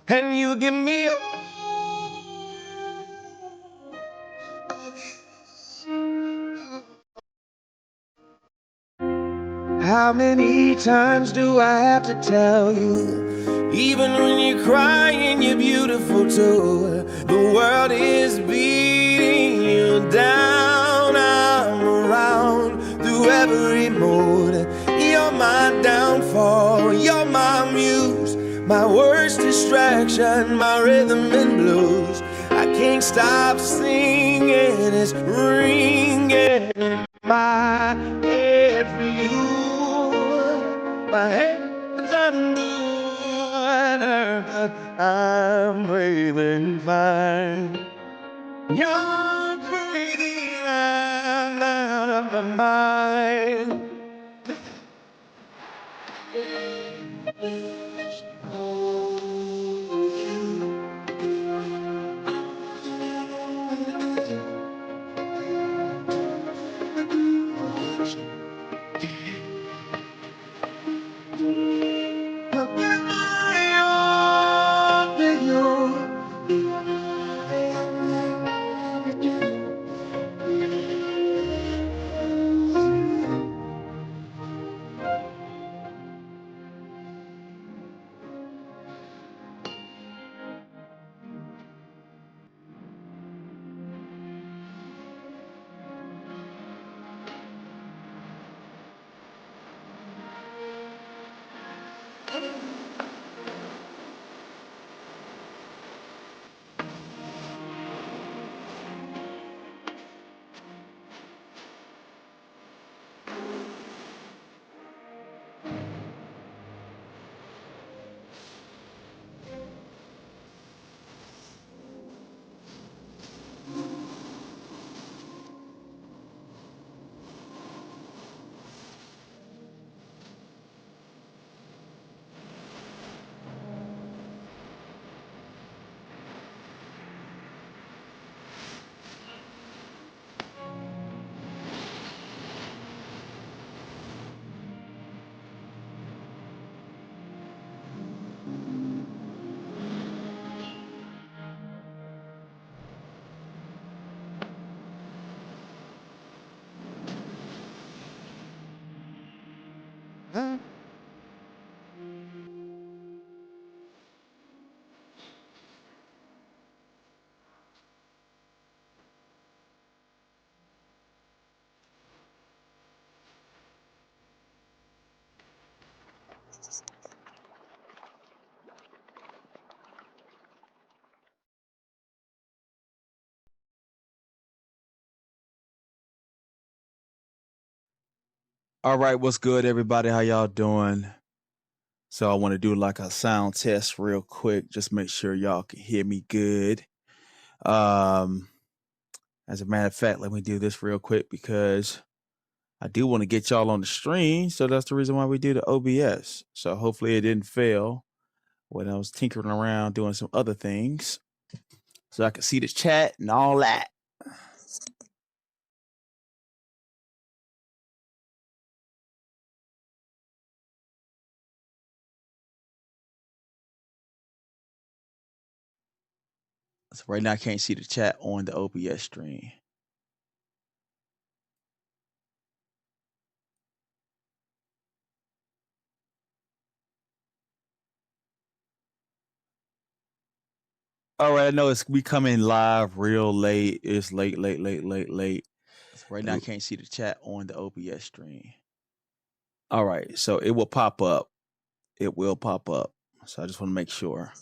And you give me how many times do I have to tell you? Even when you're crying, you're beautiful too. The world is beating you down. I'm around through every mood. You're my downfall, you're my muse, my worst distraction, my rhythm and blues. I can't stop singing, it's ringing in my head for you. My hands under, I'm breathing fine. You're crazy, I'm out of my mind. All right, what's good, everybody? How y'all doing? So I want to do like a sound test real quick, just make sure y'all can hear me good. As a matter of fact, let me do this real quick because I do want to get y'all on the stream. So that's the reason why we do the OBS. So hopefully it didn't fail when I was tinkering around doing some other things, so I could see the chat and all that. So right now I can't see the chat on the OBS stream. All right, I know we coming live real late. It's late. So right now I can't see the chat on the OBS stream. All right, so it will pop up. It will pop up. So I just want to make sure.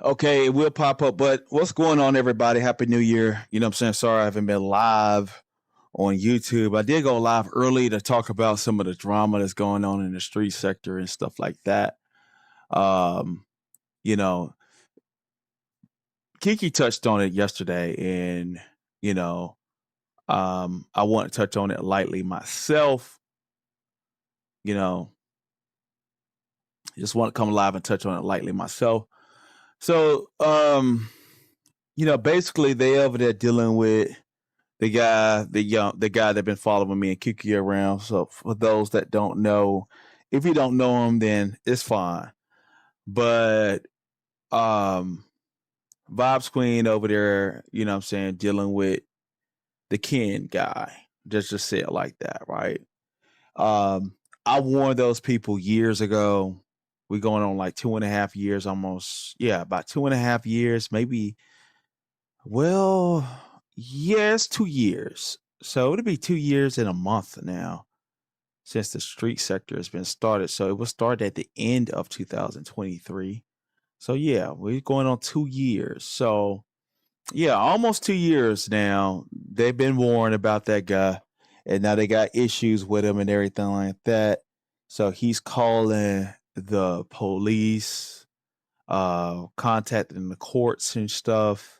Okay, it will pop up. But what's going on, everybody? Happy New Year. You know what I'm saying? Sorry I haven't been live on YouTube. I did go live early to talk about some of the drama that's going on in the street sector and stuff like that. You know, Kiki touched on it yesterday, and I want to touch on it lightly myself. Just want to come live and touch on it lightly myself. So basically they over there dealing with the guy that been following me and Kiki around. So for those that don't know, if you don't know him, then it's fine. But um, Vibes Queen over there, dealing with the Ken guy. Just say it like that, right? I warned those people years ago. We going on like 2.5 years almost. Yeah, about 2.5 years, maybe. Well, yes, 2 years. So it'll be 2 years in a month now since the street sector has been started. So it was started at the end of 2023. So yeah, we're going on 2 years. So yeah, almost 2 years now. They've been warned about that guy, and now they got issues with him and everything like that. So he's calling the police, contacting the courts and stuff.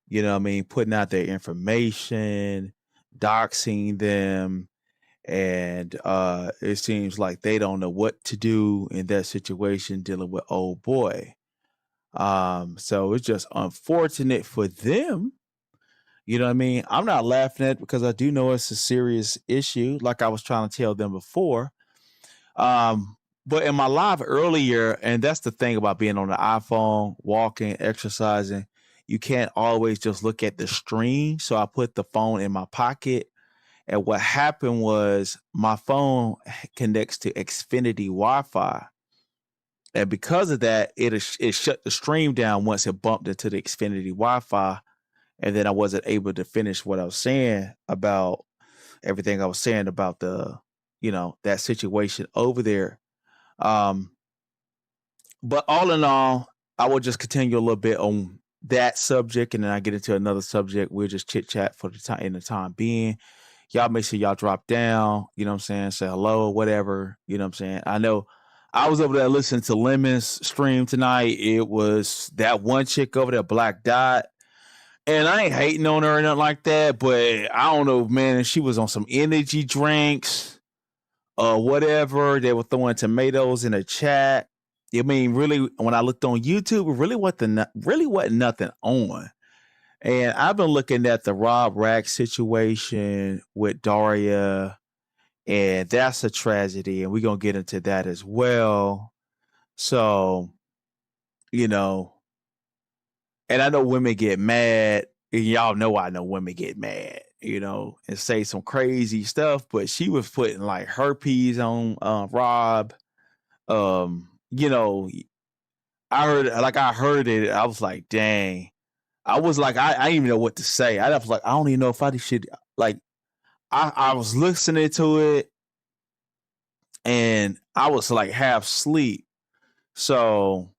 You know what I mean? Putting out their information, doxing them, and it seems like they don't know what to do in that situation dealing with old boy. So it's just unfortunate for them. You know what I mean? I'm not laughing at it because I do know it's a serious issue, like I was trying to tell them before. But in my live earlier, and that's the thing about being on the iPhone, walking, exercising, you can't always just look at the stream. So I put the phone in my pocket. And what happened was my phone connects to Xfinity Wi-Fi. And because of that, it shut the stream down once it bumped into the Xfinity Wi-Fi. And then I wasn't able to finish what I was saying about everything I was saying about that situation over there. But all in all, I will just continue a little bit on that subject, and then I get into another subject. We'll just chit chat for the time being. Y'all make sure y'all drop down, you know what I'm saying? Say hello, whatever, you know what I'm saying? I know I was over there listening to Lemon's stream tonight. It was that one chick over there, Black Dot. And I ain't hating on her or nothing like that, but I don't know, man. She was on some energy drinks or whatever. They were throwing tomatoes in the chat. I mean, really, when I looked on YouTube, it really wasn't nothing on. And I've been looking at the Rob Rack situation with Daria, and that's a tragedy. And we're going to get into that as well. So, and I know women get mad. And y'all know I know women get mad, and say some crazy stuff. But she was putting like herpes on Rob. I heard it. I was like, dang. I was like, I didn't even know what to say. I was like, I don't even know if I should, like, I was listening to it and I was like half asleep. So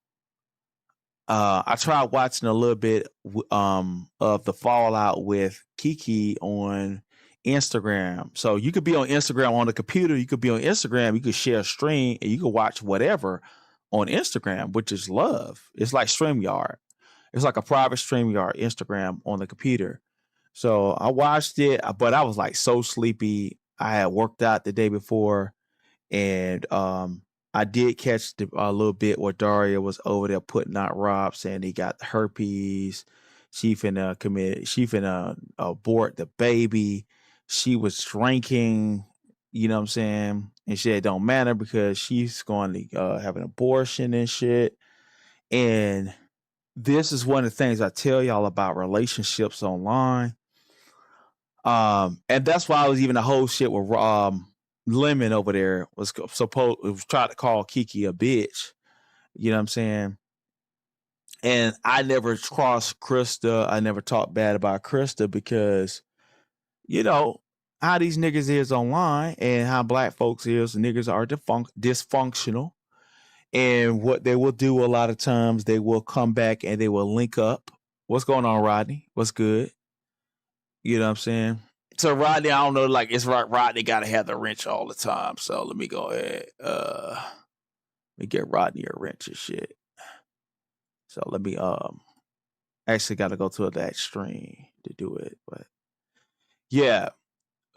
I tried watching a little bit of the fallout with Kiki on Instagram. So you could be on Instagram on the computer. You could be on Instagram. You could share a stream and you could watch whatever on Instagram, which is love. It's like StreamYard. It's like a private StreamYard Instagram on the computer. So I watched it, but I was like so sleepy. I had worked out the day before, and I did catch a little bit where Daria was over there putting out Rob, saying he got herpes. She finna abort the baby. She was drinking, you know what I'm saying? And shit, it don't matter because she's going to have an abortion and shit. And this is one of the things I tell y'all about relationships online. And that's why I was even the whole shit with Lemon over there was trying to call Kiki a bitch. You know what I'm saying? And I never crossed Krista. I never talked bad about Krista because, how these niggas is online and how black folks is, niggas are dysfunctional. And what they will do a lot of times, they will come back and they will link up. What's going on, Rodney? What's good? You know what I'm saying? So Rodney, I don't know, like it's right. Rodney got to have the wrench all the time. So let me go ahead. Let me get Rodney a wrench and shit. So let me actually got to go to that stream to do it. But yeah.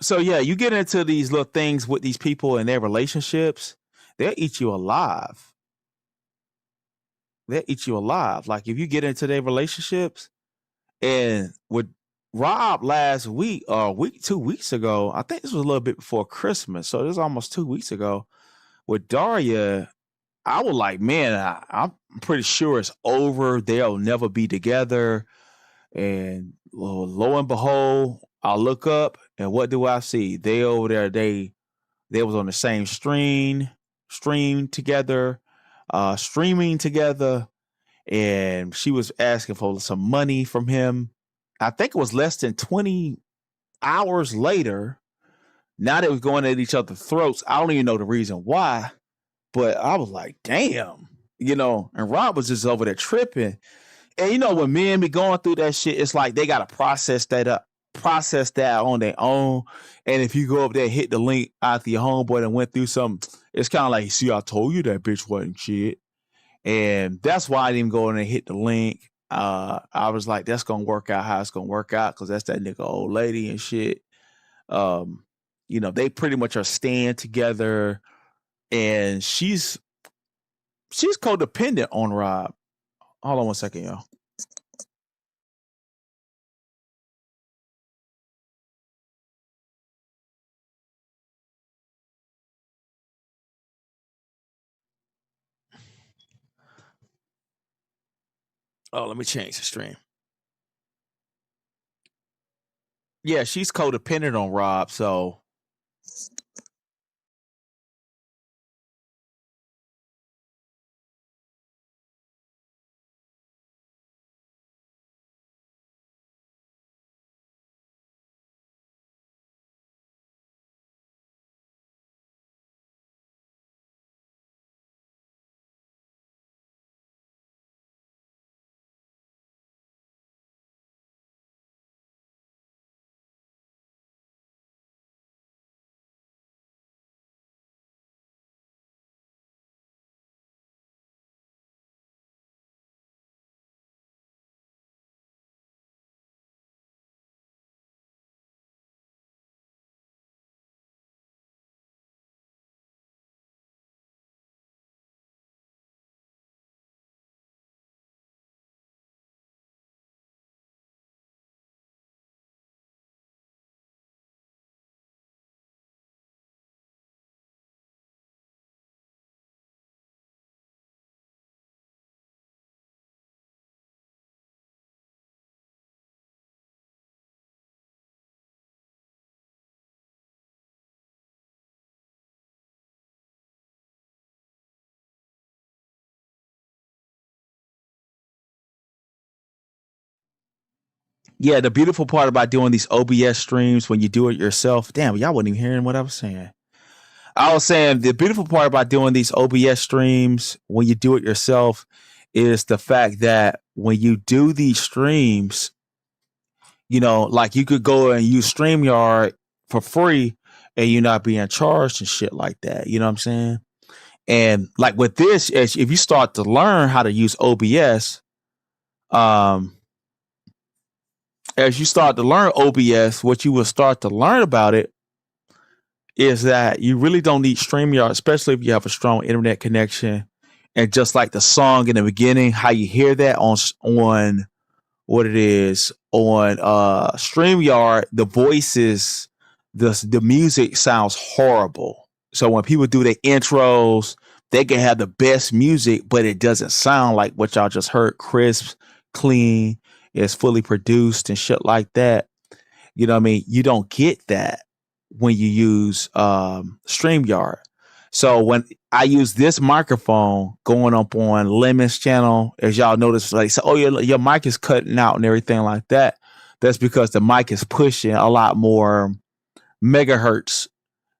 So yeah, you get into these little things with these people and their relationships, they'll eat you alive. They'll eat you alive. Like if you get into their relationships And with Rob last week, or 2 weeks ago, I think this was a little bit before Christmas. So this was almost 2 weeks ago. With Daria, I was like, man, I'm pretty sure it's over. They'll never be together. And lo and behold, I look up and what do I see? They over there, they was on the same stream together, streaming together, and she was asking for some money from him. I think it was less than 20 hours later. Now they was going at each other's throats. I don't even know the reason why, but I was like, damn, and Rob was just over there tripping. And when men be going through that shit, it's like they gotta process that on their own. And if you go up there and hit the link after your homeboy and went through something, it's kind of like, see, I told you that bitch wasn't shit. And that's why I didn't go in and hit the link. I was like, that's gonna work out how it's gonna work out, because that's that nigga old lady and shit. They pretty much are staying together, and she's codependent on Rob. Hold on one second, y'all. Oh, let me change the stream. Yeah, she's codependent on Rob, so yeah, the beautiful part about doing these OBS streams when you do it yourself, damn, y'all wasn't even hearing what I was saying. I was saying the beautiful part about doing these OBS streams when you do it yourself is the fact that when you do these streams, like you could go and use StreamYard for free and you're not being charged and shit like that. You know what I'm saying? And like with this, if you start to learn how to use OBS, um, as you start to learn OBS, what you will start to learn about it is that you really don't need StreamYard, especially if you have a strong internet connection. And just like the song in the beginning, how you hear that on what it is on StreamYard, the voices, the music sounds horrible. So when people do their intros, they can have the best music, but it doesn't sound like what y'all just heard, crisp, clean, it's fully produced and shit like that. You know what I mean? You don't get that when you use StreamYard. So when I use this microphone going up on Lemon's channel, as y'all notice, like, so, oh, your mic is cutting out and everything like that. That's because the mic is pushing a lot more megahertz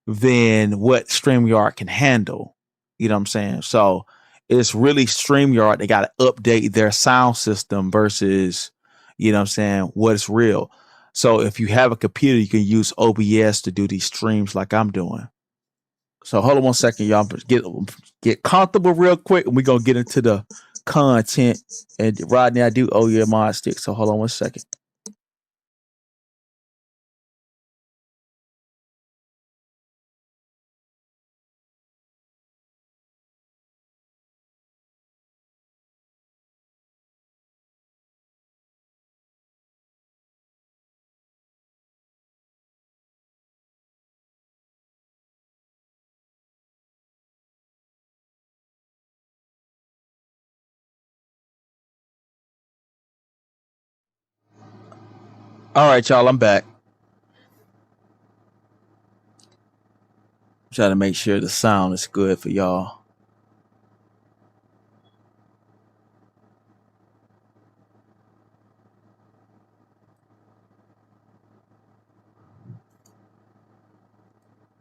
than what StreamYard can handle. You know what I'm saying? So it's really StreamYard. They got to update their sound system versus, you know what I'm saying, what's real. So if you have a computer, you can use OBS to do these streams like I'm doing. So hold on one second, y'all. Get comfortable real quick, and we're gonna get into the content. And Rodney, I do owe you a mod stick, so hold on one second. All right, y'all, I'm back. Try to make sure the sound is good for y'all.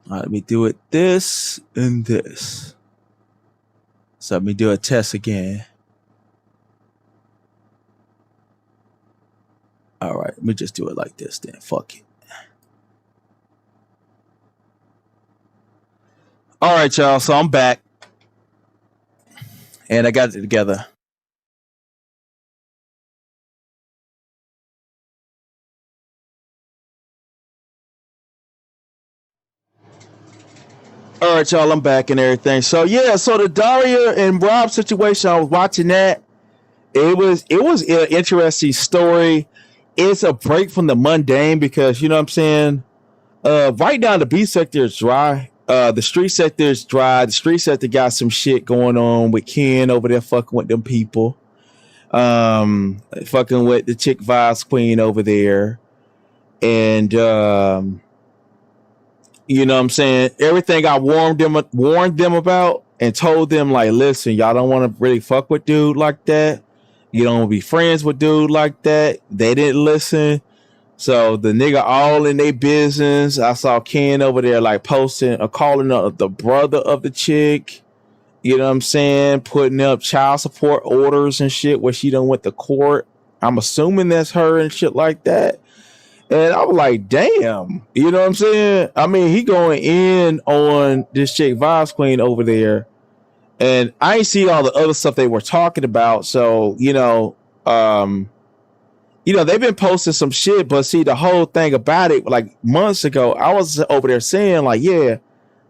All right, let me do it this and this. So let me do a test again. All right, let me just do it like this then. Fuck it. All right, y'all. So I'm back. And I got it together. All right, y'all. I'm back and everything. So yeah, so the Daria and Rob situation, I was watching that. It was an interesting story. It's a break from the mundane because, you know what I'm saying? Right now the B sector is dry. The street sector is dry. The street sector got some shit going on with Ken over there fucking with them people. Fucking with the chick Vibes Queen over there. And you know what I'm saying? Everything I warned them about and told them, like, listen, y'all don't want to really fuck with dude like that. You don't want to be friends with dude like that. They didn't listen. So the nigga all in their business. I saw Ken over there like posting or calling the brother of the chick. You know what I'm saying? Putting up child support orders and shit where she done went to court. I'm assuming that's her and shit like that. And I was like, damn. You know what I'm saying? I mean, he going in on this chick Vibes Queen over there. And I ain't see all the other stuff they were talking about. So, they've been posting some shit, but see, the whole thing about it, like months ago, I was over there saying, like, yeah,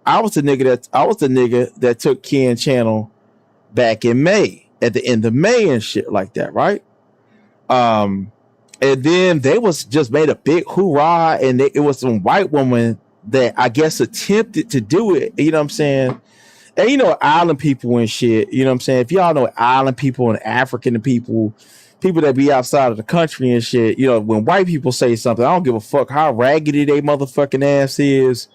I was the nigga that took Ken channel back in May, at the end of May and shit like that, right? And then they was just made a big hoorah, and it was some white woman that I guess attempted to do it. You know what I'm saying? And island people and shit. You know what I'm saying? If y'all know island people and African people that be outside of the country and shit, when white people say something, I don't give a fuck how raggedy they motherfucking ass is.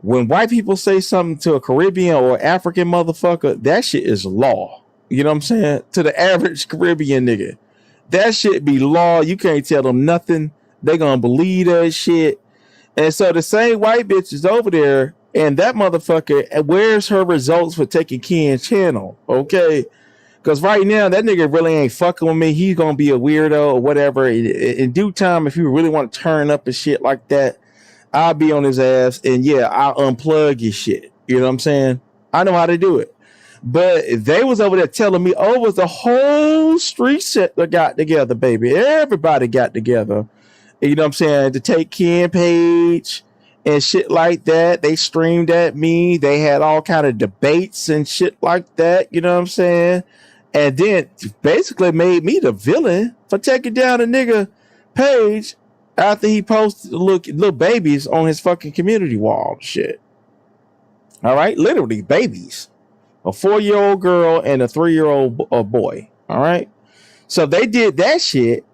When white people say something to a Caribbean or African motherfucker, that shit is law. You know what I'm saying? To the average Caribbean nigga, that shit be law. You can't tell them nothing. They gonna believe that shit. And so the same white bitch is over there, and that motherfucker, where's her results for taking Ken's channel? Okay. Because right now, that nigga really ain't fucking with me. He's going to be a weirdo or whatever. In due time, if you really want to turn up and shit like that, I'll be on his ass. And yeah, I'll unplug your shit. You know what I'm saying? I know how to do it. But they was over there telling me, oh, it was the whole street set that got together, baby. Everybody got together. You know what I'm saying? To take Ken page and shit like that. They streamed at me. They had all kind of debates and shit like that. You know what I'm saying? And then basically made me the villain for taking down a nigga page after he posted little babies on his fucking community wall and shit. All right? Literally babies. A 4-year-old girl and a 3-year-old boy. All right? So they did that shit.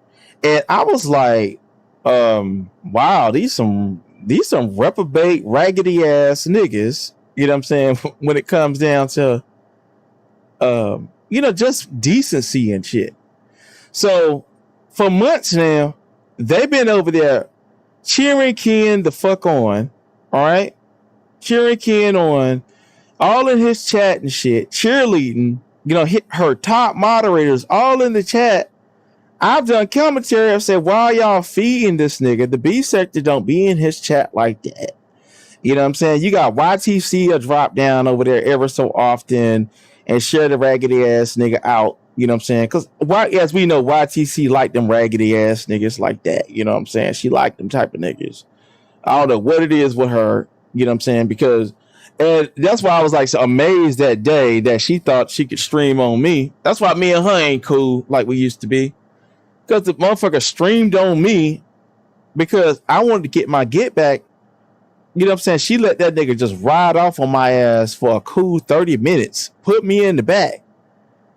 And I was like, wow, these some reprobate, raggedy ass niggas. You know what I'm saying? When it comes down to just decency and shit. So for months now, they've been over there cheering Ken the fuck on. All right. Cheering Ken on, all in his chat and shit, cheerleading, hit her top moderators all in the chat. I've done commentary. I've said, why y'all feeding this nigga? The B sector don't be in his chat like that. You know what I'm saying? You got YTC a drop down over there ever so often and share the raggedy ass nigga out. You know what I'm saying? Because as we know, YTC like them raggedy ass niggas like that. You know what I'm saying? She like them type of niggas. I don't know what it is with her. You know what I'm saying? Because, and that's why I was like so amazed that day that she thought she could stream on me. That's why me and her ain't cool like we used to be. Because the motherfucker streamed on me because I wanted to get my get back. You know what I'm saying? She let that nigga just ride off on my ass for a cool 30 minutes, put me in the back.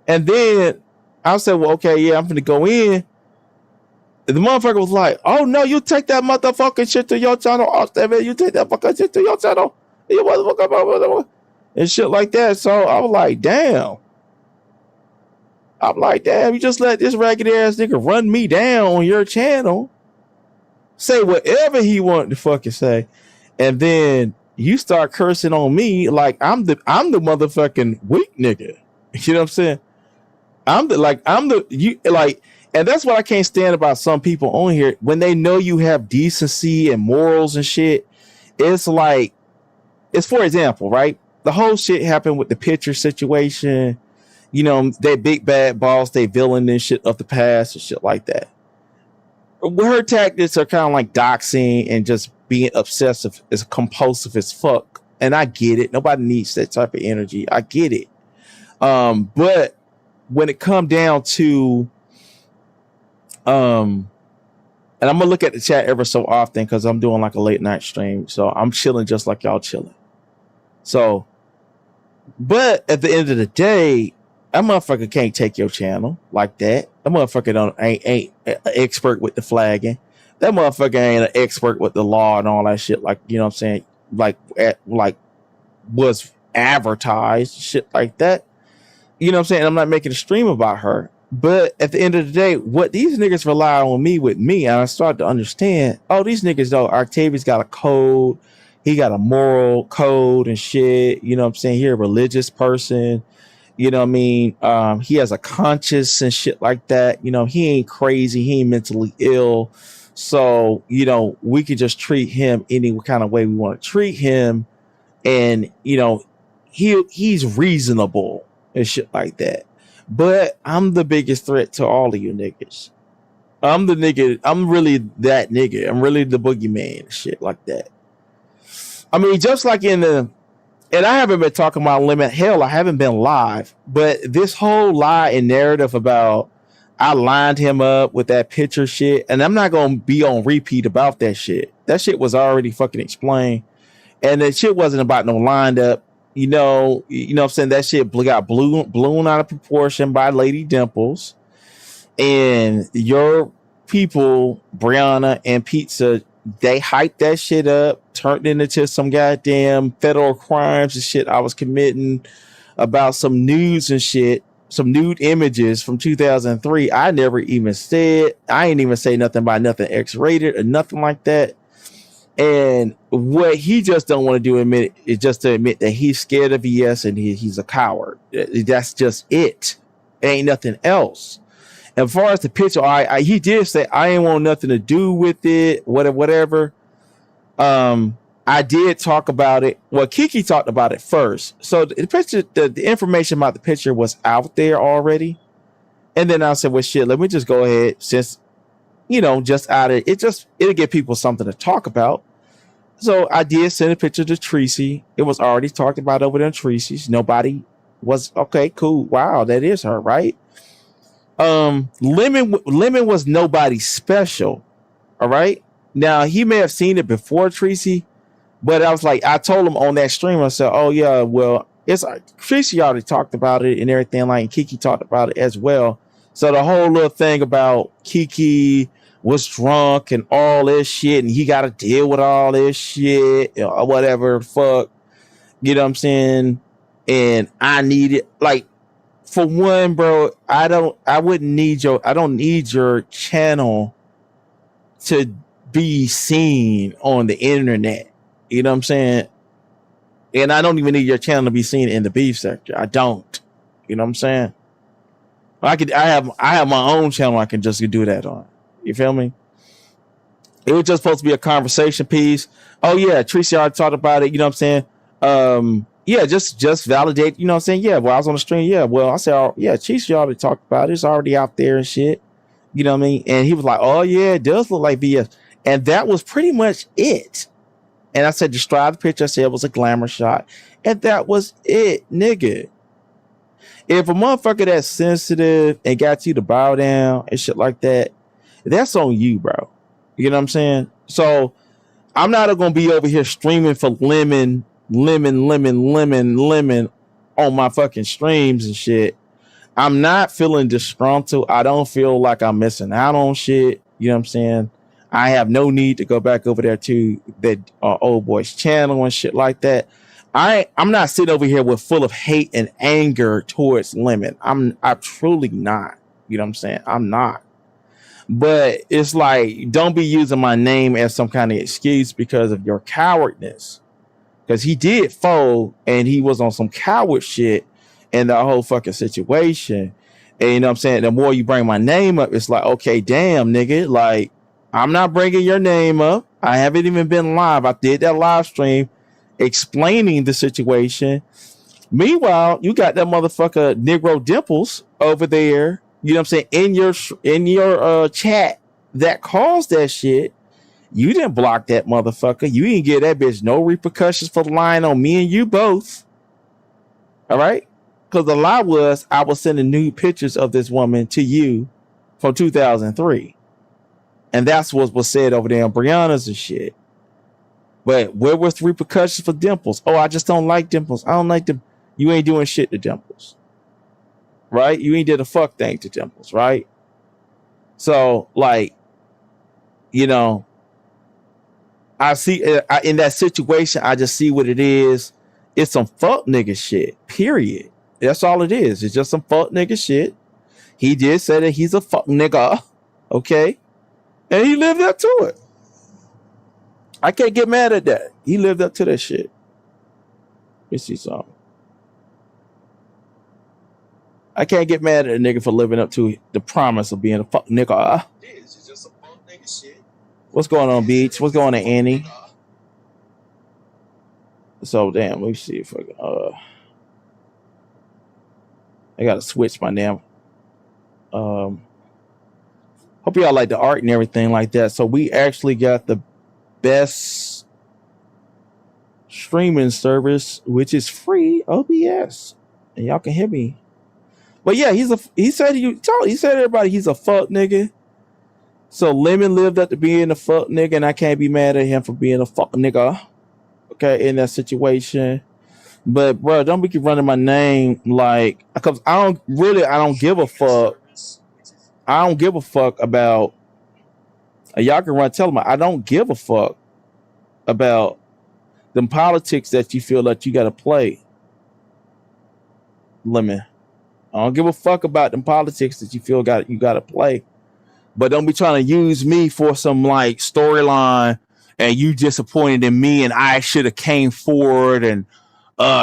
And then I said, well, okay, yeah, I'm going to go in. the motherfucker was like, "Oh no, you take that motherfucking shit to your channel, Octavius. You take that fucking shit to your channel, you motherfucker," and shit like that. So I was like, damn. I'm like, damn, you just let this ragged ass nigga run me down on your channel, say whatever he wanted to fucking say, and then you start cursing on me like I'm the motherfucking weak nigga. You know what I'm saying? And that's what I can't stand about some people on here. When they know you have decency and morals and shit, it's like, it's for example, right? The whole shit happened with the picture situation. You know, they big bad boss, they villain and shit of the past and shit like that. Her tactics are kind of like doxing and just being obsessive, as compulsive as fuck. And I get it. Nobody needs that type of energy. I get it. But when it come down to, and I'm gonna look at the chat ever so often because I'm doing like a late night stream, so I'm chilling just like y'all chilling. So, but at the end of the day, that motherfucker can't take your channel like that. That motherfucker ain't an expert with the flagging. That motherfucker ain't an expert with the law and all that shit. Like, you know what I'm saying? Like was advertised, shit like that. You know what I'm saying? I'm not making a stream about her. But at the end of the day, what these niggas rely on me with me, and I started to understand, oh, these niggas, though, Octavius got a code. He got a moral code and shit. You know what I'm saying? He a religious person. You know what I mean? He has a conscience and shit like that. You know, he ain't crazy. He ain't mentally ill. So, you know, we could just treat him any kind of way we want to treat him. And, you know, he's reasonable and shit like that. But I'm the biggest threat to all of you niggas. I'm the nigga. I'm really that nigga. I'm really the boogeyman and shit like that. I mean, just like in the, and I haven't been talking about limit. Hell, I haven't been live. But this whole lie and narrative about I lined him up with that picture shit, and I'm not going to be on repeat about that shit. That shit was already fucking explained. And that shit wasn't about no lined up. You know what I'm saying? That shit got blown out of proportion by Lady Dimples. And your people, Brianna and Pizza, they hyped that shit up, turned it into some goddamn federal crimes and shit I was committing about some nudes and shit, some nude images from 2003. I never even said, I ain't even say nothing about nothing X-rated or nothing like that. And what he just don't want to do is just to admit that he's scared of ES and he's a coward. That's just it. Ain't nothing else. And as far as the picture, he did say I ain't want nothing to do with it, whatever. I did talk about it. Well, Kiki talked about it first. So the picture, the information about the picture was out there already. And then I said, well, shit, let me just go ahead, since, you know, just out of it, it'll give people something to talk about. So I did send a picture to Tracy. It was already talked about over there in Tracy's. Nobody was, okay, cool. Wow, that is her, right? Lemon was nobody special. All right. Now he may have seen it before Tracy, but I was like, I told him on that stream, I said, oh yeah, well, it's Tracy already talked about it and everything, like, and Kiki talked about it as well. So the whole little thing about Kiki was drunk and all this shit, and he got to deal with all this shit or whatever, fuck, you know what I'm saying? And I need it, like, for one, bro, I don't need your channel to be seen on the internet. You know what I'm saying? And I don't even need your channel to be seen in the beef sector. I don't. You know what I'm saying? I have my own channel I can just do that on. You feel me? It was just supposed to be a conversation piece. Oh yeah, Tracy already talked about it. You know what I'm saying? Yeah, just validate. You know what I'm saying? Yeah, well, I was on the stream. Yeah, well, I said, oh, yeah, Tracy already talked about it. It's already out there and shit. You know what I mean? And he was like, oh yeah, it does look like BS. And that was pretty much it. And I said, describe the picture. I said it was a glamour shot. And that was it, nigga. If a motherfucker that's sensitive and got you to bow down and shit like that, that's on you, bro. You know what I'm saying? So I'm not going to be over here streaming for lemon on my fucking streams and shit. I'm not feeling disgruntled. I don't feel like I'm missing out on shit. You know what I'm saying? I have no need to go back over there to that old boy's channel and shit like that. I'm not sitting over here with full of hate and anger towards Lemon. I'm truly not. You know what I'm saying? I'm not. But it's like, don't be using my name as some kind of excuse because of your cowardness. Because he did fold and he was on some coward shit in the whole fucking situation. And you know what I'm saying? The more you bring my name up, it's like, okay, damn, nigga. Like, I'm not bringing your name up. I haven't even been live. I did that live stream explaining the situation. Meanwhile, you got that motherfucker Negro Dimples over there, you know what I'm saying, in your chat that caused that shit. You didn't block that motherfucker. You didn't give that bitch no repercussions for lying on me and you both. All right? Because the lie was I was sending nude pictures of this woman to you from 2003. And that's what was said over there on Brianna's and shit. But where was the repercussions for Dimples? Oh, I just don't like Dimples. I don't like them. You ain't doing shit to Dimples. Right? You ain't did a fuck thing to Dimples, right? So, like, you know, I see in that situation, I just see what it is. It's some fuck nigga shit, period. That's all it is. It's just some fuck nigga shit. He did say that he's a fuck nigga, okay? And he lived up to it. I can't get mad at that. He lived up to that shit. Let me see something. I can't get mad at a nigga for living up to the promise of being a fuck nigga. It's just some fuck nigga shit. What's going on, Beach? What's going on, Annie? So damn, let me see if I gotta switch my damn. Hope y'all like the art and everything like that. So we actually got the best streaming service, which is free, OBS, and y'all can hear me. But yeah, he said everybody he's a fuck nigga. So Lemon lived up to being a fuck nigga, and I can't be mad at him for being a fuck nigga. Okay, in that situation. But bro, don't be keep running my name like, because I don't give a fuck. I don't give a fuck about. Y'all can tell them I don't give a fuck about them politics that you feel that you got to play. Lemon, I don't give a fuck about them politics that you feel you got to play. But don't be trying to use me for some like storyline and you disappointed in me and I should have came forward and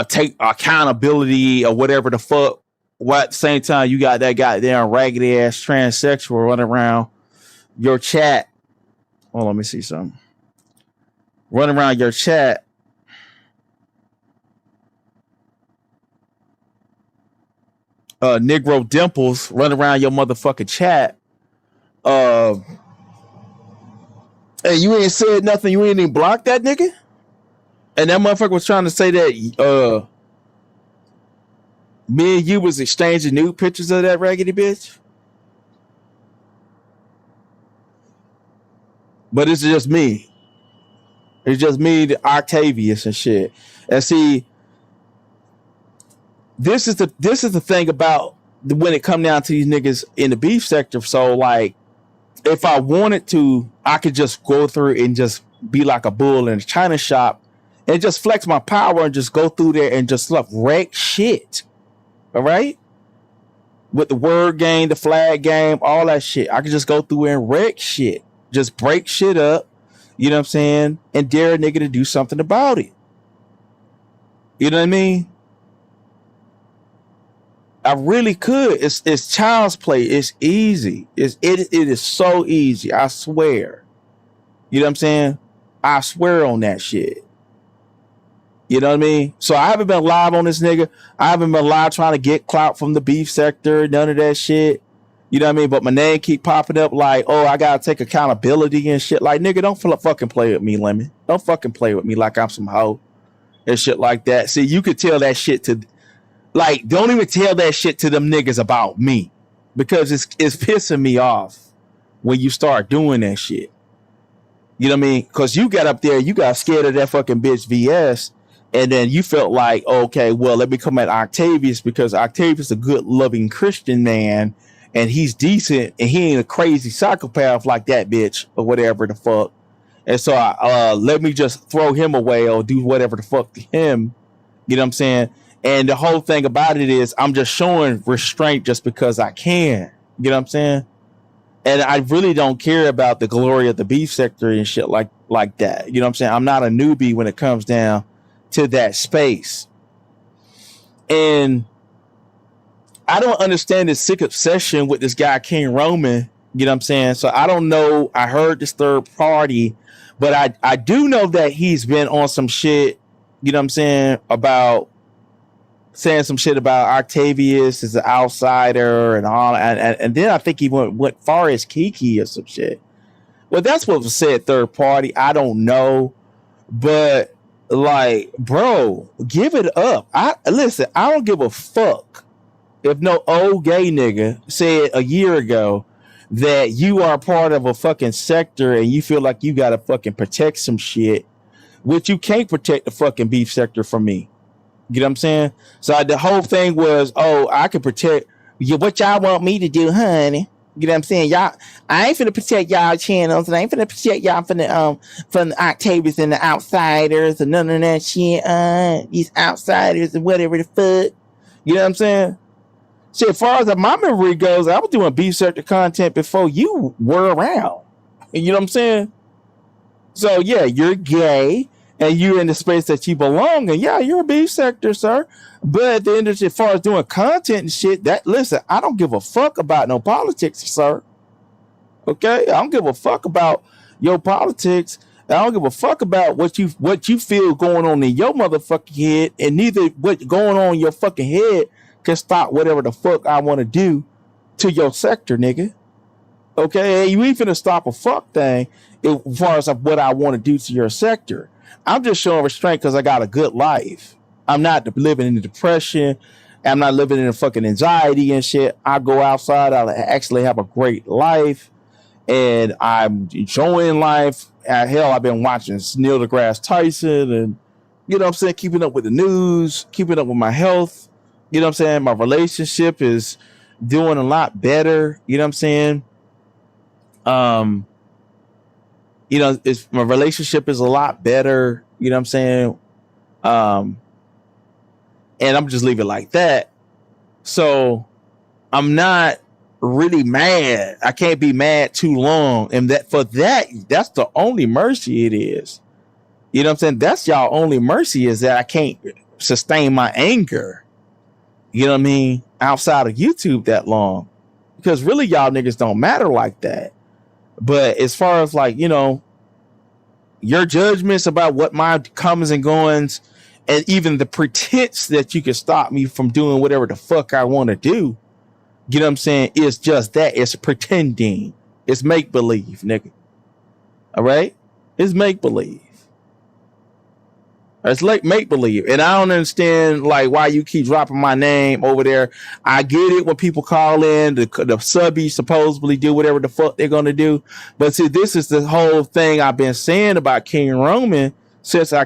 take accountability or whatever the fuck. While at the same time you got that goddamn raggedy ass transsexual running around your chat. Oh, let me see something. Running around your chat. Negro Dimples running around your motherfucking chat. Hey, you ain't said nothing. You ain't even blocked that nigga. And that motherfucker was trying to say that me and you was exchanging nude pictures of that raggedy bitch. But it's just me. It's just me, the Octavius and shit. And see, this is the thing about when it come down to these niggas in the beef sector. So like, if I wanted to, I could just go through and just be like a bull in a china shop and just flex my power and just go through there and just wreck shit. All right? With the word game, the flag game, all that shit. I could just go through and wreck shit. Just break shit up. You know what I'm saying? And dare a nigga to do something about it. You know what I mean? I really could. It's child's play. It's easy. It is so easy. I swear. You know what I'm saying? I swear on that shit. You know what I mean? So I haven't been live on this nigga. I haven't been live trying to get clout from the beef sector. None of that shit. You know what I mean? But my name keep popping up like, oh, I gotta take accountability and shit. Like, nigga, don't fucking play with me, Lemon. Don't fucking play with me like I'm some hoe and shit like that. See, you could tell that shit to, like, don't even tell that shit to them niggas about me, because it's pissing me off when you start doing that shit. You know what I mean? Because you got up there, you got scared of that fucking bitch VS, and then you felt like, okay, well, let me come at Octavius because Octavius is a good, loving Christian man, and he's decent, and he ain't a crazy psychopath like that bitch or whatever the fuck. And so I let me just throw him away or do whatever the fuck to him. You know what I'm saying? And the whole thing about it is I'm just showing restraint just because I can. You know what I'm saying? And I really don't care about the glory of the beef sector and shit like that. You know what I'm saying? I'm not a newbie when it comes down to that space. And I don't understand this sick obsession with this guy, King Roman. You know what I'm saying? So I don't know. I heard this third party, but I do know that he's been on some shit, you know what I'm saying, about saying some shit about Octavius as an outsider and all. And then I think he went far as Kiki or some shit. Well, that's what was said third party. I don't know. But like, bro, give it up. Listen, I don't give a fuck if no old gay nigga said a year ago that you are part of a fucking sector and you feel like you gotta fucking protect some shit, which you can't protect the fucking beef sector from me. You know what I'm saying? So the whole thing was, oh, I can protect what y'all want me to do, honey. You know what I'm saying? Y'all, I ain't finna protect y'all channels, and I ain't finna protect y'all from the Octavius and the outsiders and none of that shit. These outsiders and whatever the fuck. You know what I'm saying? So as far as my memory goes, I was doing beef sector content before you were around. You know what I'm saying? So yeah, you're gay and you're in the space that you belong in. Yeah, you're a beef sector, sir. But at the end of it, as far as doing content and shit, listen, I don't give a fuck about no politics, sir. Okay? I don't give a fuck about your politics. I don't give a fuck about what you feel going on in your motherfucking head, and neither what's going on in your fucking head can stop whatever the fuck I want to do to your sector, nigga. Okay? You ain't finna stop a fuck thing as far as what I want to do to your sector. I'm just showing restraint because I got a good life. I'm not living in depression. I'm not living in fucking anxiety and shit. I go outside. I actually have a great life, and I'm enjoying life. Hell, I've been watching Neil deGrasse Tyson, and you know what I'm saying, keeping up with the news, keeping up with my health. You know what I'm saying? My relationship is doing a lot better. You know what I'm saying? You know, my relationship is a lot better. You know what I'm saying? And I'm just leave it like that. So I'm not really mad. I can't be mad too long. And that's the only mercy it is. You know what I'm saying? That's y'all only mercy, is that I can't sustain my anger. You know what I mean? Outside of YouTube that long. Because really y'all niggas don't matter like that. But as far as like, you know, your judgments about what my comings and goings, and even the pretense that you can stop me from doing whatever the fuck I want to do, you know what I'm saying, it's just that. It's pretending. It's make-believe, nigga. All right? It's make-believe. It's like make-believe. And I don't understand like why you keep dropping my name over there. I get it when people call in, the subbies supposedly do whatever the fuck they're going to do. But see, this is the whole thing I've been saying about King Roman since I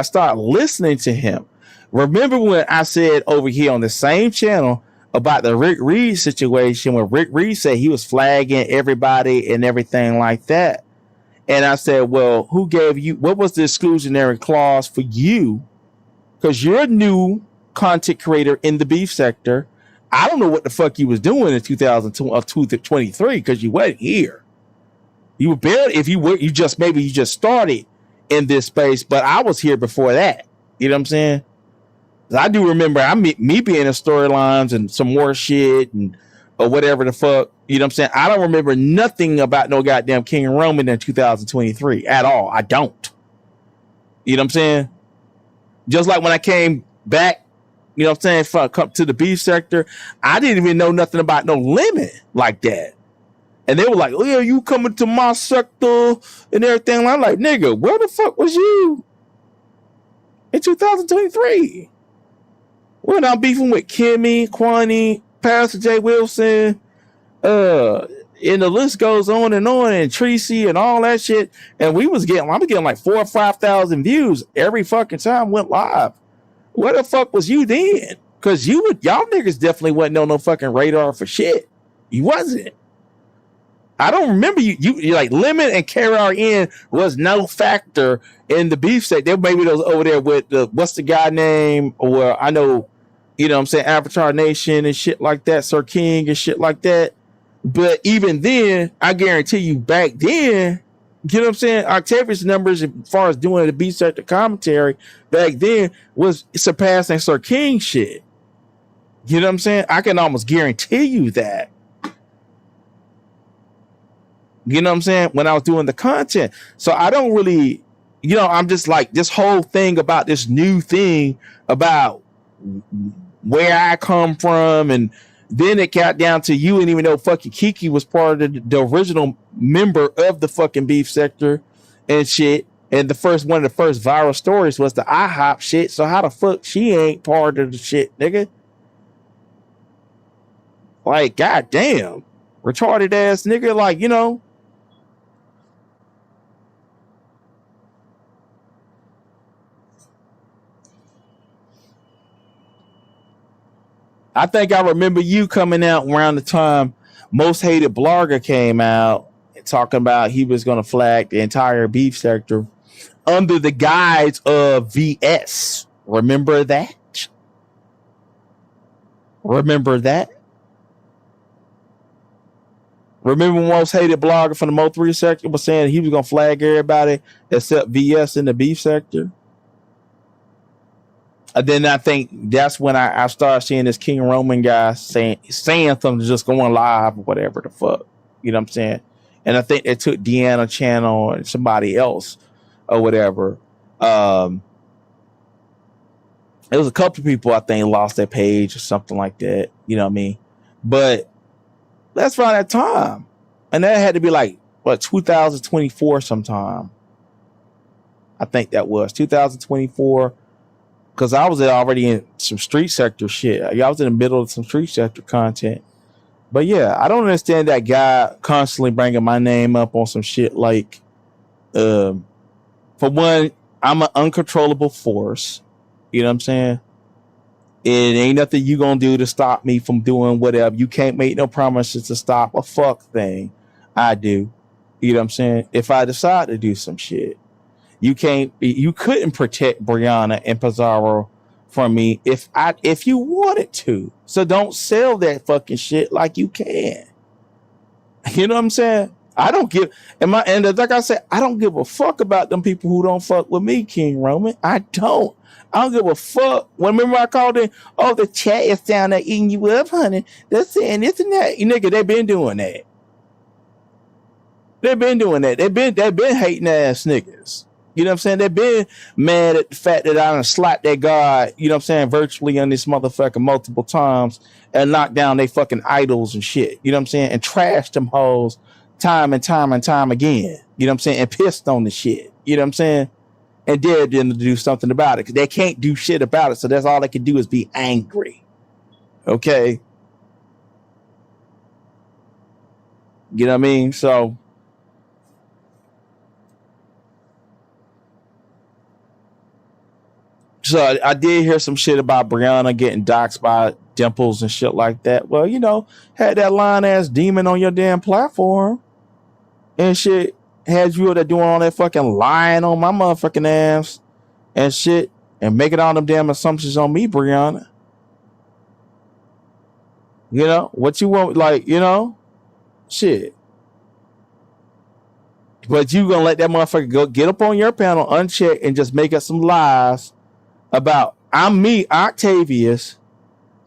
started listening to him. Remember when I said over here on the same channel about the Rick Reed situation, when Rick Reed said he was flagging everybody and everything like that. And I said, well, who gave you, what was the exclusionary clause for you? Because you're a new content creator in the beef sector. I don't know what the fuck you was doing in 2023 because you weren't here. You were barely, if you were, you just started in this space, but I was here before that. You know what I'm saying? I do remember me being in storylines and some more shit and or whatever the fuck. You know what I'm saying? I don't remember nothing about no goddamn King Roman in 2023 at all. I don't. You know what I'm saying? Just like when I came back, you know what I'm saying, come to the beef sector, I didn't even know nothing about no lemon like that. And they were like, oh yeah, you coming to my sector and everything. I'm like, nigga, where the fuck was you in 2023? When I'm beefing with Kimmy, Kwani, Pastor J. Wilson, and the list goes on, and Tracy and all that shit. And I was getting like 4,000 or 5,000 views every fucking time went live. Where the fuck was you then? Because y'all niggas definitely wasn't on no fucking radar for shit. He wasn't. I don't remember you like Lemon and KRN was no factor in the beef set. There maybe those over there with the what's the guy name, or I know, you know what I'm saying, Avatar Nation and shit like that, Sir King and shit like that. But even then, I guarantee you back then, you know what I'm saying, Octavius numbers as far as doing the beef sector commentary back then was surpassing Sir King shit. You know what I'm saying? I can almost guarantee you that. You know what I'm saying? When I was doing the content. So I don't really, you know, I'm just like this whole thing about this new thing about where I come from. And then it got down to you and even though fucking Kiki was part of the original member of the fucking beef sector and shit. And one of the first viral stories was the IHOP shit. So how the fuck she ain't part of the shit, nigga? Like, goddamn. Retarded ass nigga, like, you know. I think I remember you coming out around the time Most Hated Blogger came out and talking about he was going to flag the entire beef sector under the guise of VS. Remember that? Remember that? Remember Most Hated Blogger from the Mo3 sector was saying he was going to flag everybody except VS in the beef sector? And then I think that's when I started seeing this King Roman guy saying something, just going live or whatever the fuck. You know what I'm saying? And I think they took Deanna Channel and somebody else or whatever. It was a couple of people I think lost their page or something like that. You know what I mean? But that's around that time. And that had to be like, what, 2024 sometime. I think that was 2024. Because I was already in some street sector shit. I was in the middle of some street sector content. But yeah, I don't understand that guy constantly bringing my name up on some shit like, for one, I'm an uncontrollable force. You know what I'm saying? It ain't nothing you gonna do to stop me from doing whatever. You can't make no promises to stop a fuck thing. I do. You know what I'm saying? If I decide to do some shit. You couldn't protect Brianna and Pizarro from me if you wanted to. So don't sell that fucking shit like you can. You know what I'm saying? I don't give, and like I said, I don't give a fuck about them people who don't fuck with me, King Roman. I don't give a fuck. Remember I called in, oh, the chat is down there eating you up, honey. They're saying this and that. You nigga, they been doing that. They've been doing that. They've been hating ass niggas. You know what I'm saying? They've been mad at the fact that I done slapped that guard, you know what I'm saying, virtually on this motherfucker multiple times and knocked down they fucking idols and shit. You know what I'm saying? And trashed them hoes time and time again. You know what I'm saying? And pissed on the shit. You know what I'm saying? And dared them to do something about it because they can't do shit about it. So that's all they can do is be angry. Okay? You know what I mean? So I did hear some shit about Brianna getting doxxed by Dimples and shit like that. Well, you know, had that lying ass demon on your damn platform and shit. Had you there doing all that fucking lying on my motherfucking ass and shit and making all them damn assumptions on me, Brianna. You know, what you want, like, you know, shit. But you gonna let that motherfucker go get up on your panel unchecked and just make up some lies about I'm me, Octavius.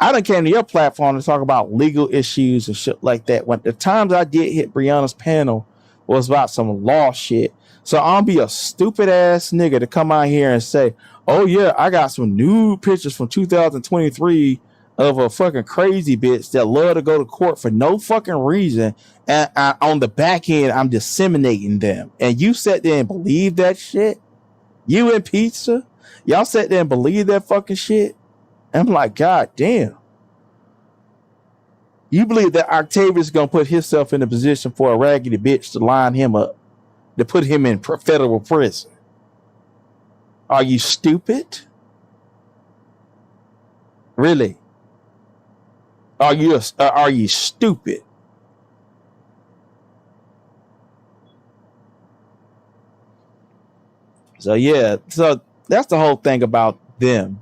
I done came to your platform to talk about legal issues and shit like that. When the times I did hit Brianna's panel was about some law shit. So I'll be a stupid ass nigga to come out here and say, oh yeah, I got some nude pictures from 2023 of a fucking crazy bitch that love to go to court for no fucking reason. And on the back end, I'm disseminating them. And you sat there and believe that shit? You and Pizza? Y'all sat there and believe that fucking shit? And I'm like, God damn. You believe that Octavius is going to put himself in a position for a raggedy bitch to line him up, to put him in federal prison? Are you stupid? Really? Are you stupid? So yeah, so that's the whole thing about them.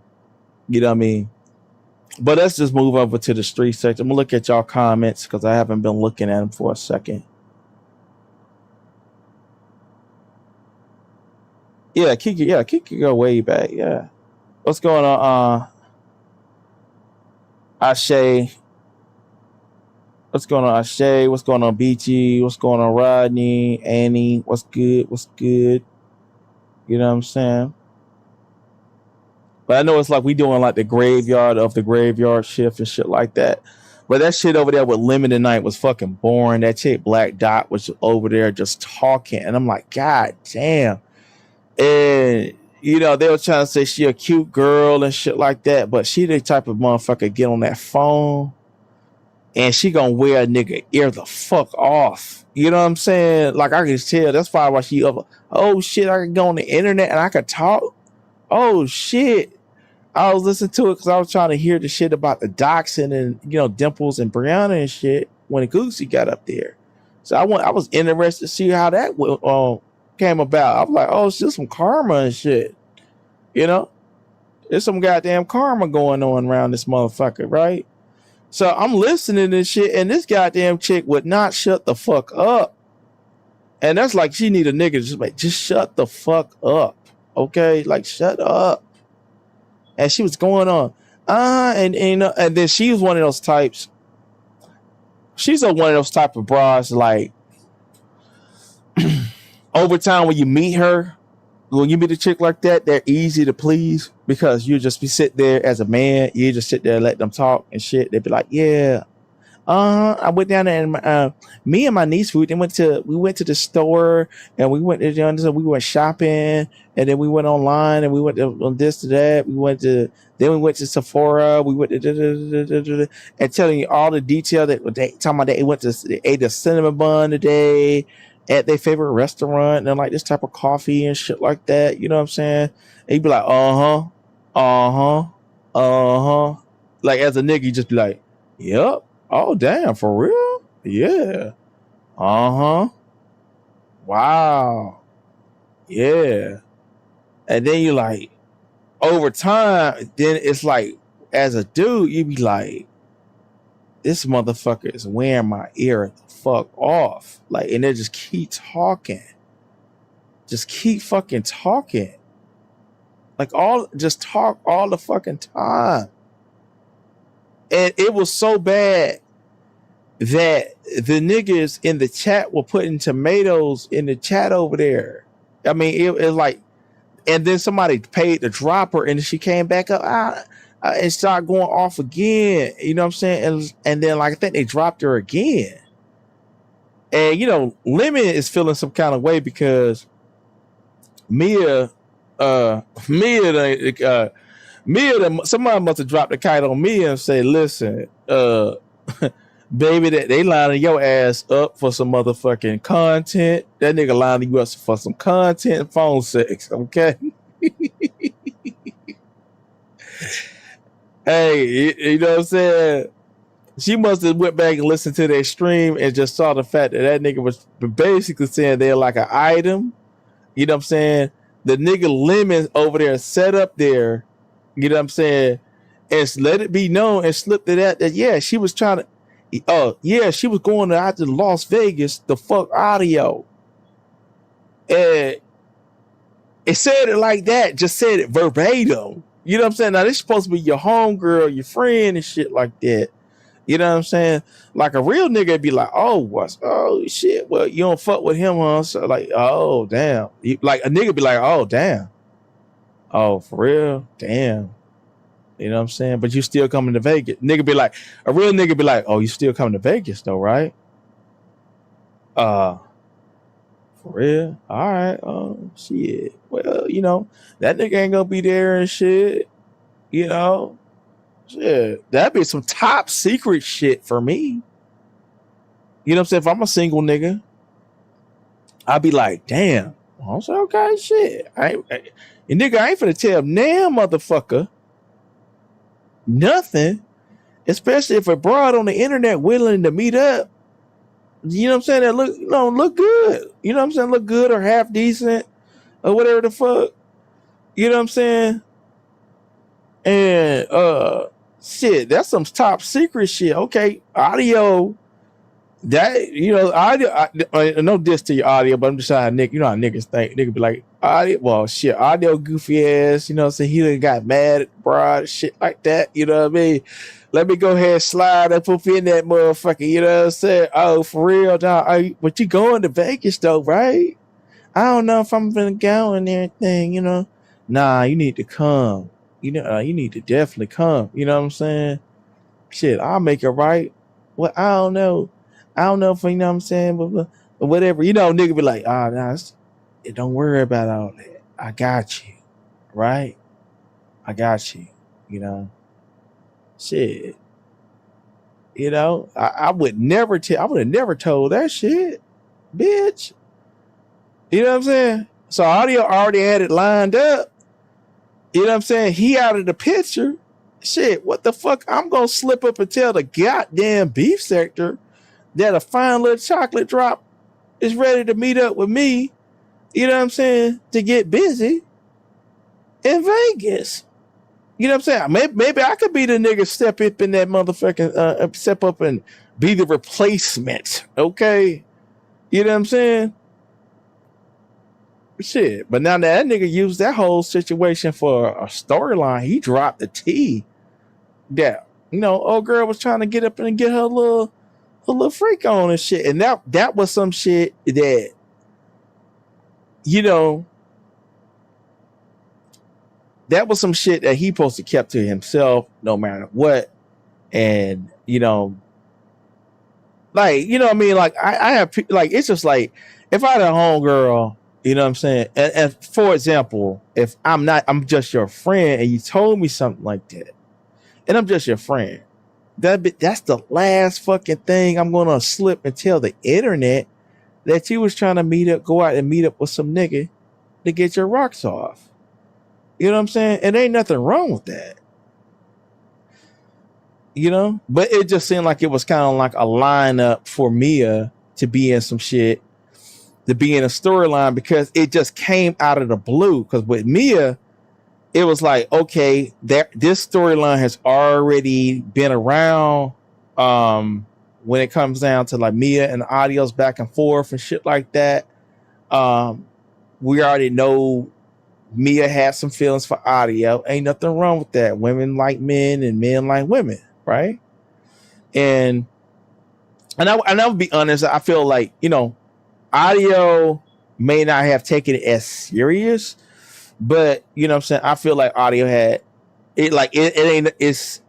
You know what I mean? But let's just move over to the street section. I'm gonna look at y'all comments because I haven't been looking at them for a second. Yeah, Kiki go way back. Yeah. What's going on? Ashe. What's going on, Ashe? What's going on, BG? What's going on, Rodney? Annie? What's good? What's good? You know what I'm saying? But I know it's like we doing like the graveyard of the graveyard shift and shit like that. But that shit over there with Lemon tonight was fucking boring. That chick Black Dot was over there just talking. And I'm like, God damn. And, you know, they were trying to say she a cute girl and shit like that. But she the type of motherfucker get on that phone and she gonna wear a nigga ear the fuck off. You know what I'm saying? Like, I can tell. That's why she up. Oh, shit, I can go on the internet and I can talk. Oh, shit. I was listening to it because I was trying to hear the shit about the doxing and, you know, Dimples and Brianna and shit when Goosey got up there. So I was interested to see how that came about. I was like, oh, it's just some karma and shit. You know? There's some goddamn karma going on around this motherfucker, right? So I'm listening to this shit, and this goddamn chick would not shut the fuck up. And that's like she need a nigga to just shut the fuck up. Okay? Like, shut up. And she was going on, and then she was one of those types. She's one of those type of bras, like, over time when you meet her, when you meet a chick like that, they're easy to please because you just be sit there as a man, you just sit there and let them talk and shit. They'd be like, yeah. I went down there and me and my niece we went to the store and we went shopping and then we went online and we went on this to that. We went to Sephora. We went to and telling you all the detail that they talking about. They ate a cinnamon bun today at their favorite restaurant and like this type of coffee and shit like that. You know what I'm saying? And you'd be like, like as a nigga, you just be like, yep. Oh, damn, for real? Yeah. Wow. Yeah. And then you like, over time, then it's like, as a dude, you be like, this motherfucker is wearing my ear the fuck off. Like, and they just keep talking. Just keep fucking talking. Like, just talk all the fucking time. And it was so bad that the niggas in the chat were putting tomatoes in the chat over there. I mean, it was like, and then somebody paid to drop her and she came back up and started going off again. You know what I'm saying? And then, like, I think they dropped her again. And, you know, Lemon is feeling some kind of way because Mia, somebody must have dropped the kite on me and say, listen, baby, that they lining your ass up for some motherfucking content. That nigga lining you up for some content and phone sex, okay? Hey, you know what I'm saying? She must have went back and listened to their stream and just saw the fact that nigga was basically saying they're like an item. You know what I'm saying? The nigga Lemon over there set up there, you know what I'm saying, and let it be known and slipped it out that yeah, she was trying to she was going out to Las Vegas the fuck audio. And it said it like that, just said it verbatim. You know what I'm saying? Now this is supposed to be your homegirl, your friend and shit like that. You know what I'm saying? Like a real nigga be like, oh shit, well, you don't fuck with him, huh? So like, oh damn. Like a nigga be like, oh damn. Oh, for real? Damn. You know what I'm saying? But you still coming to Vegas. Nigga be like, a real nigga be like, oh, you still coming to Vegas though, right? For real? All right. Oh, shit. Well, you know, that nigga ain't gonna be there and shit. You know? Shit. That'd be some top secret shit for me. You know what I'm saying? If I'm a single nigga, I'd be like, damn. I'm saying, okay, shit. And nigga, I ain't finna tell damn motherfucker nothing, especially if a broad on the internet willing to meet up. You know what I'm saying? That look good. You know what I'm saying? Look good or half decent. or whatever the fuck. You know what I'm saying? And shit, that's some top secret shit. Okay, audio. That audio. No diss to your audio, but I'm just saying, Nick. You know how niggas think. Nigga be like, audio. Well, shit, audio goofy ass. You know what I'm saying? He done got mad at the broad, shit like that. You know what I mean? Let me go ahead and slide up in that motherfucker. You know what I'm saying? Oh, for real, dog. But you going to Vegas though, right? I don't know if I'm gonna go and everything. You know? Nah, you need to come. You need to definitely come. You know what I'm saying? Shit, I'll make it right. Well, I don't know if you know what I'm saying, but whatever. Nigga be like, nah, don't worry about all that. I got you, right? I got you. Shit. I would never I would have never told that shit, bitch. You know what I'm saying? So audio already had it lined up. You know what I'm saying? He out of the picture. Shit, what the fuck? I'm going to slip up and tell the goddamn beef sector that a fine little chocolate drop is ready to meet up with me, you know what I'm saying, to get busy in Vegas. You know what I'm saying? Maybe I could be the nigga step up in that motherfucking, step up and be the replacement, okay? You know what I'm saying? Shit, but now that nigga used that whole situation for a storyline, he dropped the T. Yeah, old girl was trying to get up and get her little freak on and shit, and that was some shit that that was some shit that he supposed to kept to himself no matter what, and like what I mean, like I have like it's just like if I had a homegirl. You know what I'm saying? And for example, if I'm just your friend and you told me something like that, and I'm just your friend, that's the last fucking thing I'm going to slip and tell the internet that you was trying to go out and meet up with some nigga to get your rocks off. You know what I'm saying? And ain't nothing wrong with that. But it just seemed like it was kind of like a lineup for Mia to be in some shit. To be in a storyline because it just came out of the blue. Because with Mia, it was like, okay, this storyline has already been around when it comes down to like Mia and Audio's back and forth and shit like that. We already know Mia had some feelings for Audio. Ain't nothing wrong with that. Women like men and men like women, right? And I would be honest, I feel like, Audio may not have taken it as serious, but you know what I'm saying? I feel like Audio had it like it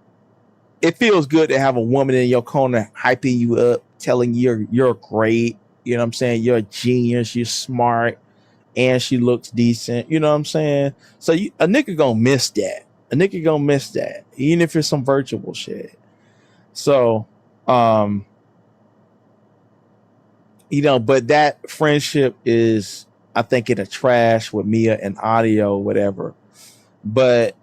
feels good to have a woman in your corner hyping you up, telling you you're great, you know what I'm saying? You're a genius, you're smart, and she looks decent, you know what I'm saying? So a nigga gonna miss that. Even if it's some virtual shit. So but that friendship is, I think, in the trash with Mia and Audio, whatever. But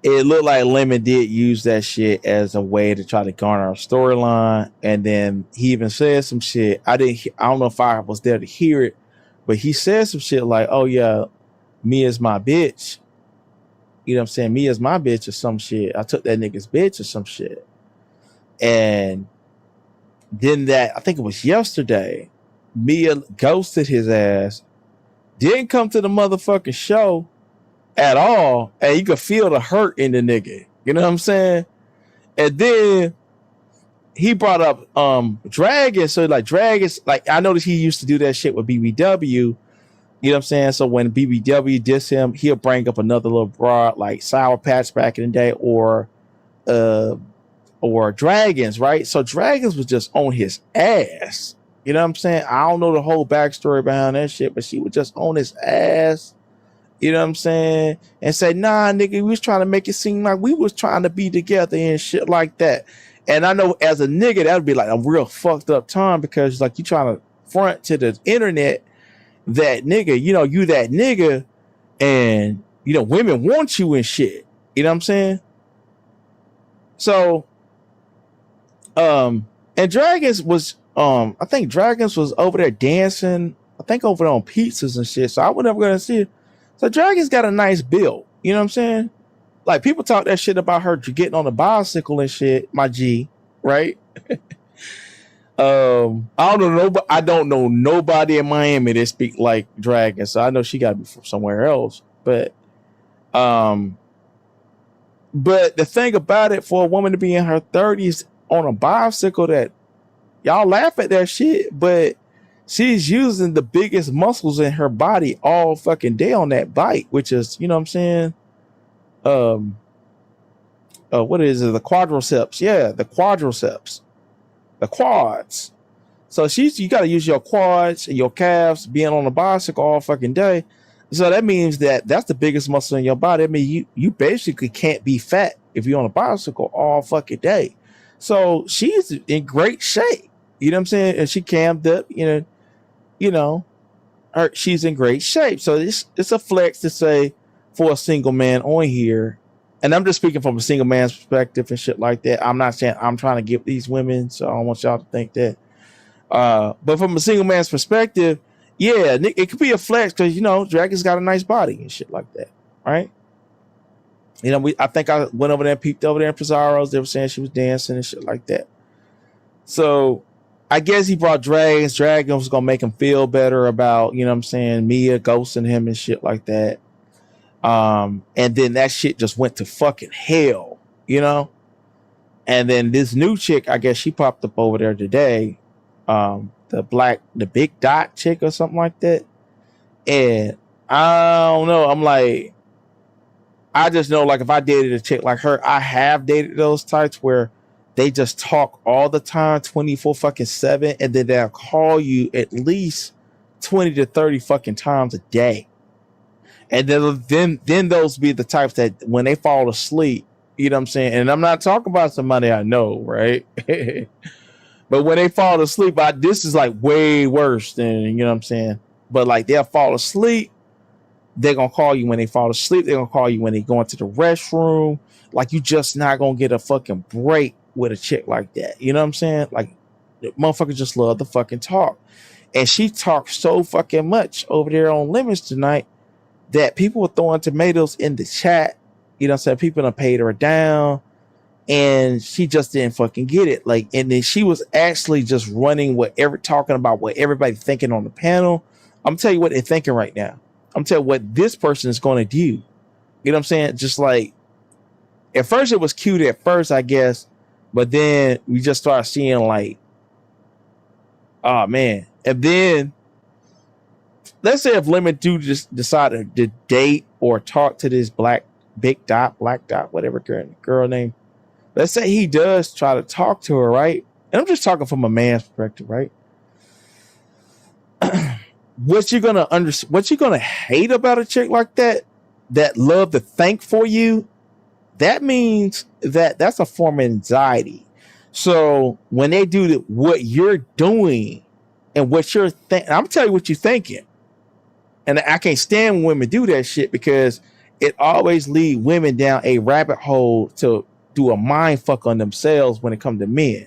it looked like Lemon did use that shit as a way to try to garner a storyline. And then he even said some shit. I don't know if I was there to hear it, but he said some shit like, oh yeah, Mia's my bitch. You know what I'm saying? Mia's my bitch or some shit. I took that nigga's bitch or some shit. And then I think it was yesterday, Mia ghosted his ass, didn't come to the motherfucking show at all, and you could feel the hurt in the nigga. You know what I'm saying? And then he brought up Dragon. So like Dragon's like, I noticed he used to do that shit with BBW. You know what I'm saying? So when BBW diss him, he'll bring up another little broad like Sour Patch back in the day, or Dragons, right? So Dragons was just on his ass. You know what I'm saying? I don't know the whole backstory behind that shit, but she was just on his ass. You know what I'm saying? And say, nah, nigga, we was trying to make it seem like we was trying to be together and shit like that. And I know as a nigga, that would be like a real fucked up time, because like you trying to front to the internet that nigga, you that nigga, and women want you and shit. You know what I'm saying? So, and Dragons was, I think Dragons was over there dancing, I think over there on pizzas and shit. So I was never gonna see it. So Dragon's got a nice build. You know what I'm saying? Like people talk that shit about her getting on a bicycle and shit, my G, right? I don't know nobody in Miami that speak like Dragon, so I know she got to be from somewhere else. But the thing about it, for a woman to be in her 30s on a bicycle, that y'all laugh at that shit, but she's using the biggest muscles in her body all fucking day on that bike, which is, you know what I'm saying? What is it? The quadriceps. Yeah, the quadriceps. The quads. So you got to use your quads and your calves being on a bicycle all fucking day. So that means that's the biggest muscle in your body. I mean, you basically can't be fat if you're on a bicycle all fucking day. So she's in great shape. You know what I'm saying? And she cammed up, she's in great shape. So it's a flex to say for a single man on here. And I'm just speaking from a single man's perspective and shit like that. I'm not saying I'm trying to give these women, so I don't want y'all to think that. But from a single man's perspective, yeah, it could be a flex because, Dragon's got a nice body and shit like that, right? I think I went over there and peeped over there in Pizarro's. They were saying she was dancing and shit like that. So I guess he brought Dragons. Dragon was going to make him feel better about, Mia ghosting him and shit like that. And then that shit just went to fucking hell, and then this new chick, I guess she popped up over there today, the big dot chick or something like that. And I don't know, I'm like, I just know, like, if I dated a chick like her, I have dated those types where they just talk all the time 24/7, and then they'll call you at least 20 to 30 fucking times a day. And then those be the types that when they fall asleep, you know what I'm saying? And I'm not talking about somebody I know, right? But when they fall asleep, this is like way worse than, you know what I'm saying? But like they'll fall asleep. They're going to call you when they fall asleep. They're going to call you when they go into the restroom. Like you just not going to get a fucking break with a chick like that. You know what I'm saying? Like the motherfuckers just love to fucking talk. And she talked so fucking much over there on Lemons tonight that people were throwing tomatoes in the chat. You know what I'm saying? People done paid her down. And she just didn't fucking get it. Like, and then she was actually just running talking about what everybody thinking on the panel. I'm telling you what they're thinking right now. I'm telling you what this person is going to do. You know what I'm saying? Just like, at first it was cute at first, I guess. But then we just started seeing like, oh man. And then, let's say if Lemon do just decide to date or talk to this black dot, whatever girl name. Let's say he does try to talk to her, right? And I'm just talking from a man's perspective, right? What you gonna hate about a chick like that love to think for you? That means that's a form of anxiety. So when they do what you're doing and what you're thinking, I'm telling you what you're thinking. And I can't stand when women do that shit because it always leads women down a rabbit hole to do a mind fuck on themselves when it comes to men.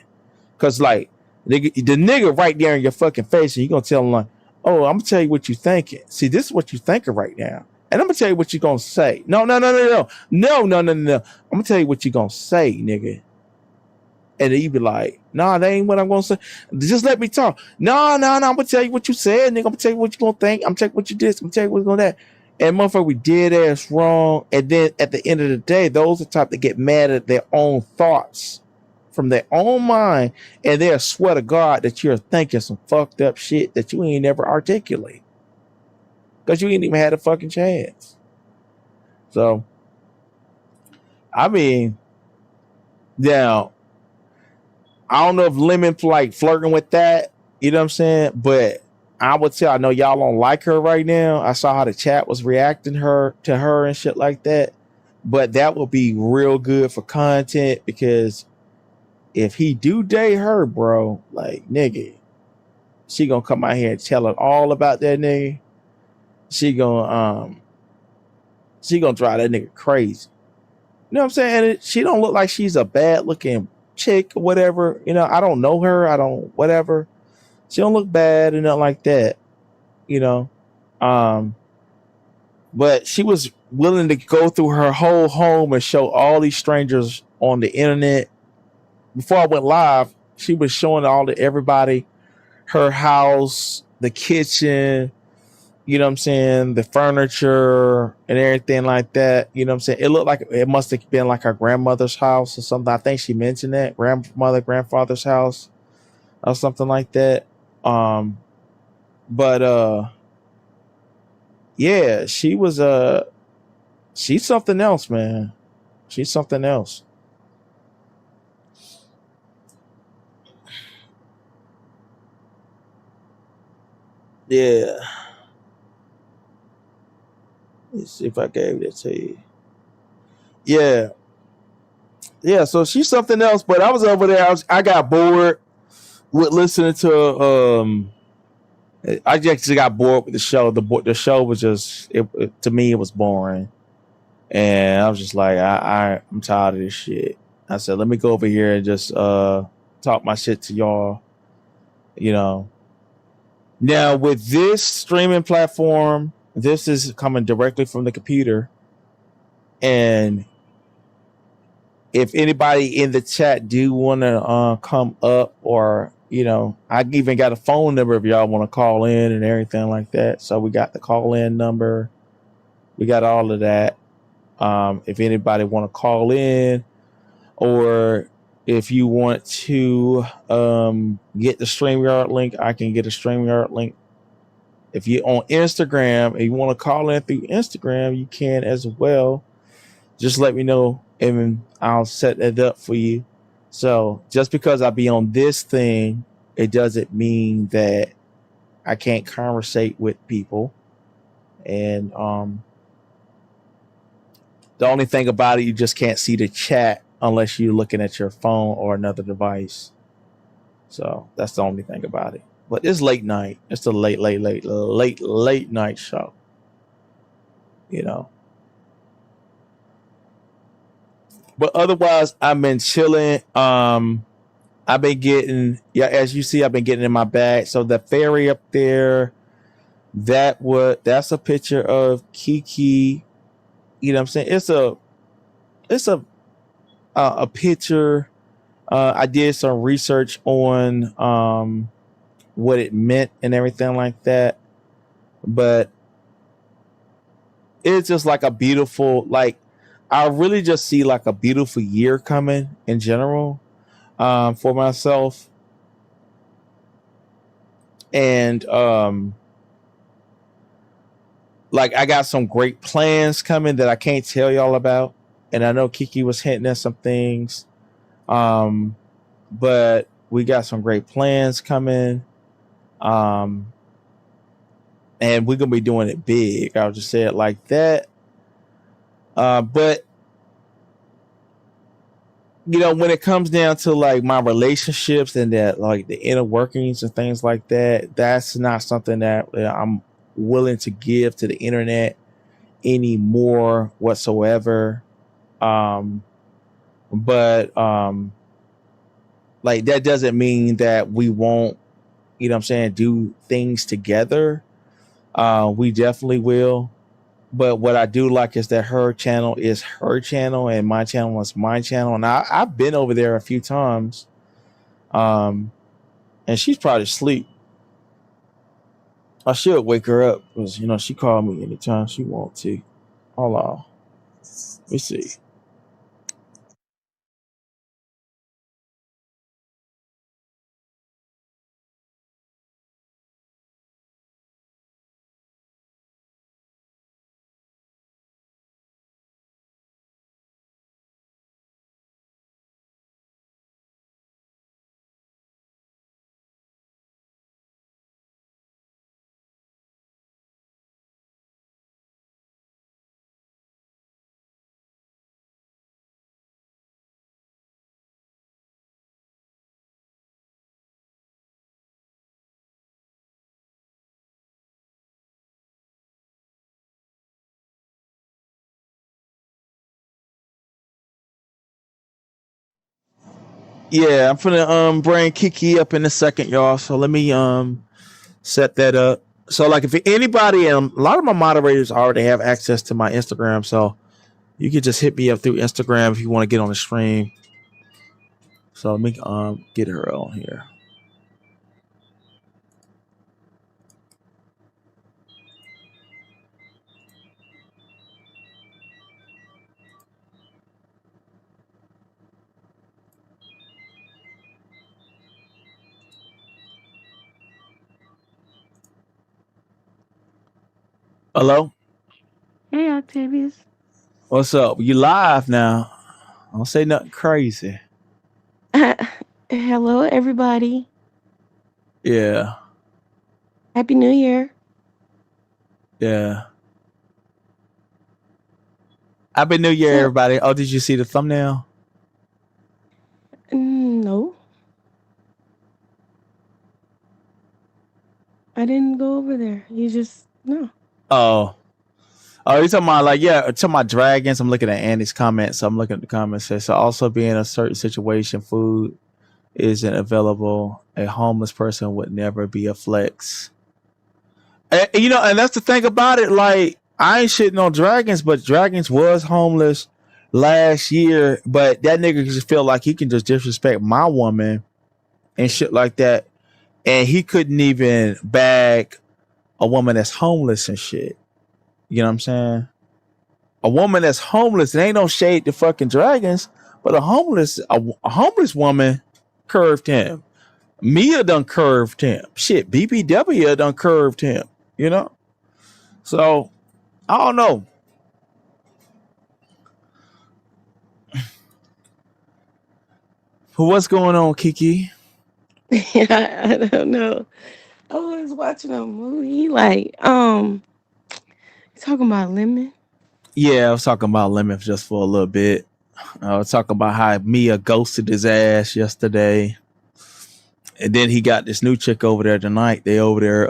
Cause like the nigga right there in your fucking face, and you're gonna tell him like, oh, I'm gonna tell you what you thinking. See, this is what you thinking right now. And I'm gonna tell you what you're gonna say. No. I'm gonna tell you what you're gonna say, nigga. And then you be like, nah, that ain't what I'm gonna say. Just let me talk. No, I'm gonna tell you what you said, nigga. I'm gonna tell you what you're gonna think. I'm gonna tell you what you did. I'm gonna tell you what's gonna that. And motherfucker, we did ass wrong. And then at the end of the day, those are the type that get mad at their own thoughts from their own mind. And they'll swear to God that you're thinking some fucked up shit that you ain't never articulate. Because you ain't even had a fucking chance. So, I mean, now, I don't know if Lemon like flirting with that. You know what I'm saying? But I would say, I know y'all don't like her right now. I saw how the chat was reacting to her and shit like that. But that would be real good for content because if he do date her, bro, like, nigga, she gonna come out here and tell her all about that nigga. She gonna drive that nigga crazy. You know what I'm saying? And she don't look like she's a bad looking chick or whatever. You know, I don't know her. I don't whatever. She don't look bad and nothing like that. You know. but she was willing to go through her whole home and show all these strangers on the internet. Before I went live, she was showing everybody her house, the kitchen, you know what I'm saying, the furniture and everything like that. You know what I'm saying? It looked like it must have been like her grandmother's house or something. I think she mentioned that grandfather's house or something like that. But yeah, she's something else, man. She's something else. Yeah. Let's see if I gave it to you. Yeah. Yeah, so she's something else, but I was over there. I got bored with listening to I just got bored with the show. The show was just to me it was boring. And I was just like, I'm tired of this shit. I said, let me go over here and just talk my shit to y'all. You know. Now with this streaming platform, this is coming directly from the computer. And if anybody in the chat do want to come up, or I even got a phone number if y'all want to call in and everything like that. So we got the call in number, we got all of that. If anybody want to call in, or if you want to get the StreamYard link, I can get a StreamYard link. If you're on Instagram and you want to call in through Instagram, you can as well. Just let me know and I'll set it up for you. So just because I be on this thing, it doesn't mean that I can't conversate with people. And the only thing about it, you just can't see the chat unless you're looking at your phone or another device. So that's the only thing about it. But it's late night. It's the late night show. But otherwise, I've been chilling. I've been getting, as you see, I've been getting in my bag. So the fairy up there, that's a picture of Kiki. You know what I'm saying? It's a picture. I did some research on what it meant and everything like that. But it's just like a beautiful, I really just see like a beautiful year coming in general for myself. And I got some great plans coming that I can't tell y'all about. And I know Kiki was hinting at some things. But we got some great plans coming. And we're going to be doing it big. I'll just say it like that. But when it comes down to my relationships and that the inner workings and things like that, that's not something that I'm willing to give to the internet anymore whatsoever. But that doesn't mean that we won't, do things together. We definitely will. But what I do like is that her channel is her channel and my channel is my channel. And I've been over there a few times. And she's probably asleep. I should wake her up because, she called me anytime she wants to. Hold on. Let me see. Yeah, I'm finna bring Kiki up in a second, y'all. So let me set that up So like if anybody, and a lot of my moderators already have access to my Instagram, so you can just hit me up through Instagram if you want to get on the stream. So let me get her on here. Hello? Hey, Octavius. What's up? You live now. Don't say nothing crazy. Hello, everybody. Yeah. Happy New Year. Yeah. Happy New Year, So, everybody. Oh, did you see the thumbnail? no, I didn't go over there. You just, no. Oh. Oh, you're talking about like, yeah, talking about dragons. I'm looking at Andy's comments. So I'm looking at the comments. So also being in a certain situation, food isn't available. A homeless person would never be a flex. And, and that's the thing about it. Like, I ain't shitting on dragons, but dragons was homeless last year. But that nigga just feel like he can just disrespect my woman and shit like that. And he couldn't even bag a woman that's homeless and shit. You know what I'm saying? A woman that's homeless, it ain't no shade to fucking dragons, but a homeless woman curved him. Mia done curved him. Shit, BBW done curved him. You know? So, I don't know. What's going on, Kiki? I don't know. I was watching a movie, like, talking about lemon. Yeah, I was talking about Lemon just for a little bit. I was talking about how Mia ghosted his ass yesterday. And then he got this new chick over there tonight. They over there,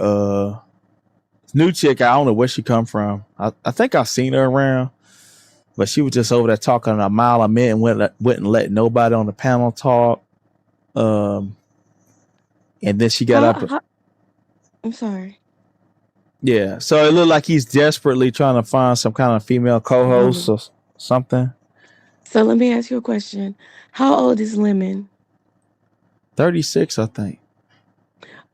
new chick, I don't know where she come from. I think I've seen her around. But she was just over there talking a mile a minute and wouldn't let nobody on the panel talk. And then she got up. I'm sorry. Yeah, so it looked like he's desperately trying to find some kind of female co-host or something. So let me ask you a question. How old is Lemon? 36, I think.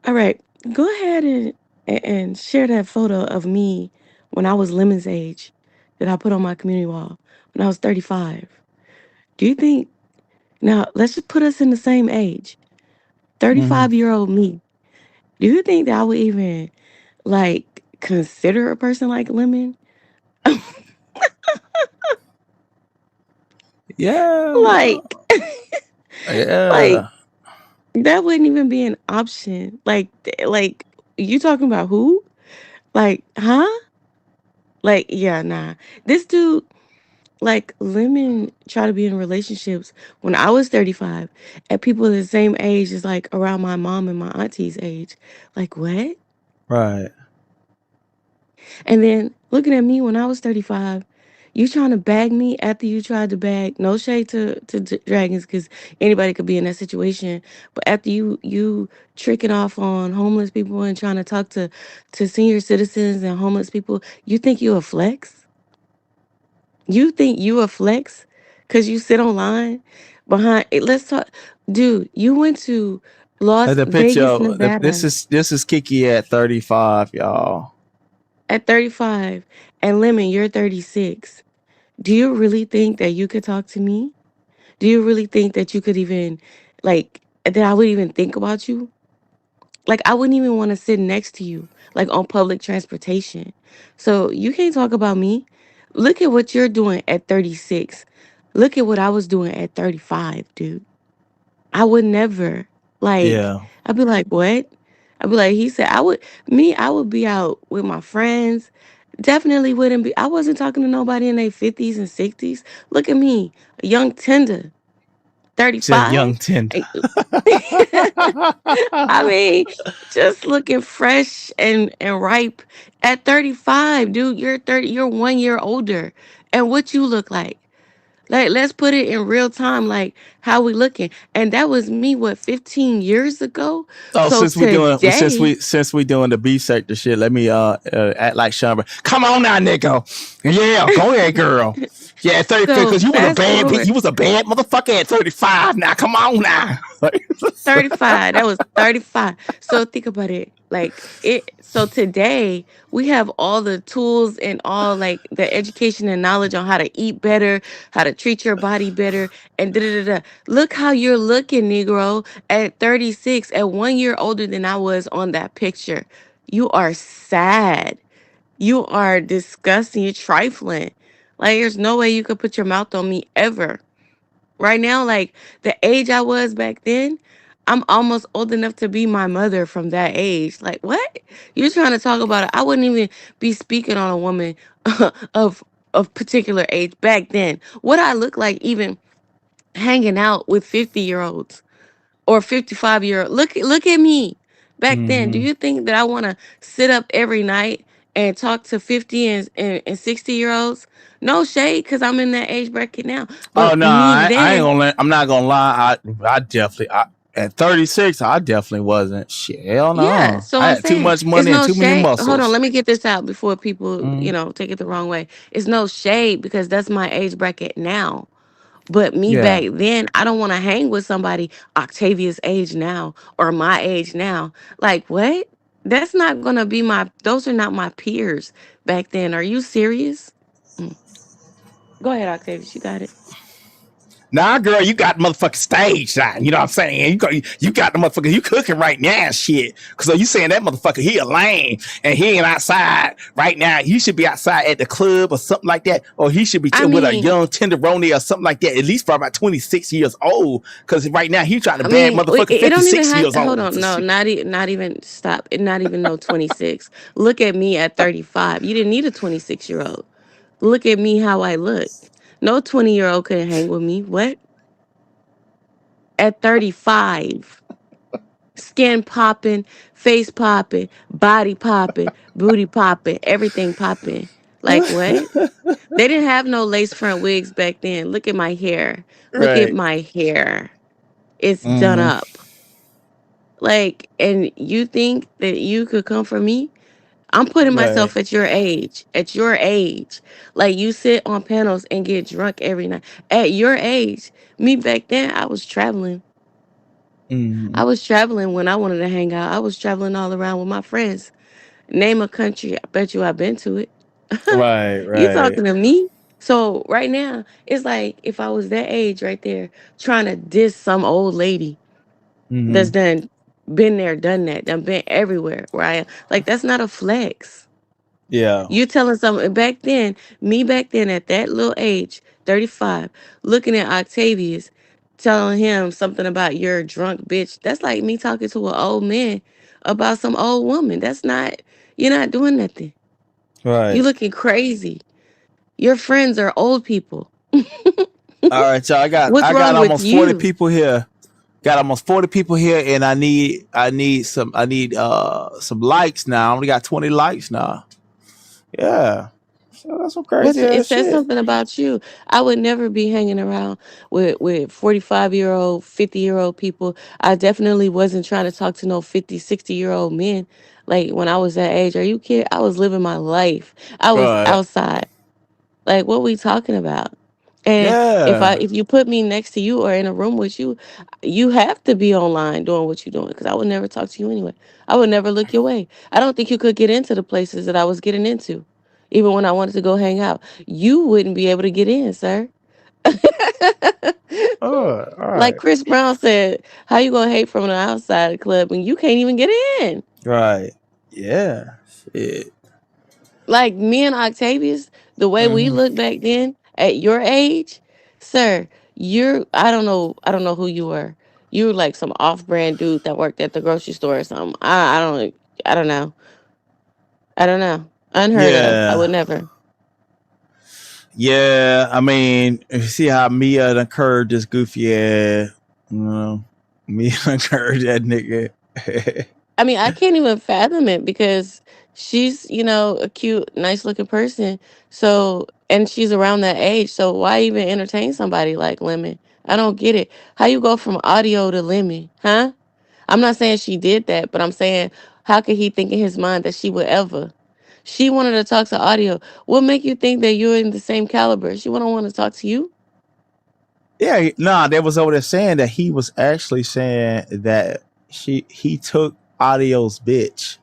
All right, go ahead and share that photo of me when I was Lemon's age that I put on my community wall when I was 35. Do you think, now let's just put us in the same age, 35-year-old me. Do you think that I would even like consider a person like Lemon? Yeah. Like, Yeah. like that wouldn't even be an option. Like you talking about who? Like, huh? Like, yeah, nah. This dude, like, Lemon tried to be in relationships when I was 35 at people the same age as like around my mom and my auntie's age. Like, what? Right. And then looking at me when I was 35, you trying to bag me after you tried to bag, no shade to dragons, because anybody could be in that situation. But after you tricking off on homeless people and trying to talk to senior citizens and homeless people, you think you a flex? You think you a flex because you sit online behind it? Let's talk, dude. You went to Las The Vegas, picture. Nevada This is Kiki at 35, y'all. at 35, and Lemon, you're 36. Do you really think that you could talk to me? Do you really think that you could even, like, that I would even think about you? Like, I wouldn't even want to sit next to you, like on public transportation. So you can't talk about me. Look at what you're doing at 36. Look at what I was doing at 35, dude. I would never. Like, Yeah. I'd be like, what? I'd be like, he said, I would be out with my friends. Definitely wouldn't be. I wasn't talking to nobody in their 50s and 60s. Look at me, a young tender, Said young 35. Tinder. I mean, just looking fresh and ripe at 35, dude. You're 30. You're 1 year older. And what you look like? Like, let's put it in real time, like how we looking. And that was me, what, 15 years ago? Oh, So today, since we doing the B sector shit, let me act like Sean. Come on now, nigga. Yeah, go ahead, girl. Yeah, 35, so because fast forward you was a bad motherfucker at 35. Now, come on now. 35. That was 35. So think about it. Like it so today we have all the tools and all like the education and knowledge on how to eat better, how to treat your body better, and da da da. Da. Look how you're looking, Negro, at 36, at 1 year older than I was on that picture. You are sad. You are disgusting. You're trifling. Like there's no way you could put your mouth on me ever. Right now, like the age I was back then, I'm almost old enough to be my mother from that age. Like, what? You're trying to talk about it. I wouldn't even be speaking on a woman of of particular age back then. What I look like even hanging out with 50-year-olds or 55-year-old. Look at me. Back then, do Mm-hmm. you think that I want to sit up every night and talk to 50 and 60-year-olds? No shade, because I'm in that age bracket now. Oh But no, me I ain't then, gonna. I'm not gonna lie. I definitely. At 36, I definitely wasn't. Shit, hell yeah, no. so I I'm had too saying much it's money and no too many shade. Hold on, muscles. let me get this out before people, Mm, take it the wrong way. It's no shade because that's my age bracket now. But me yeah. back then, I don't want to hang with somebody Octavius age now or my age now. Like, what? That's not gonna be those are not my peers back then. Are you serious? Mm. Go ahead, Octavius, you got it. Nah, girl, you got motherfucking stage now. You know what I'm saying? You got the motherfucker. You cooking right now, shit. Cause you saying that motherfucker he a lame and he ain't outside right now. He should be outside at the club or something like that, or he should be I with a mean, young tenderoni or something like that. At least for about 26 years old. Cause right now he trying to I bag mean, motherfucking it don't even 56 have. years Hold old. on, So no, shit. not even stop. It not even no 26. Look at me at 35. You didn't need a 26-year-old. Look at me how I look. No 20-year-old couldn't hang with me. What? At 35, skin popping, face popping, body popping, booty popping, everything popping. Like what? They didn't have no lace front wigs back then. Look at my hair. Look at Right. my hair. It's done Mm-hmm. up. Like, and you think that you could come for me? I'm putting Right. myself at your age. At your age. Like you sit on panels and get drunk every night. At your age. Me back then, I was traveling. Mm-hmm. I was traveling when I wanted to hang out. I was traveling all around with my friends. Name a country, I bet you I've been to it. Right. You Right. talking to me? So right now, it's like if I was that age right there, trying to diss some old lady Mm-hmm. that's done been there, done that, done been everywhere where I am. Like that's not a flex. Yeah. You telling someone back then, me back then at that little age, 35, looking at Octavius, telling him something about you're a drunk bitch. That's like me talking to an old man about some old woman. That's not, you're not doing nothing. You Right. looking crazy. Your friends are old people. All right, y'all. What's I got wrong with almost 40 you? people here. Got almost 40 people here, and I need some likes now. I only got 20 likes now. Yeah. So that's some crazy It ass says shit. something about you. I would never be hanging around with 45-year-old, 50-year-old people. I definitely wasn't trying to talk to no 50, 60-year-old men. Like when I was that age, are you kidding? I was living my life. I was Right. outside. Like what we talking about? And Yeah. if you put me next to you or in a room with you, you have to be online doing what you're doing because I would never talk to you anyway. I would never look your way. I don't think you could get into the places that I was getting into, even when I wanted to go hang out. You wouldn't be able to get in, sir. Oh, all Like right. Chris Brown said, how you gonna hate from the outside of the club and you can't even get in? Right. Yeah. Shit. Like me and Octavius, the way we Mm-hmm. look back then at your age, sir, I don't know who you were. You were like some off-brand dude that worked at the grocery store or something. I don't know. I don't know. Unheard of. I Yeah. would never. Yeah. I mean, you see how Mia done curved this goofy ass. You know, Mia done curved that nigga. I mean, I can't even fathom it because she's, a cute, nice looking person. So, and she's around that age. So why even entertain somebody like Lemon? I don't get it. How you go from audio to Lemon, huh? I'm not saying she did that, but I'm saying how could he think in his mind that she would ever? She wanted to talk to audio. What make you think that you're in the same caliber? She wouldn't want to talk to you. Yeah, nah, they was over there saying that he was actually saying that he took Audio's bitch.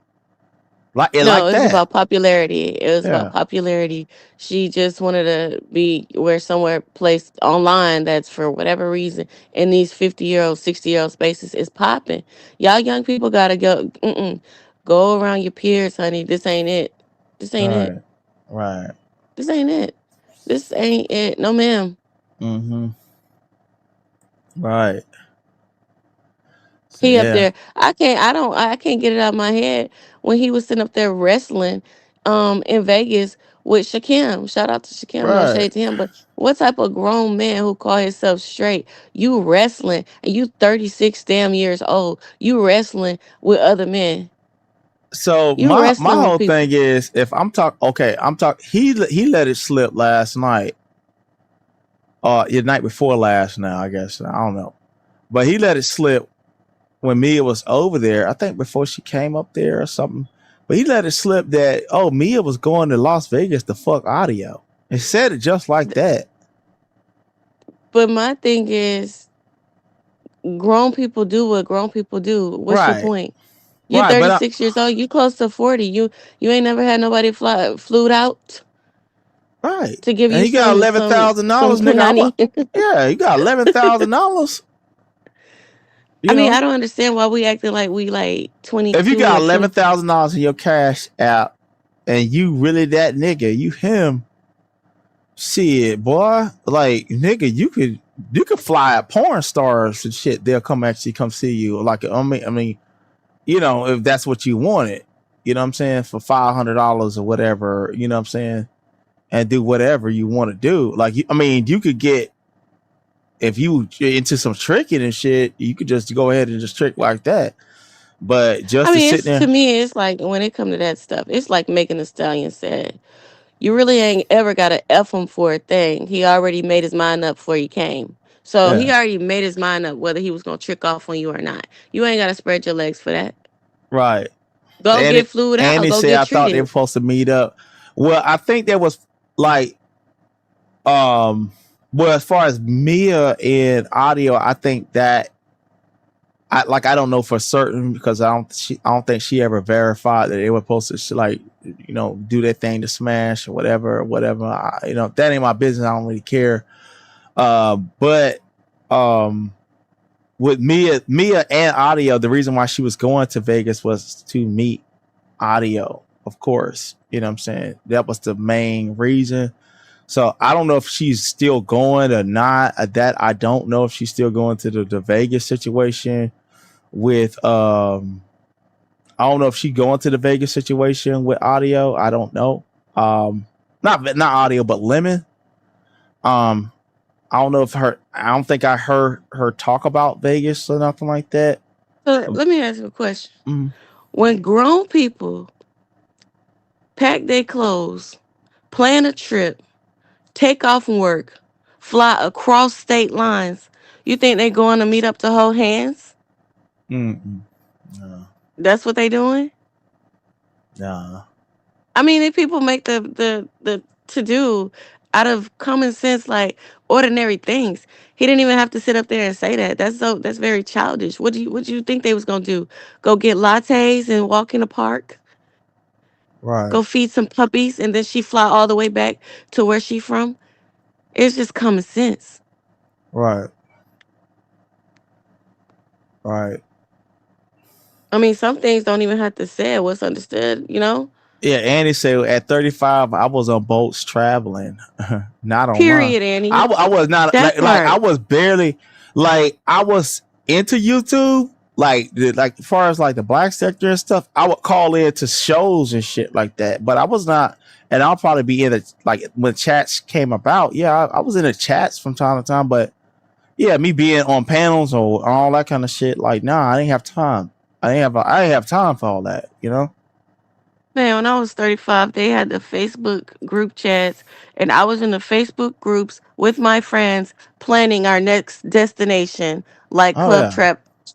No, Like it was that. about popularity. It was about Yeah. popularity. She just wanted to be where somewhere placed online that's for whatever reason in these 50-year-old, 60-year-old spaces is popping. Y'all young people gotta go. Go around your peers, honey. This ain't it. This ain't it. Right. Right. This ain't it. This ain't it. No, ma'am. Mm-hmm. Right. So He up yeah. there. I can't get it out of my head when he was sitting up there wrestling in Vegas with Shakim. Shout out to Shakim, no Right. shade to him. But what type of grown man who call himself straight? You wrestling and you 36 damn years old. You wrestling with other men. So You my wrestling with whole thing people. is if I'm talking he let it slip last night. The night before last now, I guess. I don't know. But he let it slip when Mia was over there. I think before she came up there or something. But he let it slip that Mia was going to Las Vegas to fuck Audio. And said it just like that. But my thing is grown people do what grown people do. What's your Right. point? You're Right. 36 years old. You close to 40. You ain't never had nobody flued out Right. to give And you he got some $11,000, nigga. punani. Yeah, you got $11,000. I You mean, know, I don't understand why we acting like we like if you 22 got or eleven 20. thousand dollars in your cash app and you really that nigga, you him, shit, boy, like nigga, you could fly at porn stars and shit. They'll come see you. Like I mean, if that's what you wanted, you know what I'm saying, for $500 or whatever, you know what I'm saying, and do whatever you want to do. Like, you could get if you into some tricking and shit, you could just go ahead and just trick like that. But I just to mean, sit it's to there, me, it's like when it come to that stuff, it's like making a stallion said. You really ain't ever got to F him for a thing. He already made his mind up before you came. So he yeah, already made his mind up whether he was gonna trick off on you or not. You ain't gotta spread your legs for that. right. Go And get flued out. Andy Go said get I thought they were treated. supposed to meet up. Well, I think there was like well, as far as Mia and Audio, I think that I don't know for certain because I don't think she ever verified that they were supposed to do their thing to smash or whatever. That ain't my business. I don't really care. But with Mia and Audio, the reason why she was going to Vegas was to meet Audio, of course. You know what I'm saying? That was the main reason. So I don't know if she's still going or not. That I don't know if she's still going to the Vegas situation with I don't know if she's going to the Vegas situation with Audio. I don't know. Not Audio, but Lemon. I don't know if I don't think I heard her talk about Vegas or nothing like that. So let me ask you a question. Mm, When grown people pack their clothes, plan a trip, take off from work, fly across state lines, you think they going to meet up to hold hands? no, That's what they doing? no. I mean, if people make the to do out of common sense, like ordinary things, he didn't even have to sit up there and say that. That's very childish. What do you think they was gonna do? Go get lattes and walk in the park? Right, Go feed some puppies and then she fly all the way back to where she from? It's just common sense. right, right. I mean, some things don't even have to say what's understood. Yeah, Andy said at 35, I was on boats traveling, not on mine. Period, I, Annie. I was not That like I part. was barely I was into YouTube, like as far as like the black sector and stuff. I would call in to shows and shit like that, but I was not. And I'll probably be in it like when chats came about. Yeah, I was in the chats from time to time, but yeah, me being on panels or all that kind of shit. Like, nah, I didn't have time. I didn't have time for all that. Man, when I was 35, they had the Facebook group chats, and I was in the Facebook groups with my friends planning our next destination, like Oh yeah.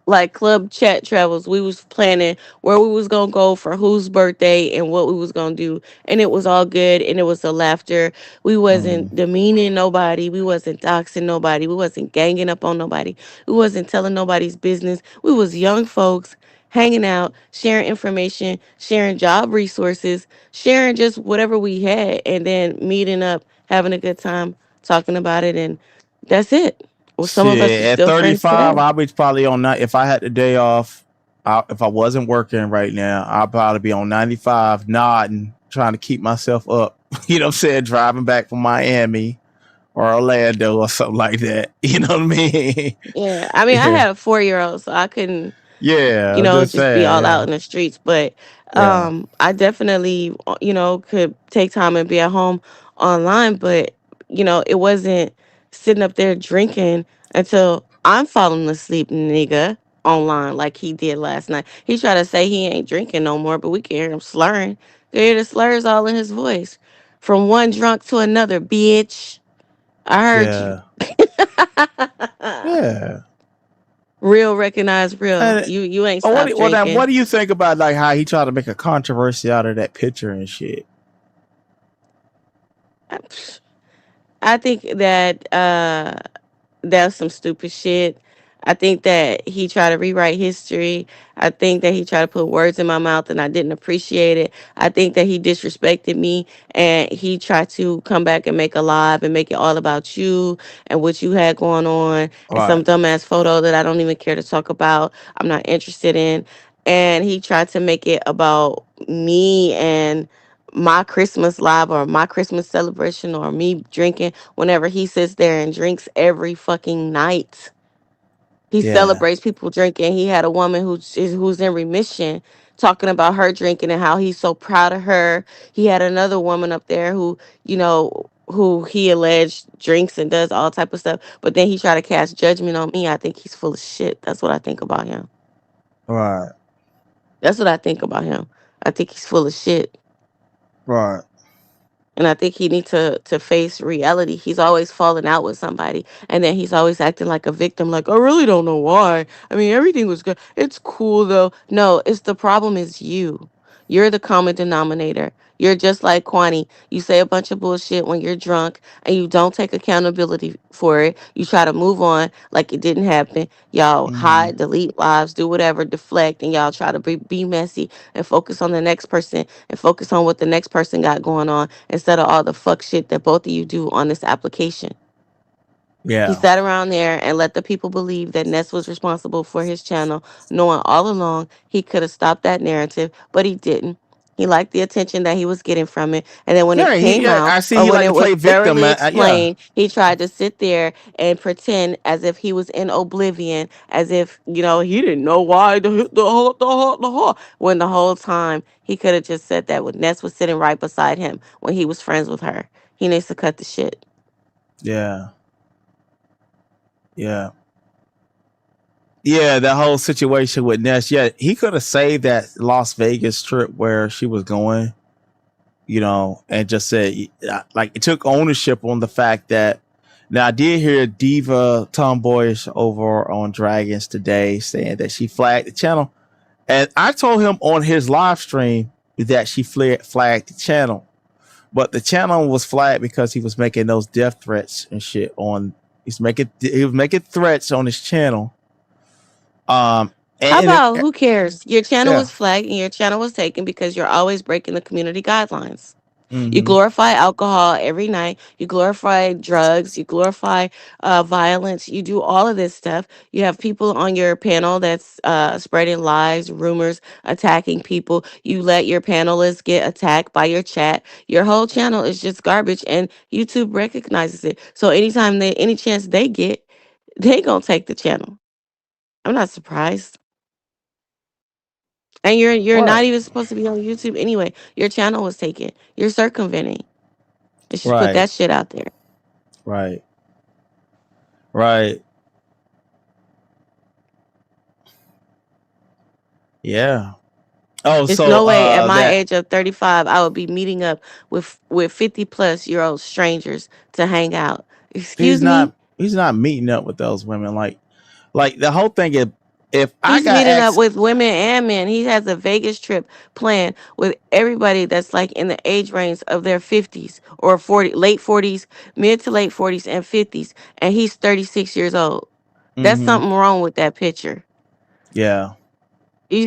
like club chat travels. We was planning where we was gonna go for whose birthday and what we was gonna do, and it was all good, and it was the laughter. We Mm, wasn't demeaning nobody, we wasn't doxing nobody, we wasn't ganging up on nobody, we wasn't telling nobody's business. We was young folks hanging out, sharing information, sharing job resources, sharing just whatever we had, and then meeting up, having a good time, talking about it, and that's it. Well, some of us shit. are At still friends 35, today. I'll be probably on that. If I had the day off, if I wasn't working right now, I'll probably be on 95, nodding, trying to keep myself up. You know what I'm saying? Driving back from Miami or Orlando or something like that. You know what I mean? Yeah, I mean, I Yeah. had a 4-year-old, so I couldn't, Yeah. I'm just just be saying. all out Yeah. in the streets. But Yeah. I definitely, could take time and be at home online. But it wasn't sitting up there drinking until I'm falling asleep, nigga, online like he did last night. He tried to say he ain't drinking no more, but we can hear him slurring. You hear the slurs all in his voice. From one drunk to another, bitch. I heard you. Yeah. Yeah. Real recognize real. And You ain't but stopped what drinking. do you think about like how he tried to make a controversy out of that picture and shit? I think that that's some stupid shit. I think that he tried to rewrite history. I think that he tried to put words in my mouth and I didn't appreciate it. I think that he disrespected me and he tried to come back and make a live and make it all about you and what you had going on and Right. some dumbass photo that I don't even care to talk about. I'm not interested in. And he tried to make it about me and my Christmas live or my Christmas celebration or me drinking whenever he sits there and drinks every fucking night. He Yeah. celebrates people drinking. He had a woman who's in remission talking about her drinking and how he's so proud of her. He had another woman up there who he alleged drinks and does all type of stuff. But then he tried to cast judgment on me. I think he's full of shit. That's what I think about him. Right. That's what I think about him. I think he's full of shit. Right. And I think he needs to face reality. He's always falling out with somebody, and then he's always acting like a victim. Like, I really don't know why. I mean, everything was good. It's cool though. No, it's the problem is you. You're the common denominator. You're just like Kwani. You say a bunch of bullshit when you're drunk, and you don't take accountability for it. You try to move on like it didn't happen. Y'all Mm, hide, delete lives, do whatever, deflect, and y'all try to be messy and focus on the next person and focus on what the next person got going on instead of all the fuck shit that both of you do on this application. He yeah. sat around there and let the people believe that Ness was responsible for his channel, knowing all along he could have stopped that narrative, but he didn't. He liked the attention that he was getting from it. And then when it Yeah. He. came Yeah. out, I see. or He when like to it was play victim. thoroughly Yeah. explained, he tried to sit there and pretend as if he was in oblivion, as if, he didn't know why when the whole time he could have just said that when Ness was sitting right beside him when he was friends with her. He needs to cut the shit. Yeah. Yeah. Yeah. The whole situation with Ness. Yeah. He could have saved that Las Vegas trip where she was going. You know, and just said like it took ownership on the fact that. Now I did hear Diva Tomboyish over on Dragons today saying that she flagged the channel. And I told him on his live stream that she flagged the channel, but the channel was flagged because he was making those death threats and shit on. He was making threats on his channel. Um, How and about who cares? Your channel yeah, was flagged and your channel was taken because you're always breaking the community guidelines. You mm-hmm, glorify alcohol every night. You glorify drugs. You glorify violence. You do all of this stuff. You have people on your panel that's spreading lies, rumors, attacking people. You let your panelists get attacked by your chat. Your whole channel is just garbage, and YouTube recognizes it. So any chance they get, they gonna take the channel. I'm not surprised. And you're right, not even supposed to be on YouTube anyway. Your channel was taken. You're circumventing. Let's just put right, that shit out there. right, right, yeah. Oh, It's so no way at my that age of 35 I would be meeting up with 50-plus-year-old strangers to hang out. he's Excuse me? not meeting up with those women. Like the whole thing is, if I He's got meeting up asked, with women and men. He has a Vegas trip planned with everybody that's like in the age range of their 50s or 40, late 40s, mid to late 40s and 50s, and he's 36 years old. That's mm-hmm, something wrong with that picture. yeah,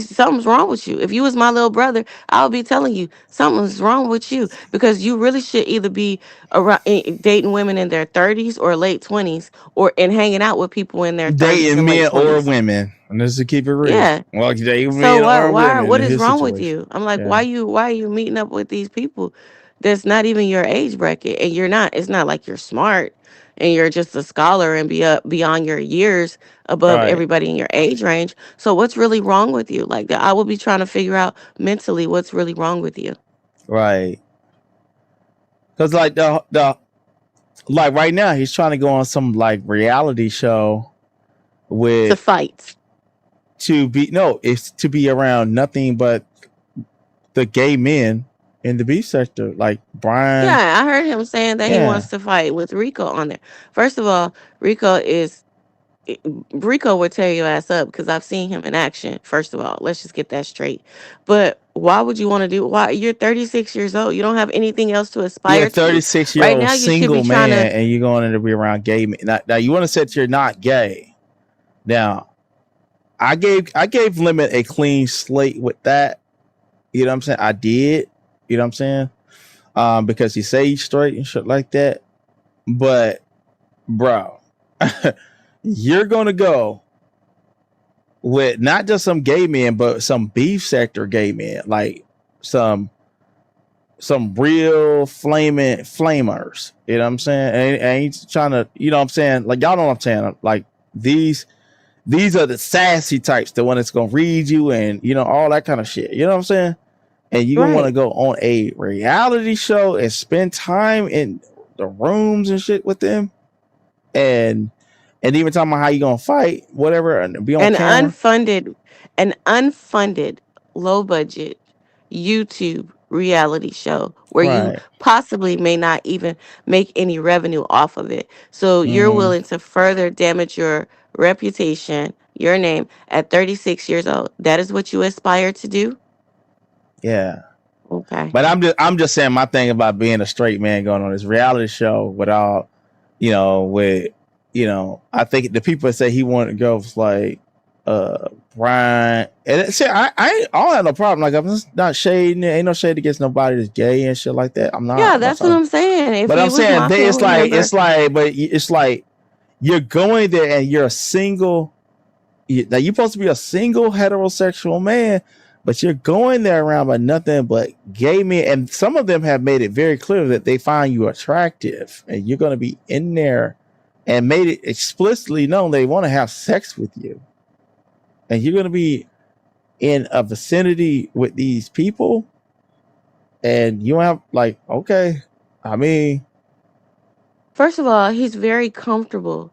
Something's wrong with you. If you was my little brother, I would be telling you something's wrong with you because you really should either be around, dating women in their 30s or late 20s, or and hanging out with people in their 30s dating and late men or 20s. women, and just to keep it real, Yeah. well, dating So men or women what in is his wrong with situation, you? I'm like, yeah, why are you meeting up with these people that's not even your age bracket? And you're not, it's not like you're smart and you're just a scholar and be up beyond your years above right, everybody in your age range. So what's really wrong with you? Like I will be trying to figure out mentally what's really wrong with you. right, because like the like right now he's trying to go on some like reality show To with fight. to be no, it's to be around nothing but the gay men in the beef sector, like Brian. Yeah, I heard him saying that he Yeah, wants to fight with Rico on there. First of all, Rico is it- Rico would tear your ass up because I've seen him in action. First of all, let's just get that straight. But why would you want to do? Why you're 36 years old? You don't have anything else to you're a aspire to. 36-year Right old now, you should be single trying to. man, and you're going in to be around gay men. Now you want to say that you're not gay. Now I gave Limit a clean slate with that. You know what I'm saying? I did. You know what I'm saying? Because he say he's straight and shit like that. But bro, you're gonna go with not just some gay men, but some beef sector gay men, like some real flaming flamers. You know what I'm saying? I ain't trying to, you know what I'm saying? Like y'all know what I'm saying? Like these are the sassy types, the one that's gonna read you and you know all that kind of shit. You know what I'm saying? And you're gonna want to Right. go on a reality show and spend time in the rooms and shit with them, and even talking about how you gonna fight, whatever, and be on An camera. unfunded, an unfunded, low budget YouTube reality show where you Right. possibly may not even make any revenue off of it. So you're Mm-hmm. willing to further damage your reputation, your name at 36 years old. That is what you aspire to do? Yeah. Okay. But I'm just saying my thing about being a straight man going on this reality show with all, with, I think the people that say he wanted to go was like, Brian, and see, I don't have no problem. Like I'm just not shading it. Ain't no shade against nobody that's gay and shit like that. Yeah, I'm not that's what talking. I'm saying. If But he I'm was saying my they, family member, it's like you're going there and you're a single. Now you're supposed to be a single heterosexual man, but you're going there around by nothing but gay men, and some of them have made it very clear that they find you attractive, and you're going to be in there, and made it explicitly known they want to have sex with you, and you're going to be in a vicinity with these people, and you have like, okay, I mean, first of all, he's very comfortable.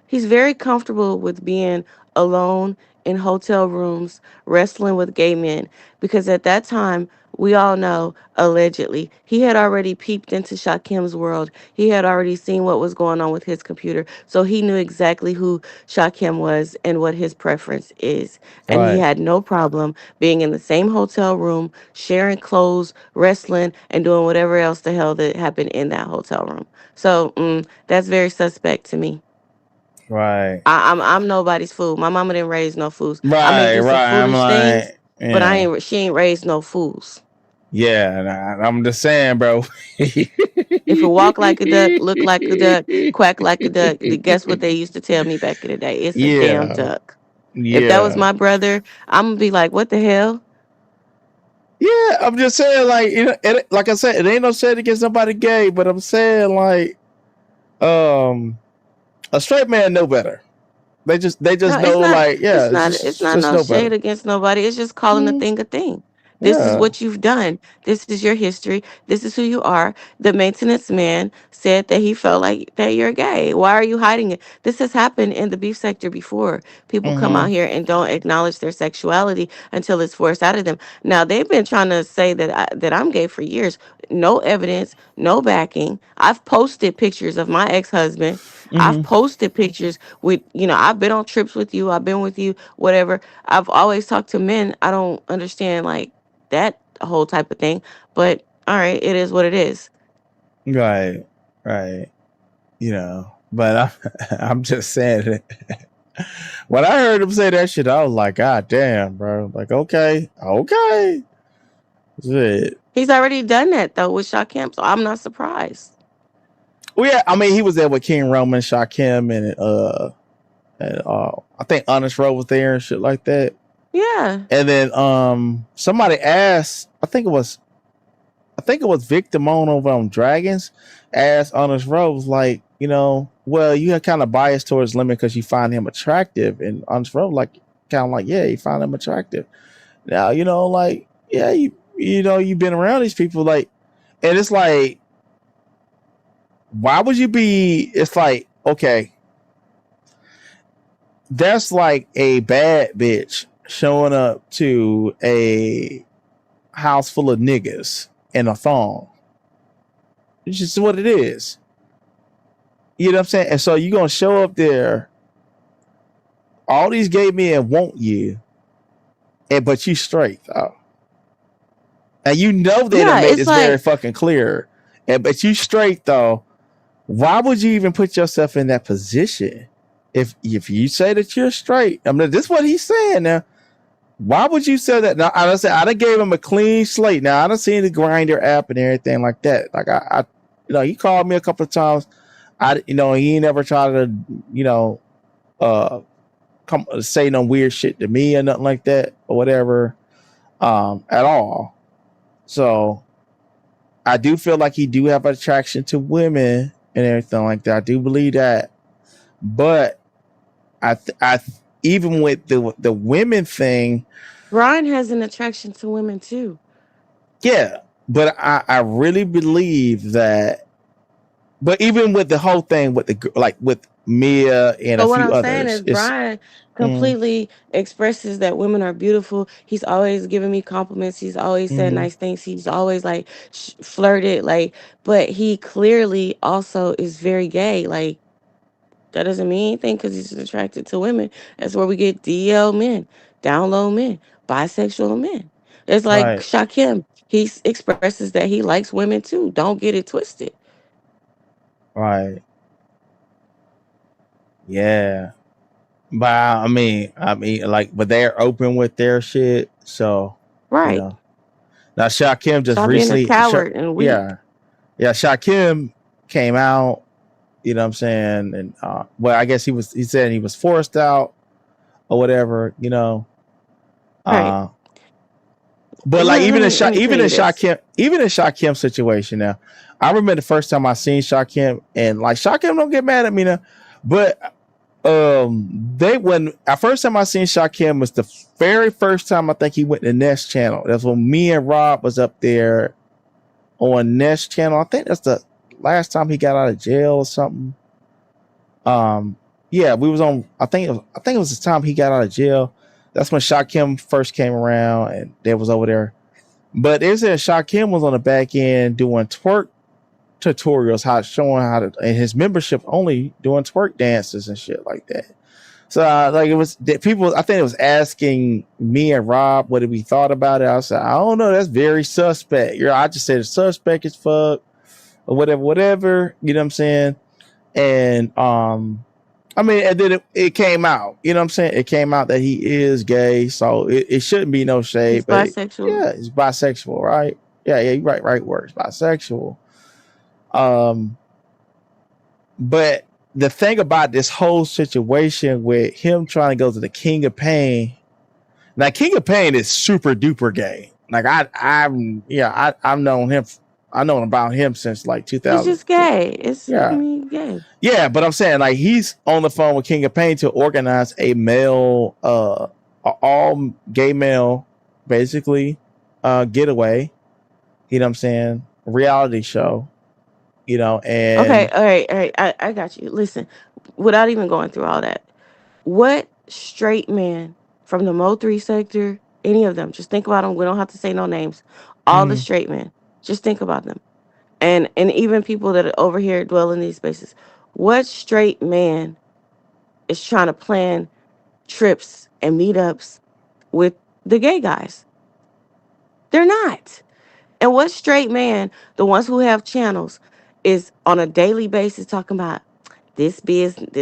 He's very comfortable with being alone in hotel rooms, wrestling with gay men, because at that time, we all know, allegedly, he had already peeped into Shakim's world. He had already seen what was going on with his computer. So he knew exactly who Shakim was and what his preference is. And he right, had no problem being in the same hotel room, sharing clothes, wrestling, and doing whatever else the hell that happened in that hotel room. So that's very suspect to me. right, I'm nobody's fool. My mama didn't raise no fools. I may right, do some right. I'm foolish things, like, but yeah. she ain't raised no fools. Yeah, and I'm just saying, bro. If it walk like a duck, look like a duck, quack like a duck, then guess what they used to tell me back in the day? It's a damn Yeah, duck. If that was yeah, my brother, I'm gonna be like, what the hell? yeah. I'm just saying, like, like I said, it ain't no shade against nobody gay, but I'm saying, like, um, a straight man know better. They just No, it's know, not. like, yeah, It's it's not. It's just not just no know shade better. against nobody. It's just calling a Mm, thing a thing. This is Yeah. what you've done. This is your history. This is who you are. The maintenance man said that he felt like that you're gay. Why are you hiding it? This has happened in the beef sector before. People come out Mm-hmm. here and don't acknowledge their sexuality until it's forced out of them. Now they've been trying to say that I'm gay for years. No evidence, no backing. I've posted pictures of my ex-husband. I've Mm-hmm. posted pictures with, I've been on trips with you. I've been with you, whatever. I've always talked to men. I don't understand like that whole type of thing. But all right, it is what it is. Right. Right. But I'm just saying that when I heard him say that shit, I was like, God damn, bro. Like, okay. Shit. He's already done that though with Shaquem, so I'm not surprised. Well, yeah, I mean, he was there with King Roman, Shaquem, and I think Honest Rowe was there and shit like that. Yeah. And then somebody asked, I think it was Vic Damone over on Dragons, asked Honest Rose, like, well, you had kind of biased towards Lemon because you find him attractive. And Honest Rose, like, kind of like, yeah, you find him attractive. Now, like, yeah, you've been around these people, like, and it's like, why would you be, it's like, okay, that's like a bad bitch showing up to a house full of niggas in a thong. It's just what it is. You know what I'm saying? And so you're going to show up there, all these gay men want you, but you straight, though. And they done made this very fucking clear. But you straight, though. Why would you even put yourself in that position? If you say that you're straight, I mean, this is what he's saying now. Why would you say that? Now, I done gave him a clean slate. Now, I done seen the Grindr app and everything like that. Like, I he called me a couple of times. He ain't never tried to, come say no weird shit to me or nothing like that or whatever, at all. So, I do feel like he do have an attraction to women and everything like that. I do believe that, but I even with the women thing, Brian has an attraction to women too. Yeah, but I really believe that. But even with the whole thing with with Mia and But a what few I'm others, saying is Brian completely expresses that women are beautiful. He's always giving me compliments. He's always said nice things. He's always like flirted, like, but he clearly also is very gay. Like, that doesn't mean anything because he's attracted to women. That's where we get DL men, down low men, bisexual men. It's like right, Shaquem. He expresses that he likes women too. Don't get it twisted. right, yeah. But I mean, like, but they're open with their shit, so Right. Now Shaquem just Stop being a recently, coward and weak. yeah, Shaquem came out. You know what I'm saying? And well, I guess he said he was forced out or whatever. Right. But like even in this. Shakim's situation now, I remember the first time I seen Shakim, and like Shakim don't get mad at me now, but first time I seen Shakim was the very first time I think he went to Nest Channel. That's when me and Rob was up there on Nest Channel. I think that's the last time he got out of jail or something. Yeah, we was on. I think it was the time he got out of jail. That's when Shaquem first came around, and they was over there. But they said Shaquem was on the back end doing twerk tutorials, showing how to, and his membership only doing twerk dances and shit like that. So like it was people. I think it was asking me and Rob what we thought about it. I said, I don't know. That's very suspect. I just said it's suspect as fuck or whatever. You know what I'm saying? And I mean, and then it came out. You know what I'm saying? It came out that he is gay, so it shouldn't be no shade. He's bisexual. Yeah, he's bisexual, right? Yeah, you're right words, bisexual. But the thing about this whole situation with him trying to go to the King of Pain, now King of Pain is super duper gay. Like I've known him. I known about him since like 2000. He's just gay. Gay. Yeah, but I'm saying like he's on the phone with King of Pain to organize a male, all gay male, basically, getaway. You know what I'm saying? Reality show. You know, Okay, and all right, all right. I got you. Listen, without even going through all that, what straight man from the Mo 3 sector, any of them, just think about them. We don't have to say no names. All the mm, straight men, just think about them. And even people that are over here dwell in these spaces. What straight man is trying to plan trips and meetups with the gay guys? They're not. And what straight man, the ones who have channels, is on a daily basis talking about this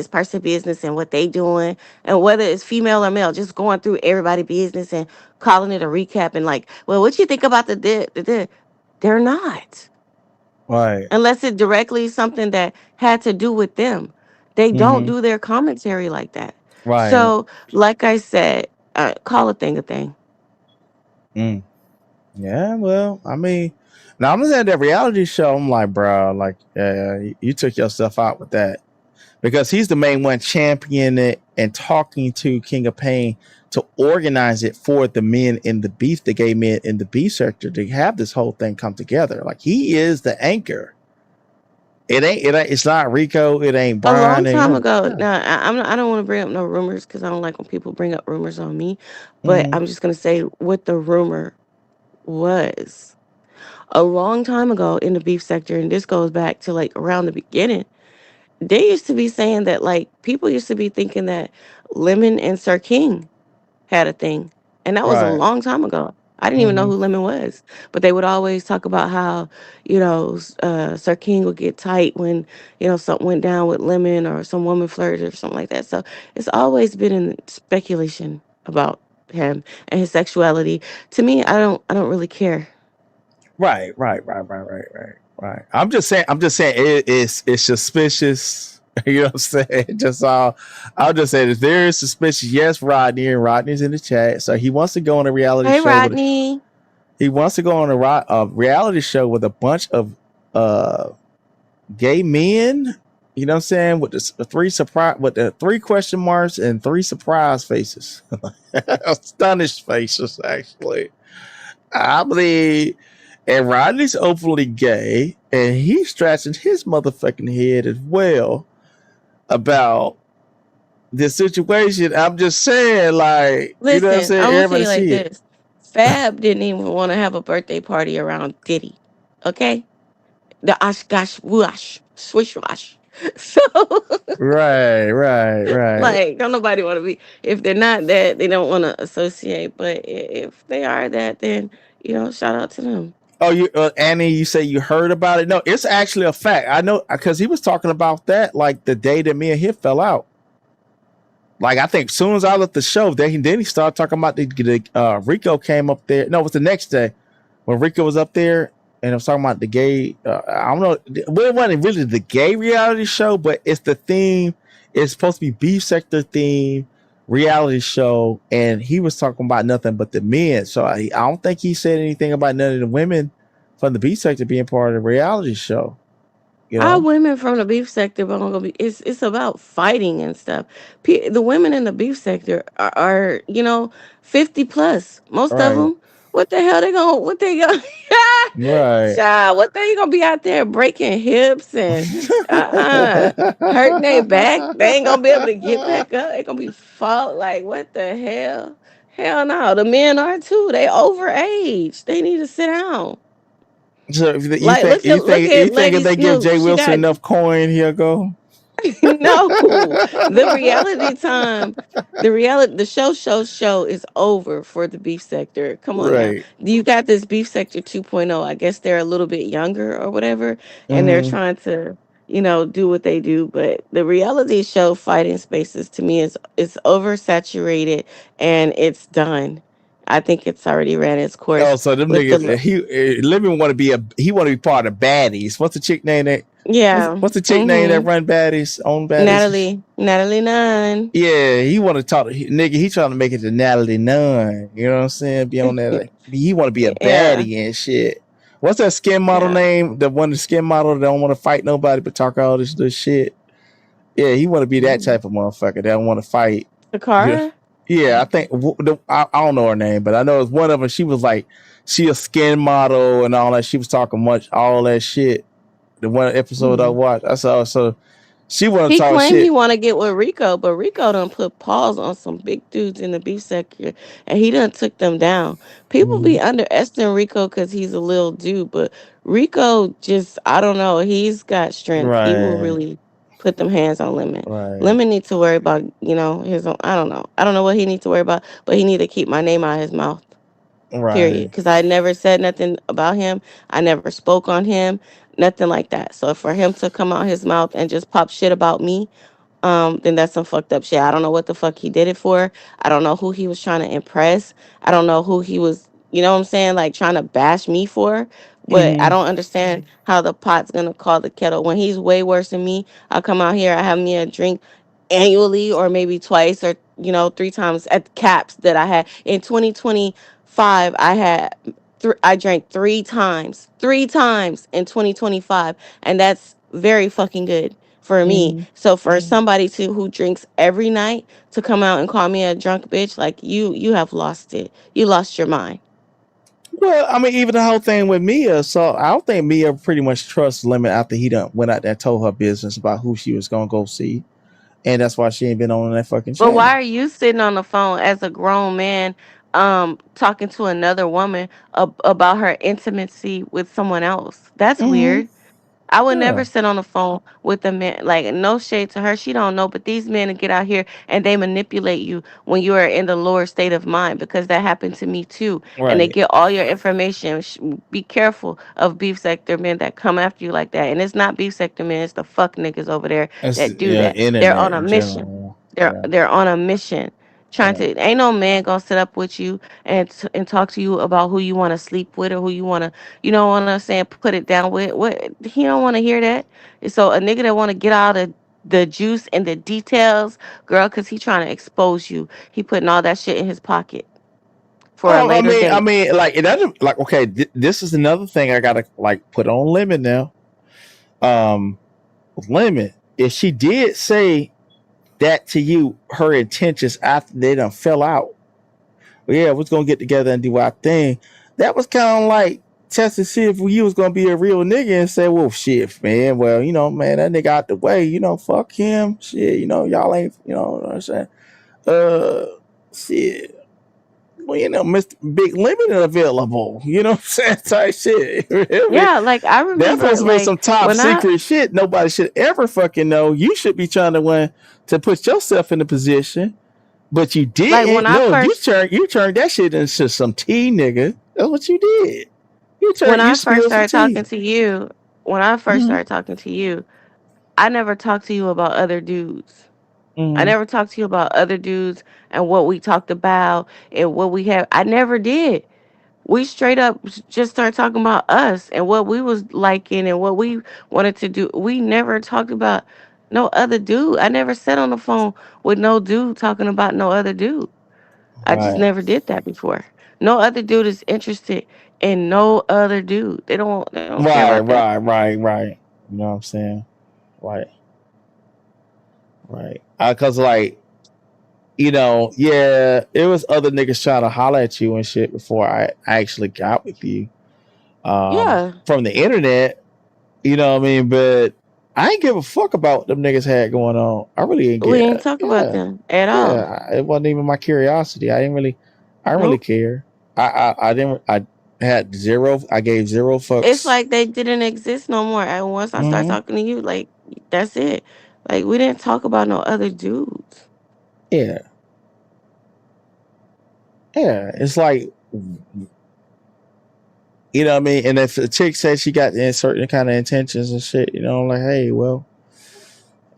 person business and what they doing, and whether it's female or male, just going through everybody business and calling it a recap and like, well, what you think about the. They're not, right. unless it directly is something that had to do with them. They don't Mm-hmm. do their commentary like that. Right. So, like I said, call a thing a thing. Mm. Yeah, well, I mean, now I'm just at that reality show. I'm like, bro, like, you took yourself out with that because he's the main one championing it and talking to King of Pain to organize it for the men in the beef, the gay men in the beef sector to have this whole thing come together. Like he is the anchor. It's not Rico. It ain't A long Brian. Ain't time none. ago, Yeah. now I don't want to bring up no rumors because I don't like when people bring up rumors on me. But Mm-hmm. I'm just gonna say what the rumor was. A long time ago in the beef sector, and this goes back to like around the beginning, they used to be saying that like people used to be thinking that Lemon and Sir King had a thing. And that was a Right. long time ago. I didn't even know Mm-hmm. who Lemon was. But they would always talk about how, Sir King would get tight when, something went down with Lemon or some woman flirted or something like that. So it's always been in speculation about him and his sexuality. To me, I don't really care. Right. I'm just saying it's suspicious. You know what I'm saying? Just all I'll just say this. There is suspicious. Yes, Rodney, and Rodney's in the chat. So he wants to go on a reality Hey, show with Rodney. he wants to go on a reality show with a bunch of uh gay men. You know what I'm saying? With the three question marks and three surprise faces. Astonished faces, actually. I believe, and Rodney's openly gay, and he's scratching his motherfucking head as well about this situation. I'm just saying, like, you know what I'm Listen, saying? I'm gonna tell Everybody you like see it. this. Fab didn't even want to have a birthday party around Diddy. Okay? The Osh Gosh Woosh Swish Wash. So Right. like don't nobody want to be, if they're not that, they don't want to associate. But if they are that, then shout out to them. Oh, you, Annie, you say you heard about it? No, it's actually a fact. I know because he was talking about that like the day that me and him fell out. Like I think as soon as I left the show, then he started talking about the Rico came up there. No, it was the next day when Rico was up there and I was talking about the gay. I don't know. Well, it wasn't really the gay reality show, but it's the theme. It's supposed to be beef sector theme reality show, and he was talking about nothing but the men. So I don't think he said anything about none of the women from the beef sector being part of the reality show. You Our know. women from the beef sector, but I'm gonna be. It's about fighting and stuff. The women in the beef sector are 50 plus. Most of Right. them. What the hell they going? What they going? Right. Child, what they gonna be out there breaking hips and hurting their back? They ain't gonna be able to get back up. They gonna be fall like what the hell? Hell no. The men are too. They overage. They need to sit down. So if you Like think look at you think if Lady they give Snoop. Jay She Wilson got enough coin, he'll go. no, the show is over for the beef sector. Come on now. Right. You got this beef sector 2.0. I guess they're a little bit younger or whatever, and they're Mm-hmm. trying to, do what they do. But the reality show fighting spaces to me is oversaturated and it's done. I think it's already ran its Oh, course so them with niggas, the Living want to be he want to be part of baddies. What's the chick name that? yeah. What's the chick name that Mm-hmm. run baddies, own baddies? Natalie Nunn. Yeah, he want to talk. Nigga, he trying to make it to Natalie Nunn. You know what I'm saying? Be on that. Like, he want to be a Yeah. baddie and shit. What's that skin model Yeah. name? The skin model that don't want to fight nobody but talk all this shit. Yeah, he want to be that type of motherfucker that don't want to fight. Yeah, Takara? yeah. I think I don't know her name, but I know it's one of them. She was like, she a skin model and all that. She was talking much all that shit. The one episode I Mhm. watched, I saw so she wasn't He talking claimed he shit. want to get with Rico, but Rico done put paws on some big dudes in the beef sector, and he done took them down. People Mhm. be underestimating Rico because he's a little dude, but Rico just, I don't know, he's got strength. He will Right, really put them hands on Lemon. right, Lemon needs to worry about, his own. I don't know. I don't know what he needs to worry about, but he need to keep my name out of his mouth. Period. right. Because I never said nothing about him. I never spoke on him. Nothing like that. So for him to come out his mouth and just pop shit about me, then that's some fucked up shit. I don't know what the fuck he did it for. I don't know who he was trying to impress. I don't know who he was, you know what I'm saying, like trying to bash me for. But I Mhm. don't understand how the pot's gonna call the kettle when he's way worse than me. I'll come out here, I have me a drink annually or maybe twice or three times at the caps that I had in 2025. I had I drank three times in 2025, and that's very fucking good for me. Mhm. So for somebody to who drinks every night to come out and call me a drunk bitch, like you have lost it. You lost your mind. Well, I mean, even the whole thing with Mia. So I don't think Mia pretty much trusts Lemon after he done went out there and told her business about who she was gonna go see, and that's why she ain't been on that fucking But why channel. are you sitting on the phone as a grown man, talking to another woman about her intimacy with someone else? That's Mhm. weird. I would Yeah. never sit on the phone with a man. Like, no shade to her, she don't know. But these men get out here and they manipulate you when you are in the lower state of mind, because that happened to me too. And they Right. get all your information. Be careful of beef sector men that come after you like that. And it's not beef sector men; it's the fuck niggas over there That's that do yeah, that. They're internet on a in mission. general. They're Yeah. they're on a mission. Trying Yeah. to, ain't no man gonna sit up with you and talk to you about who you want to sleep with or who you want to, what I'm saying, put it down with. What, he don't want to hear that. So a nigga that want to get all the juice and the details, girl, because he trying to expose you. He putting all that shit in his pocket for a Oh, later I date. mean, like it doesn't like okay. This is another thing I gotta like put on Lemon now. Um, Lemon, if she did say that to you, her intentions after they done fell out. Well, yeah, we're gonna get together and do our thing. That was kind of like test to see if you was gonna be a real nigga and say, well, shit, man. Well, man, that nigga out the way. Fuck him. Shit, y'all ain't. You know what I'm saying? Uh, shit. Well, Mr. Big Lemon available. You know what I'm saying? Type shit. Yeah, like I That's remember, supposed to be like some top when I, secret shit nobody should ever fucking know. You should be trying to win to put yourself in the position, but you like when didn't. I No, first you turned that shit into some tea, nigga. That's what you did. when You I first spilled some started talking tea. to you, when I first Mm-hmm. started talking to you, I never talked to you about other dudes. I Mm-hmm. never talked to you about other dudes and what we talked about and what we have. I never did. We straight up just started talking about us and what we was liking and what we wanted to do. We never talked about no other dude. I never sat on the phone with no dude talking about no other dude. I just Right. never did that before. No other dude is interested in no other dude. They don't care about Right. that. Right. Right. Right. You know what I'm saying? Right. Right. Cause like yeah, it was other niggas trying to holler at you and shit before I actually got with you. Yeah. From the internet, you know what I mean? But I ain't give a fuck about what them niggas had going on. I really didn't We ain't get talk about yeah. them at all. Yeah. It wasn't even my curiosity. I didn't really Nope. care. I didn't had zero I gave zero It's fucks. like they didn't exist no more. And once I start Mm-hmm. talking to you, like that's it. Like we didn't talk about no other dudes. Yeah. Yeah. It's like what I mean? And if a chick says she got certain kind of intentions and shit, like, hey, well,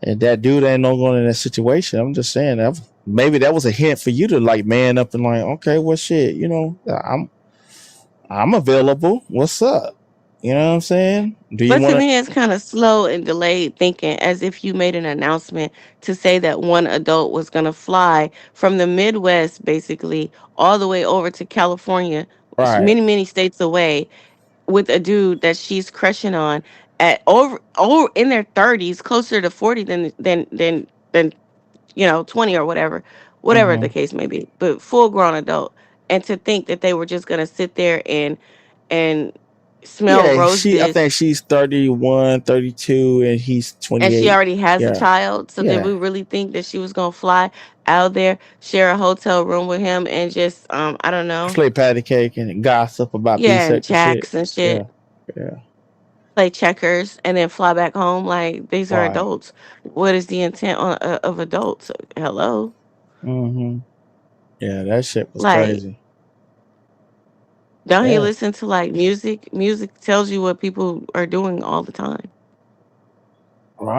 and that dude ain't no going in that situation. I'm just saying that maybe that was a hint for you to like man up and like, okay, well, shit, I'm available. What's up? You know what I'm saying? Do you But want to to? me, it's kind of slow and delayed thinking, as if you made an announcement to say that one adult was going to fly from the Midwest, basically, all the way over to California, Right. many, many states away, with a dude that she's crushing on at over in their 30s, closer to 40 than 20 or whatever the Mm-hmm. case may be, but full grown adult. And to think that they were just gonna sit there and smell Yeah, I roses, think she's 31, 32, and he's and she 28. already has a Yeah, child. So did yeah. we really think that she was gonna fly out there, share a hotel room with him, and just I don't know, Play patty cake and gossip about these yeah, and type of shit. jacks and Yeah, shit, yeah. play checkers, and then fly back home? Like, these are Right. adults. What is the intent of adults? Hello, Mm-hmm. Yeah, that shit was like. crazy. Don't he Yeah. listen to like music? Music tells you what people are doing all the time.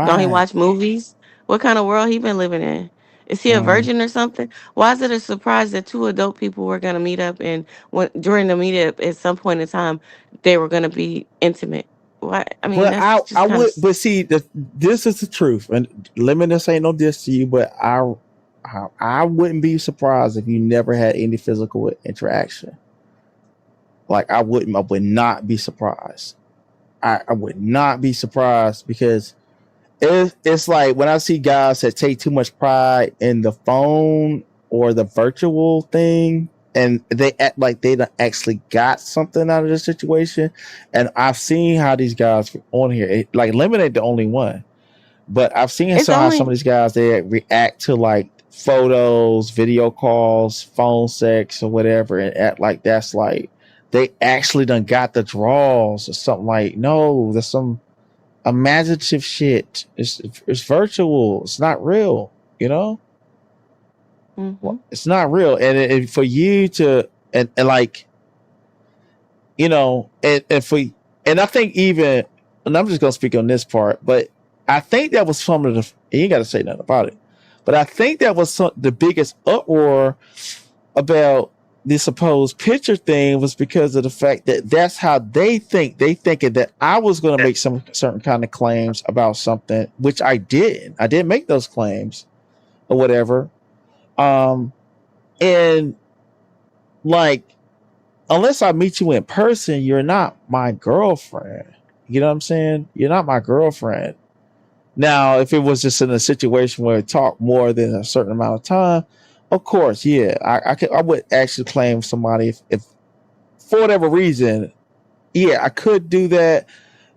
Don't he Right. watch movies? What kind of world he been living in? Is he a Mm. virgin or something? Why is it a surprise that two adult people were gonna meet up, and when during the meetup at some point in time they were gonna be intimate? Why? I mean, But that's I just kind of. would, but see, this is the truth, and this ain't no diss to you, but I wouldn't be surprised if you never had any physical interaction. Like I would not be surprised. I would not be surprised because it's like when I see guys that take too much pride in the phone or the virtual thing, and they act like they done actually got something out of the situation. And I've seen how these guys on here, like Lemonade, the only one, but I've seen It's how some of only. these guys they react to like photos, video calls, phone sex, or whatever, and act like that's like they actually done got the draws or something. Like no, there's some imaginative shit. It's virtual. It's not real. You know, Hmm. it's not real. For you to and like and for and I think even and I'm just gonna speak on this part, but I think that was some of the you ain't got to say nothing about it, but I think that was the biggest uproar about the supposed picture thing was because of the fact that that's how they think. They thinking that I was going to make some certain kind of claims about something, which I didn't. I didn't make those claims or whatever. And like, unless I meet you in person, you're not my girlfriend. You know what I'm saying? You're not my girlfriend. Now, if it was just in a situation where we talk more than a certain amount of time, of course, yeah, I would actually claim somebody if for whatever reason, yeah, I could do that,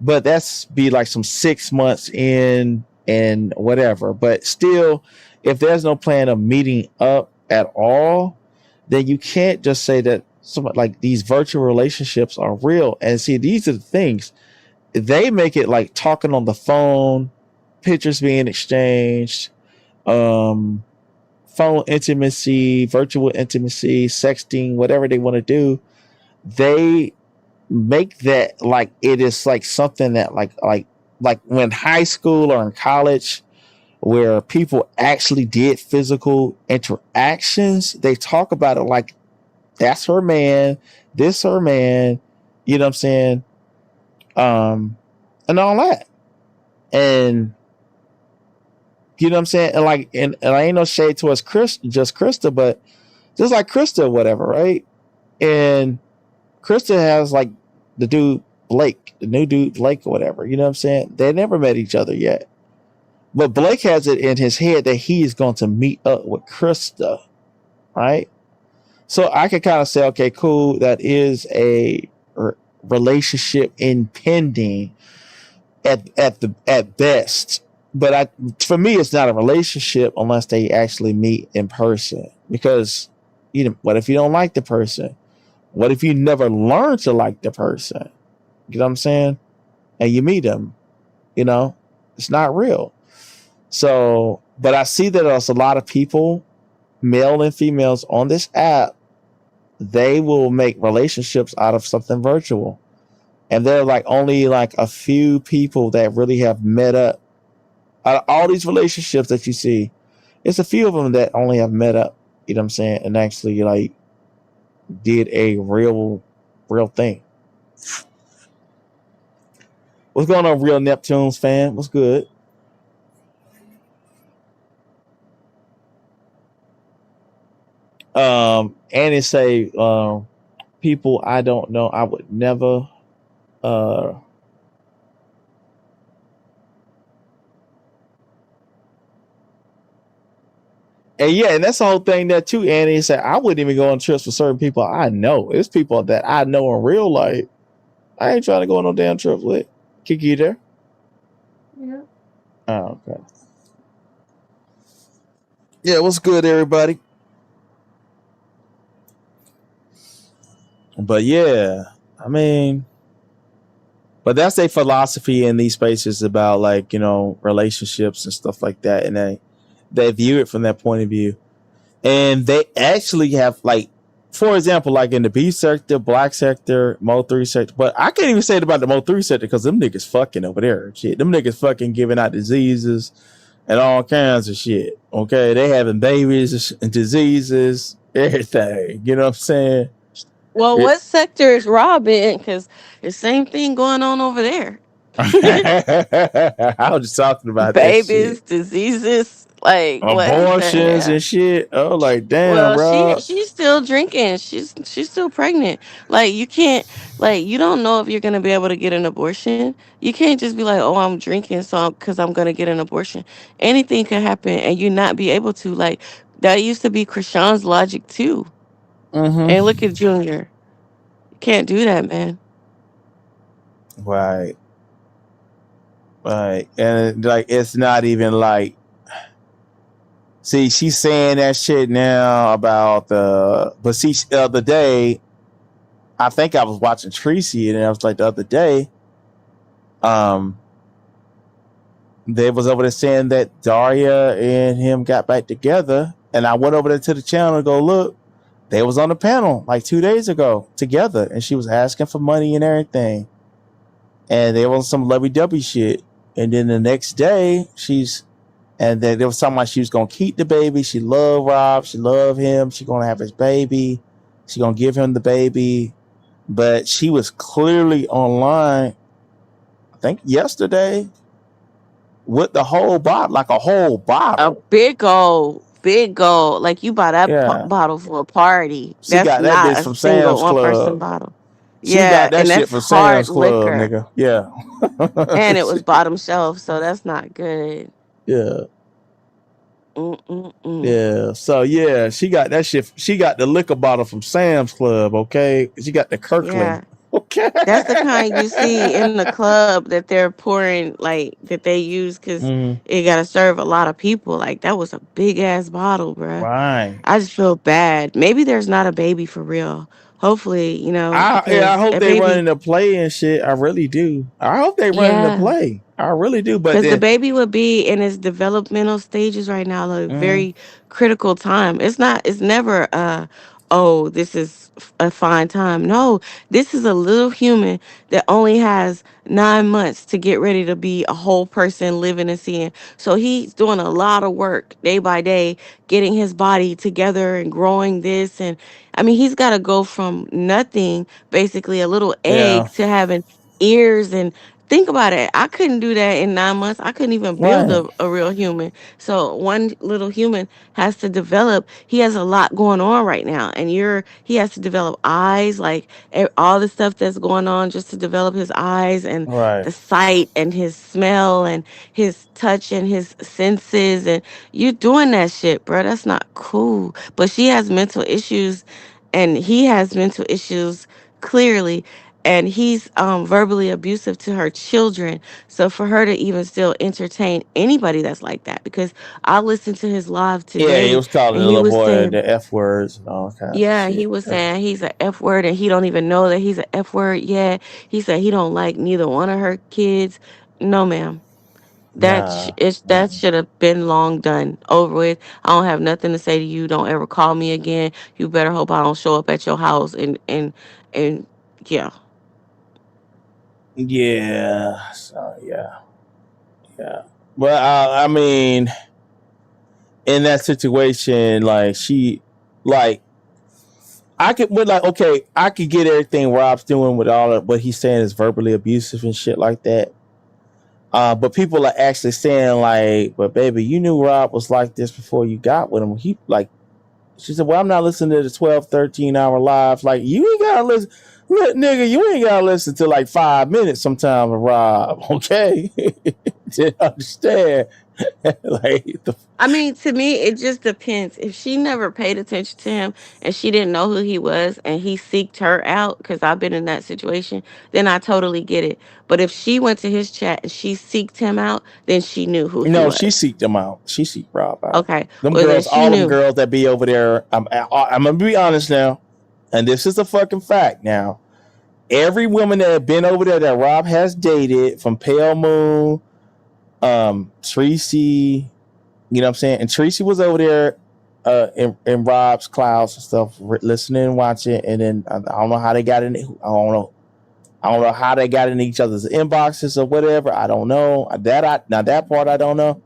but that's be like some 6 months in and whatever. But still, if there's no plan of meeting up at all, then you can't just say that some like these virtual relationships are real. And see, these are the things they make it like talking on the phone, pictures being exchanged, um, phone intimacy, virtual intimacy, sexting, whatever they want to do. They make that like it is like something that like when high school or in college where people actually did physical interactions, they talk about it like that's her man, this her man, you know what I'm saying? And all that. And you know what I'm saying? And like and I ain't no shade towards just Krista, but just like Krista or whatever, right? And Krista has like the dude Blake, the new dude Blake or whatever. You know what I'm saying? They never met each other yet. But Blake has it in his head that he is going to meet up with Krista, right? So I can kind of say, okay, cool. That is a relationship impending at best. But for me, it's not a relationship unless they actually meet in person. Because what if you don't like the person? What if you never learn to like the person? You know what I'm saying? And you meet them, it's not real. So, but I see that there's a lot of people, male and females on this app, they will make relationships out of something virtual. And there are like only like a few people that really have met up. Out of all these relationships that you see, it's a few of them that only have met up, you know what I'm saying? And actually like did a real thing. What's going on, Real Neptunes fan? What's good? Annie say, people I don't know, I would never uh And yeah, and that's the whole thing that too, Annie said. I wouldn't even go on trips with certain people I know. It's people that I know in real life. I ain't trying to go on no damn trip with. Kiki, you there? Yeah. Oh, okay. Yeah, what's good, everybody? But yeah, I mean, but that's their philosophy in these spaces about like, you know, relationships and stuff like that. And they view it from that point of view. And they actually have like, for example, like in the B sector, black sector, Mo 3 sector, but I can't even say it about the Mo 3 sector because them niggas fucking over there. Shit. Them niggas fucking giving out diseases and all kinds of shit. Okay. They having babies and diseases, everything. You know what I'm saying? Well, It, what sector is Rob in? Because the same thing going on over there. I was just talking about that shit. Babies, diseases, like what the Abortions hell? and shit. Oh, like damn, Well, bro. she's still drinking. She's still pregnant. Like you can't like you don't know if you're gonna be able to get an abortion. You can't just be like, oh, I'm drinking so because I'm gonna get an abortion. Anything could happen and you not be able to. Like that used to be Krishan's logic too. And look Mm-hmm. at Junior. You can't do that, man. Right. Right. And like it's not even like see, she's saying that shit now about but see the other day, I think I was watching Tracy and I was like the other day, um, they was over there saying that Daria and him got back together. And I went over there to the channel and go, look, they was on the panel like 2 days ago together and she was asking for money and everything. And they was some lovey-dovey shit. And then the next day, and then there was something like she was gonna keep the baby. She loved Rob. She loved him. She gonna have his baby. She gonna give him the baby. But she was clearly online, I think yesterday, with the whole bottle, like a whole A bottle. big goal. Like you buy that Yeah, bottle for a party. she That's got that not bitch a from single Sam's one person Club. bottle. She Yeah, got that and shit that's from hard Sam's Club, liquor. nigga. Yeah, And it was bottom shelf, so that's not good. yeah. Mm-mm-mm. Yeah, so yeah, she got that shit. She got the liquor bottle from Sam's Club. Okay, she got the Kirkland. Yeah. Okay. That's the kind you see in the club that they're pouring, like that they use because Mm, it got to serve a lot of people. Like that was a big ass bottle, bruh. right. I just feel bad. Maybe there's not a baby for real. Hopefully, I because hope a they run baby, into play and shit. I really do. I hope they run into yeah. play. I really do. But Because the then, baby would be in its developmental stages right now, a mm, very critical time. It's never, oh, this is a fine time. No, this is a little human that only has 9 months to get ready to be a whole person living and seeing. So he's doing a lot of work day by day, getting his body together and growing this. And I mean, he's got to go from nothing, basically a little yeah, egg, to having ears and think about it. I couldn't do that in 9 months. I couldn't even build right, a real human. So one little human has to develop. He has a lot going on right now. And he has to develop eyes, like all the stuff that's going on just to develop his eyes and right. the sight and his smell and his touch and his senses. And you're doing that shit, bro. That's not cool. But she has mental issues and he has mental issues clearly, and he's verbally abusive to her children. So for her to even still entertain anybody that's like that, because I listened to his live Yeah, he today, was calling and the he little was boy saying, the F words and all kinds of yeah, he shit. was Yeah. saying he's a F word, and he don't even know that he's a F word yet. He said he don't like neither one of her kids. No, ma'am. Nah. That should have been long done, over with. I don't have nothing to say to you. Don't ever call me again. You better hope I don't show up at your house and yeah. Yeah. So yeah, yeah. But I mean, in that situation, like like I could, but like, okay, I could get everything Rob's doing with all of what he's saying is verbally abusive and shit like that. But people are actually saying like, but baby, you knew Rob was like this before you got with him. He like, she said, well, I'm not listening to the 12, 13 hour lives. Like, you ain't gotta listen. Look, nigga, you ain't gotta listen to like 5 minutes sometimes of Rob, okay? To understand. Like I mean, to me, it just depends. If she never paid attention to him and she didn't know who he was and he seeked her out, because I've been in that situation, then I totally get it. But if she went to his chat and she seeked him out, then she knew who he no, she was. seeked them out. She seeked Rob out. Okay. Them Well, then girls, she all them knew. girls that be over there. I'm gonna be honest now, and this is a fucking fact now. Every woman that had been over there that Rob has dated, from Pale Moon, Tracy, you know what I'm saying? And Tracy was over there in Rob's clouds and stuff, listening and watching. And then I don't know how they got in. I don't know how they got in each other's inboxes or whatever. I don't know. That part I don't know.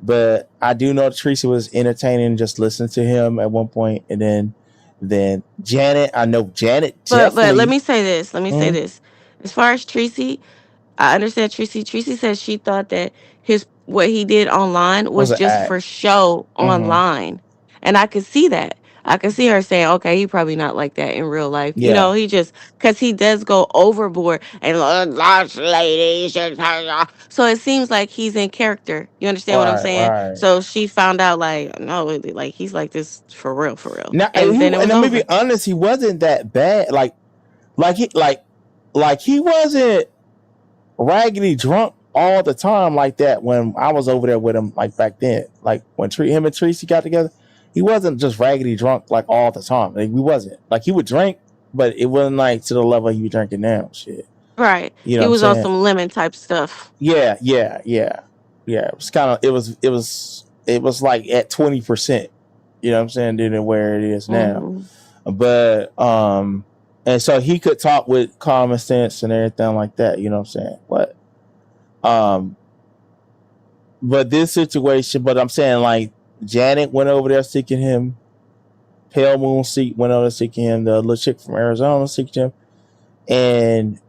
But I do know Tracy was entertaining, just listening to him at one point. And then Janet, I know Janet But let definitely. me say this. Let me say this. As far as Tracy, I understand Tracy. Tracy said she thought that what he did online Was was an just act. for show online. And I could see that. I could see her saying, okay, he probably not like that in real life. Yeah. He just, because he does go overboard and lots ladies. So it seems like he's in character. You understand what I'm saying? Right. So she found out, like, no, like he's like this for real, for real. Now, And then it and was I'm gonna be over. honest, he wasn't that bad. He wasn't raggedy drunk all the time like that when I was over there with him, like back then. Like when him and Tracy got together, he wasn't just raggedy drunk like all the time. Like we wasn't. Like he would drink, but it wasn't like to the level he was drinking now. Shit. Right. You know He what I'm was on saying? some lemon type stuff. Yeah. It was kind of it was like at 20%. You know what I'm saying? Than where it is now. Mm-hmm. But and so he could talk with common sense and everything like that, you know what I'm saying? But this situation, but I'm saying like Janet went over there seeking him, Pale Moon went over there seeking him, the little chick from Arizona seeking him, and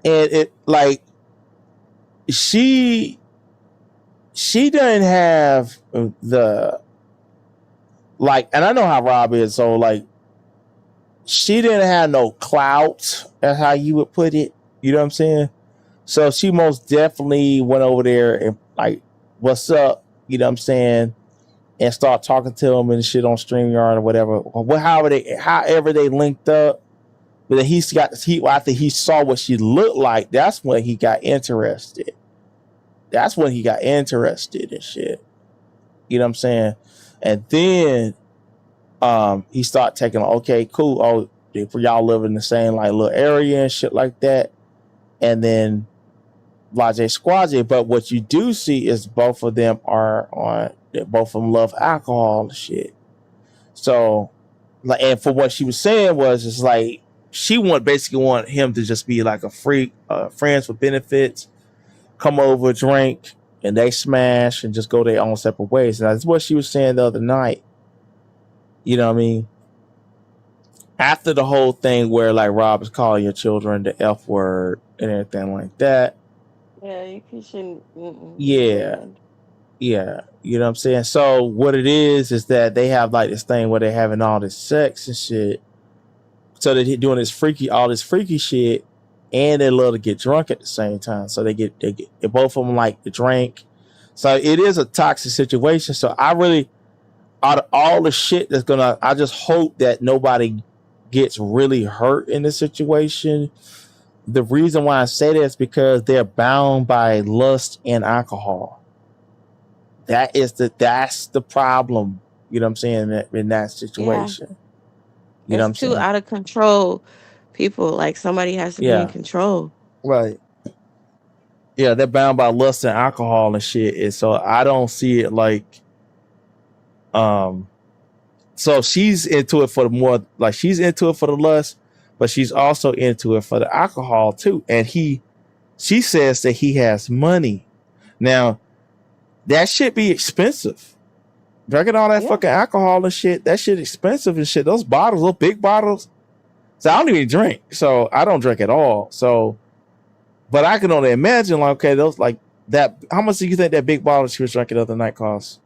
it like she doesn't have the like, and I know how Rob is, so like she didn't have no clout, that's how you would put it, you know what I'm saying? So she most definitely went over there and like, what's up, you know what I'm saying, and start talking to him and shit on StreamYard or whatever, however they linked up. But then after he saw what she looked like, that's when he got interested. That's when he got interested in shit. You know what I'm saying? And then he started taking, okay, cool. Oh, if y'all live in the same like little area and shit like that. And then Blase Squadje. But what you do see is both of them love alcohol and shit. So, like, and for what she was saying was, it's like she basically want him to just be like a freak, friends with benefits, come over, drink, and they smash and just go their own separate ways. And that's what she was saying the other night. You know what I mean? After the whole thing where like Rob is calling your children the F word and everything like that. Yeah, you shouldn't. Yeah. Yeah. You know what I'm saying? So what it is that they have like this thing where they're having all this sex and shit. So they're doing all this freaky shit, and they love to get drunk at the same time. So they both of them like to drink. So it is a toxic situation. So I really, out of all the shit I just hope that nobody gets really hurt in this situation. The reason why I say that is because they're bound by lust and alcohol. That's the problem. You know what I'm saying? In that situation. Yeah. You know what I'm It's too saying? out of control. People, like, somebody has to be in Yeah. control. Right. Yeah, they're bound by lust and alcohol and shit. And so I don't see it like so she's into it for the more, like she's into it for the lust, but she's also into it for the alcohol too. And she says that he has money. Now, that shit be expensive. Drinking all that fucking alcohol and shit, that shit expensive and shit. Those bottles, those big bottles. So I don't even drink. So I don't drink at all. So, but I can only imagine, like, okay, those like that. How much do you think that big bottle she was drinking the other night cost?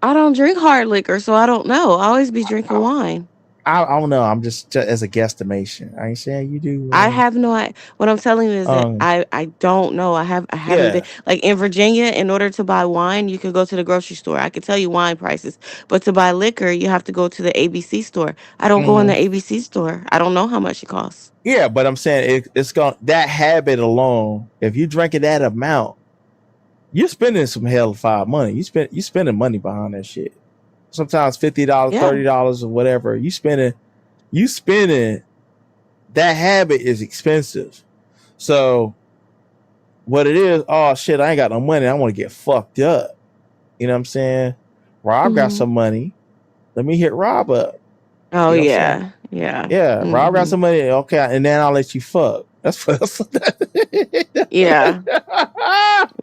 I don't drink hard liquor, so I don't know. I always be drinking wine. I don't know. I'm just as a guesstimation. I ain't saying you do. I have no what I'm telling you is that Um, I don't know. I haven't been yeah. like in Virginia. In order to buy wine, you could go to the grocery store. I could tell you wine prices, but to buy liquor, you have to go to the ABC store. I don't go in Hmm. the ABC store. I don't know how much it costs. Yeah, but I'm saying it's going that habit alone. If you drinking that amount, you're spending some hell of money. You spending money behind that shit. Sometimes $50, Yeah. $30 or whatever. You spending that habit is expensive. So what it is, oh shit, I ain't got no money. I want to get fucked up. You know what I'm saying? Rob got Hmm. some money. Let me hit Rob up. Oh You know what I'm saying? yeah, yeah, Yeah, Rob got hmm, some money. Okay, and then I'll let you fuck. That's what. yeah,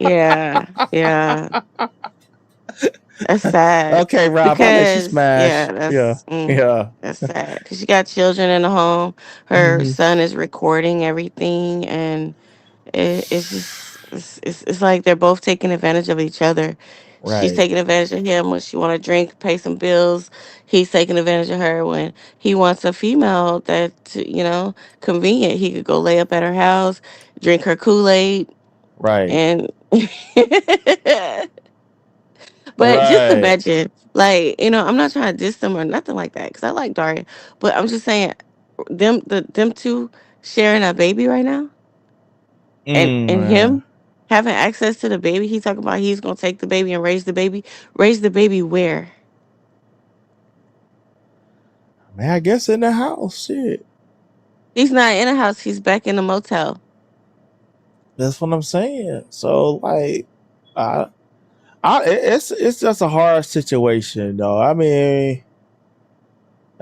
yeah, yeah. That's sad Okay, Rob, I'll let you because smash. yeah, Yeah, yeah. that's sad because she got children in the home. Her Hmm. son is recording everything, and it's just it's like they're both taking advantage of each other. She's Right, taking advantage of him when she want to drink, pay some bills. He's taking advantage of her when he wants a female that convenient. He could go lay up at her house, drink her Kool-Aid, right, and but just right. imagine, I'm not trying to diss them or nothing like that because I like Daria, but I'm just saying them two sharing a baby right now, and Man. him having access to the baby. He talking about he's gonna take the baby and raise the baby. Raise the baby where? Man, I guess in the house, shit. He's not in a house. He's back in the motel. That's what I'm saying. So like, I, it's just a hard situation, though. I mean,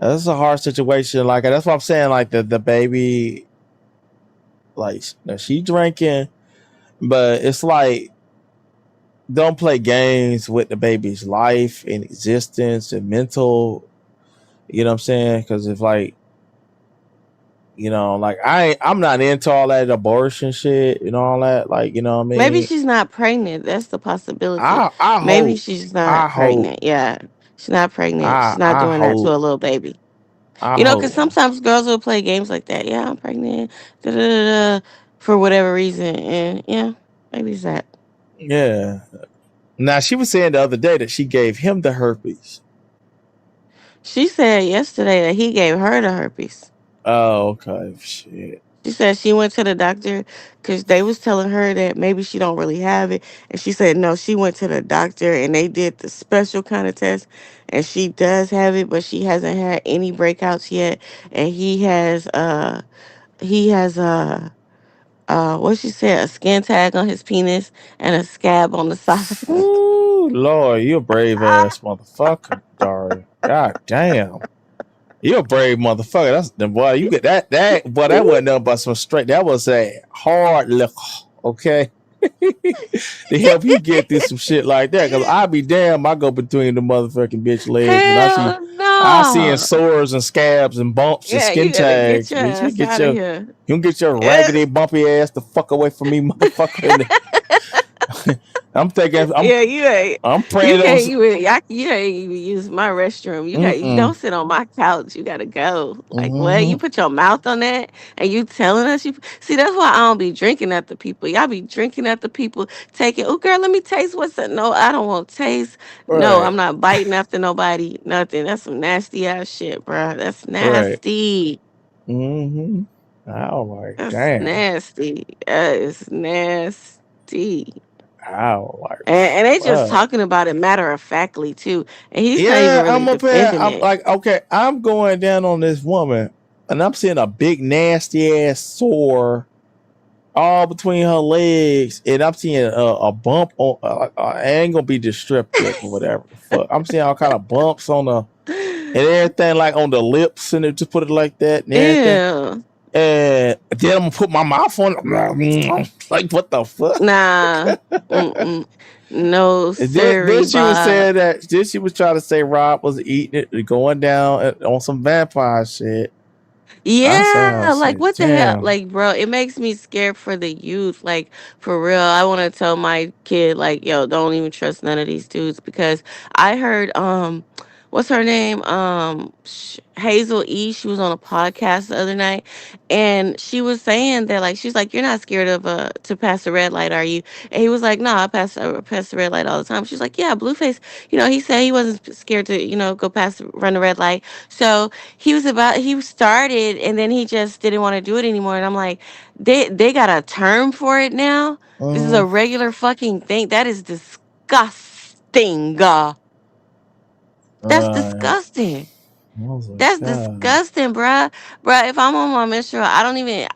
it's a hard situation. Like that's what I'm saying. Like the baby, like now she drinking, but it's like don't play games with the baby's life and existence and mental. You know what I'm saying? Because if like like I'm not into all that abortion shit and all that. Like what I Maybe mean. she's not pregnant. That's the possibility. I Maybe hope she's I not hope pregnant. Yeah, she's not pregnant. She's not I doing that to hope a little baby. I Because hope. sometimes girls will play games like that. Yeah, I'm pregnant. Da, da, da, da, for whatever reason, and yeah, maybe it's that. Yeah. Now she was saying the other day that she gave him the herpes. She said yesterday that he gave her the herpes. Oh, okay. Shit. She said she went to the doctor because they was telling her that maybe she don't really have it, and she said no. She went to the doctor and they did the special kind of test, and she does have it, but she hasn't had any breakouts yet. And he has what she said, a skin tag on his penis and a scab on the side. Ooh, Lord, you a brave ass motherfucker, Daria. God damn. You a brave motherfucker. That's the boy. You get that boy. That wasn't nothing but some straight. That was a hard look. Okay, to help you get through some shit like that. Cause I be damn, I go between the motherfucking bitch legs and Hell I seeing no. sores and scabs and bumps and Yeah, skin you gotta get tags. your Bitch, ass out of here. you can get your Yeah. raggedy bumpy ass the fuck away from me, motherfucker. I'm thinking, Yeah, you ain't. I'm You praying on. can't even. You can't even use my restroom. You Mm-mm. don't sit on my couch. You gotta go. Like what? You Mm-hmm. put your mouth on that, and you telling us you see. That's why I don't be drinking at the people. Y'all be drinking at the people. Taking. Oh, girl, let me taste what's that. No, I don't want taste. No, I'm Right, not biting after nobody. Nothing. That's some nasty ass shit, bruh. That's right. nasty. Mm-hmm. I was like, That's damn. nasty. That is nasty. I was like, And they just fuck. talking about it matter of factly too. And he's not even Yeah, really I'm up here. defending I'm it. like, okay, I'm going down on this woman, and I'm seeing a big nasty ass sore all between her legs, and I'm seeing a bump on. I ain't gonna be descriptive or whatever the fuck. I'm seeing all kind of bumps on the and everything, like on the lips, and it just put it like that and everything. Ew. And then I'm gonna put my mouth on it. Like, what the fuck? Nah. Mm-mm. No, And then sorry, she was Bob. saying that. Then she was trying to say Rob was eating it, going down on some vampire shit. I Yeah, like said, what the hell? damn. Like, bro, it makes me scared for the youth. Like, for real, I want to tell my kid, like, yo, don't even trust none of these dudes because I heard what's her name? Hazel E. She was on a podcast the other night, and she was saying that like she's like, "You're not scared of to pass the red light, are you?" And he was like, "No, I pass the red light all the time." She's like, "Yeah, Blueface. He said he wasn't scared to go past run the red light. So he started, and then he just didn't want to do it anymore." And I'm like, they got a term for it now. This is a Mm-hmm. regular fucking thing. That is disgusting. That's Right. disgusting. I was like, That's God. disgusting, bruh. Bruh, if I'm on my menstrual, I don't even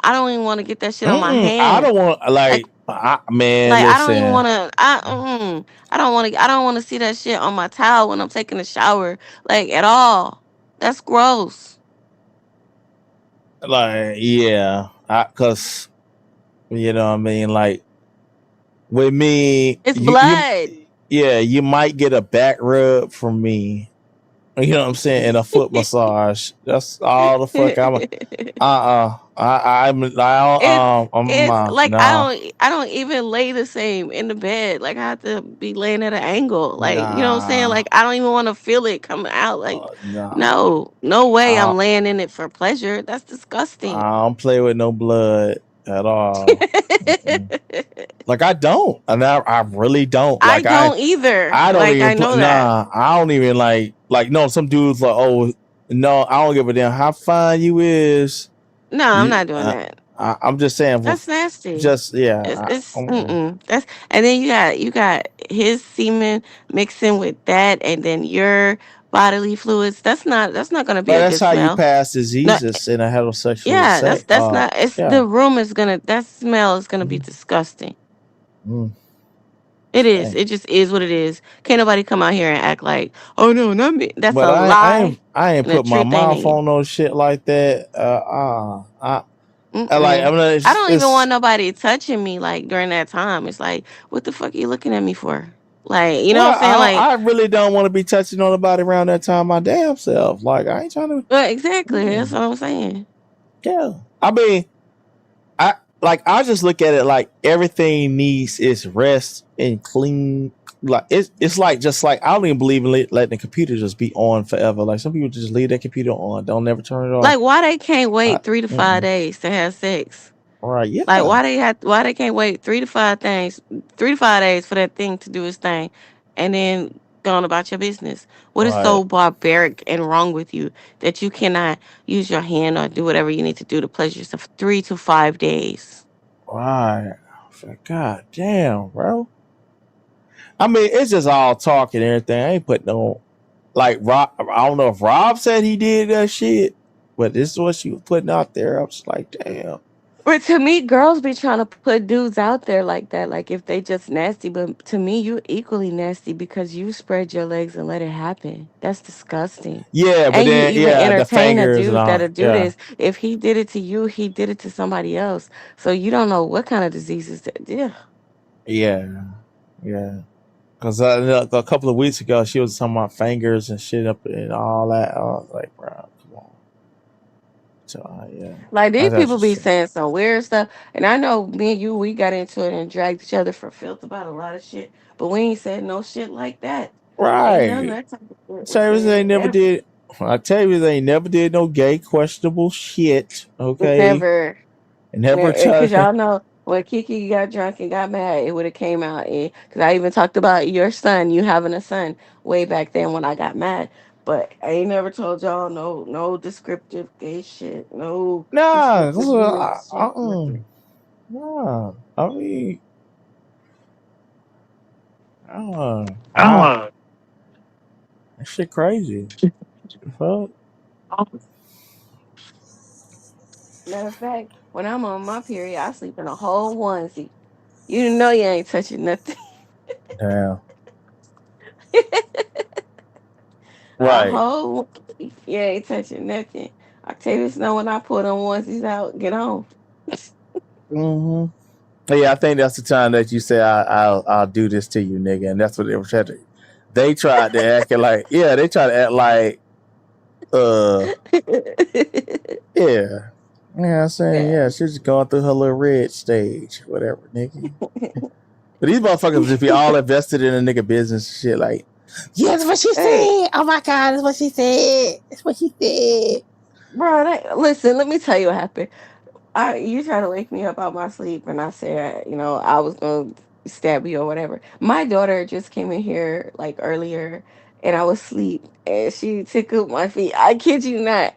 want to get that shit on my I hand. don't want Like, man. like I don't even Listen, want to. I don't want to see that shit on my towel when I'm taking a shower, like at all. That's gross. like yeah, cause you know what I mean. Like with me, It's you blood. yeah, you might get a back rub from me. You know what I'm saying, and a foot massage. That's all the fuck I'm. I'm it's like I nah, don't I don't even lay the same in the bed. Like I have to be laying at an angle. Like, you know what I'm saying? nah, Like I don't even want to feel it coming out. Like, nah. no way I, I'm laying in it for pleasure. That's disgusting. I don't play with no blood at all. Mm-mm. Like I don't, and I really don't. I Like don't either. I don't Like even I put. know that. Nah, I don't even like. No, some dudes like, oh no, I don't give a damn how fine you is. No, I'm You, not doing that. I'm just saying. That's nasty. Just yeah. It's that's and then you got his semen mixing with that, and then your bodily fluids. That's not gonna be But a that's good how you smell. pass No, diseases in a heterosexual yeah, sex. that's not. It's Yeah. the room is gonna. That smell is gonna be Mm, disgusting. mm, It is. dang. It just is what it is. Can't nobody come out here and act like, oh no, not me. That's But a lie, I ain't and the put my truth ain't mouth in you. on no shit like that. I like. I Mm-mm. mean, I don't even it's want nobody touching me like during that time. It's like, what the fuck are you looking at me for? Like, you know what I'm well, saying? Like, I really don't want to be touching on nobody around that time my damn self. Like I ain't trying to. well, exactly. That's Mm, what I'm saying. yeah. I mean, I just look at it like everything needs its rest and clean. Like it's like just like I don't even believe in letting the computer just be on forever. Like some people just leave their computer on, don't never turn it off. Like, why they can't I, wait 3 to 5 mm-mm. days to have sex? All right, Like, yeah, why they can't wait 3 to 5 days for that thing to do its thing, and then go on about your business? What is right, so barbaric and wrong with you that you cannot use your hand or do whatever you need to do to pleasure yourself 3 to 5 days? right. God damn, bro. I mean, it's just all talk and everything. I ain't put no like Rob. I don't know if Rob said he did that shit, but this is what she was putting out there. I was like, damn. But to me, girls be trying to put dudes out there like that, like if they just nasty. But to me, you equally nasty because you spread your legs and let it happen. That's disgusting. Yeah, but And you then even yeah, the entertain a fingers and dude all. that'll do Yeah, this. If he did it to you, he did it to somebody else. So you don't know what kind of diseases that. Yeah. yeah, yeah. Because a couple of weeks ago, she was talking about fingers and shit up and all that. I was like, bro, come on. So, yeah. Like these That's people just be shit. saying some weird stuff. And I know me and you, we got into it and dragged each other for filth about a lot of shit. But we ain't said no shit like that. Ain't none of Right. that type of shit was Travis said ain't never ever. did. I tell you, they ain't never did no gay questionable shit. Okay. Never. And never Because tried. y'all know when Kiki got drunk and got mad, it would have came out. Because I even talked about your son, you having a son, way back then when I got mad. But I ain't never told y'all no descriptive gay shit, no Nah. descriptive weird shit, nothing. Nah. I mean, uh, I, Oh. that shit crazy. Fuck. Matter of fact, when I'm on my period, I sleep in a whole onesie. You know you ain't touching nothing. Damn. A Right. whole you ain't touching nothing. Octavius know when I pull them onesies out, get on. Mm-hmm. Yeah, I think that's the time that you say I'll do this to you, nigga, and that's what they were trying to. They tried to act like yeah, they tried to act like uh yeah. Yeah, I'm saying Yeah. yeah, she's just going through her little red stage, whatever, nigga. But these motherfuckers just be all invested in a nigga business and shit. Like Yeah, that's what she Hey, said. Oh my god, that's what she said. That's what she said. bro, listen, let me tell you what happened. You try to wake me up out my sleep, and I said, I was gonna stab you or whatever. My daughter just came in here like earlier, and I was asleep, and she tickled my feet. I kid you not.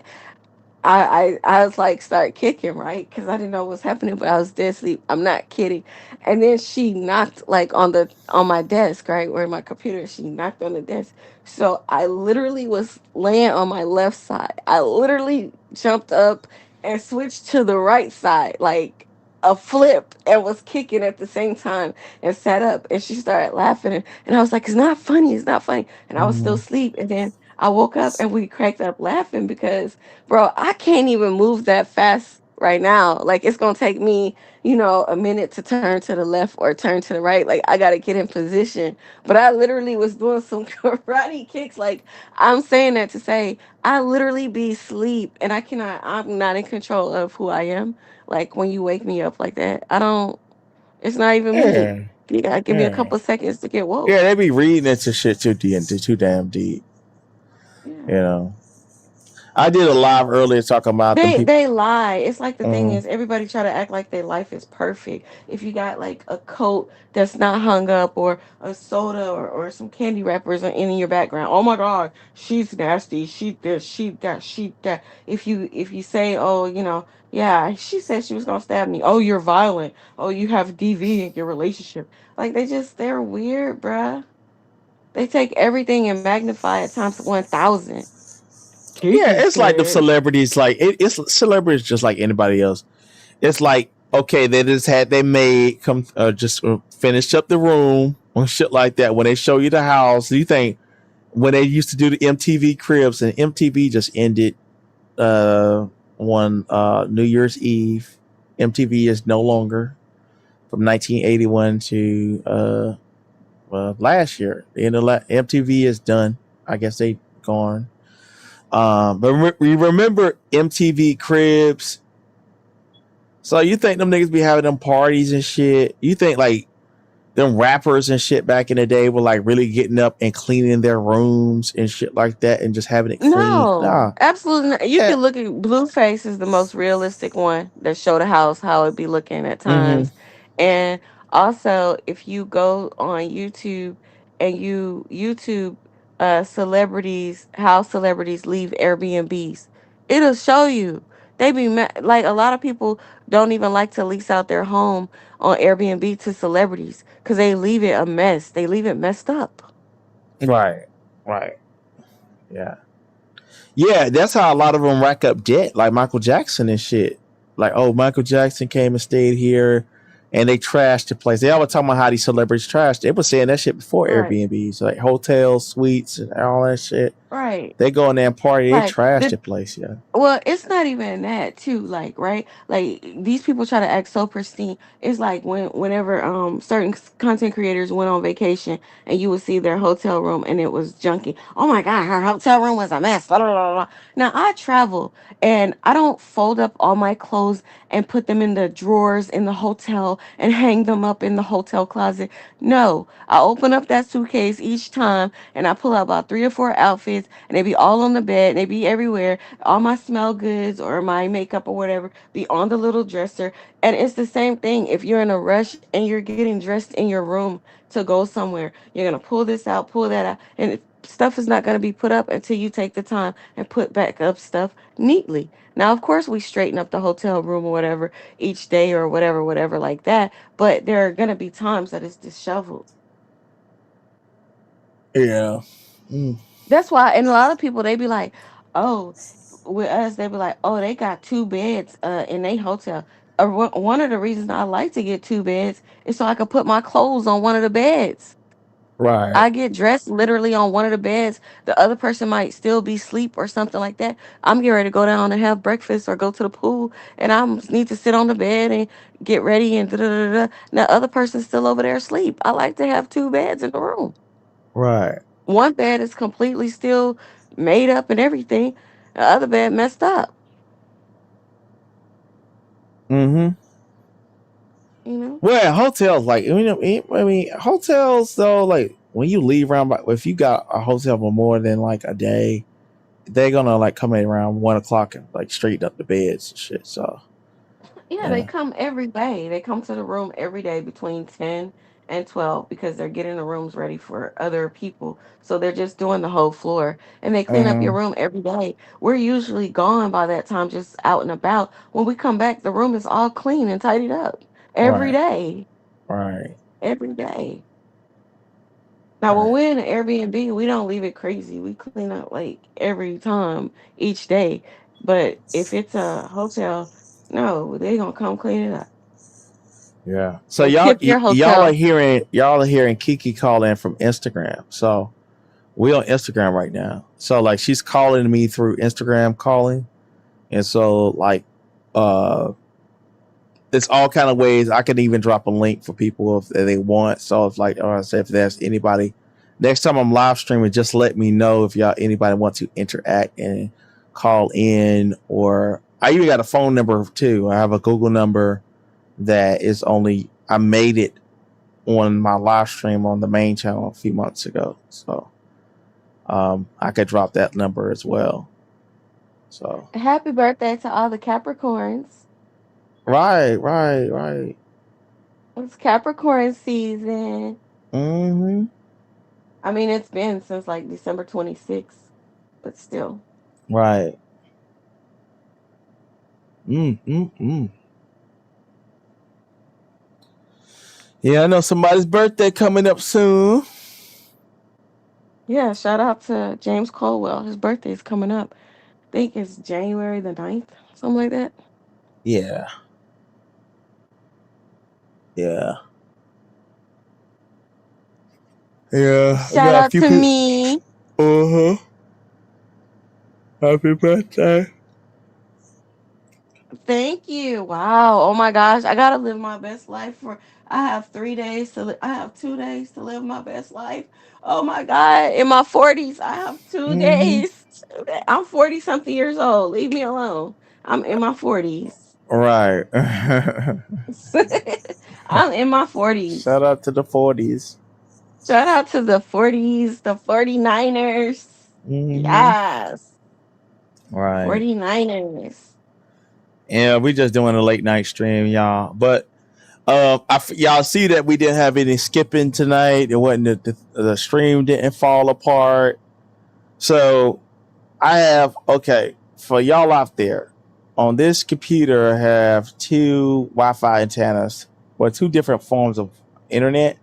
I was like start kicking, right, because I didn't know what was happening, but I was dead asleep. I'm not kidding. And then she knocked like on my desk, right, where my computer. She knocked on the desk. So I literally was laying on my left side. I literally jumped up and switched to the right side, like a flip, and was kicking at the same time and sat up. And she started laughing, and I was like, "It's not funny. It's not funny." And I was still Mhm. asleep. And then I woke up and we cracked up laughing because, bro, I can't even move that fast right now. Like it's gonna take me, a minute to turn to the left or turn to the right. Like I gotta get in position. But I literally was doing some karate kicks. Like I'm saying that to say I literally be asleep and I'm not in control of who I am. Like when you wake me up like that, I don't it's not even me. Yeah, You gotta give me a yeah, couple seconds to get woke. yeah. They be reading into shit too deep, too damn deep. You Yeah. know, I did a live earlier talking about them people. They lie. It's like the thing Mhm. is everybody try to act like their life is perfect. If you got like a coat that's not hung up or a soda or some candy wrappers in your background. Oh my god, she's nasty. She this, she that, she that. If you say, "Oh, yeah, she said she was going to stab me." "Oh, you're violent." "Oh, you have DV in your relationship." Like they're weird, bruh. They take everything and magnify it times 1,000. Yeah, Kiki it's like the said, celebrities. Like it's celebrities just like anybody else. It's like okay, they just had they maid come just finish up the room or shit like that. When they show you the house, you think when they used to do the MTV cribs and MTV just ended one New Year's Eve. MTV is no longer from 1981 to last year. The end of MTV is done. I guess they gone. But we remember MTV cribs. So you think them niggas be having them parties and shit? You think like them rappers and shit back in the day were like really getting up and cleaning their rooms and shit like that and just having it clean? no, Nah. absolutely not. You Yeah. can look at Blueface is the most realistic one that show the house how it be looking at Mm-hmm. times. And also if you go on YouTube and you YouTube celebrities how celebrities leave Airbnbs, it'll show you. Like a lot of people don't even like to lease out their home on Airbnb to celebrities because they leave it a mess. They leave it messed up. Right. Right. Yeah. Yeah, that's how a lot of them rack up debt, like Michael Jackson and shit. Like, oh, Michael Jackson came and stayed here, and they trashed the place. They always talking about how these celebrities trashed. They were saying that shit before Right. Airbnbs, like hotels, suites, and all that shit. Right. They go in there and party. They Like trash the the place. Yeah. Well, it's not even that too, like, right? Like these people try to act so pristine. It's like whenever certain content creators went on vacation and you would see their hotel room and it was junky. "Oh my god, her hotel room was a mess." Blah, blah, blah, blah. Now I travel and I don't fold up all my clothes and put them in the drawers in the hotel and hang them up in the hotel closet. No, I open up that suitcase each time and I pull out about 3 or 4 outfits and they be all on the bed and they be everywhere. All my smell goods or my makeup or whatever be on the little dresser. And it's the same thing. If you're in a rush and you're getting dressed in your room to go somewhere, you're going to pull this out, pull that out. And stuff is not going to be put up until you take the time and put back up stuff neatly. Now, of course, we straighten up the hotel room or whatever each day or whatever, whatever like that. But there are going to be times that it's disheveled. Yeah. Mm. That's why, and a lot of people they be like, "Oh, with us they be like, oh, they got 2 beds in their hotel." Or one of the reasons I like to get 2 beds is so I could put my clothes on one of the beds. Right. I get dressed literally on one of the beds. The other person might still be asleep or something like that. I'm getting ready to go down and have breakfast or go to the pool, and I need to sit on the bed and get ready and da da da da. Now, other person's still over there asleep. I like to have 2 beds in the room. Right. One bed is completely still made up and everything. The other bed messed up, Mm-hmm. you know? Well, hotels like I mean hotels though like when you leave around, if you got a hotel for more than like a day, they're gonna like come in around 1 o'clock and like straighten up the beds and shit. So Yeah, they yeah, come every day. They come to the room every day between 10 and 12 because they're getting the rooms ready for other people. So they're just doing the whole floor and they clean up your hmm room every day. We're usually gone by that time, just out and about. When we come back, the room is all clean and tidied up every right, day. right, Every day. Now, when right. we're in an Airbnb, we don't leave it crazy. We clean up like every time, each day. But if it's a hotel, no, they gonna come clean it up Yeah. So and tip your hotel. y'all are hearing Kiki call in from Instagram. So we on Instagram right now. So like she's calling me through Instagram calling, and so like uh it's all kind of ways. I can even drop a link for people if they want. So if like, or I say if there's anybody next time I'm live streaming, just let me know if y'all anybody want to interact and call in. Or I even got a phone number too. I have a Google number that is only I made it on my live stream on the main channel a few months ago. So I could drop that number as well. So Happy birthday to all the Capricorns. right. It's Capricorn season. Mm-hmm. I mean, it's been since like December 26th, but still. Right. Mm. Yeah, I know somebody's birthday coming up soon. Yeah, shout out to James Colwell. His birthday is coming up. I think it's January the 9th, something like that. Yeah. Yeah. Yeah. I Shout got a out few to people. me. Uh-huh. Happy birthday. Thank you. Wow. Oh my gosh. I gotta live my best life for I have 3 days to I have 2 days to live my best life. Oh my God. In my 40s, I have two Mm-hmm. days. I'm 40 something years old. Leave me alone. I'm in my 40s. Right. I'm in my 40s. Shout out to the 40s. Shout out to the 40s, the 49ers. Mm-hmm. Yes. Right. 49ers. Yeah, we just doing a late night stream, y'all. But y'all see that we didn't have any skipping tonight. It wasn't the stream didn't fall apart. So I have for y'all out there on this computer. I have two Wi-Fi antennas or two different forms of internet,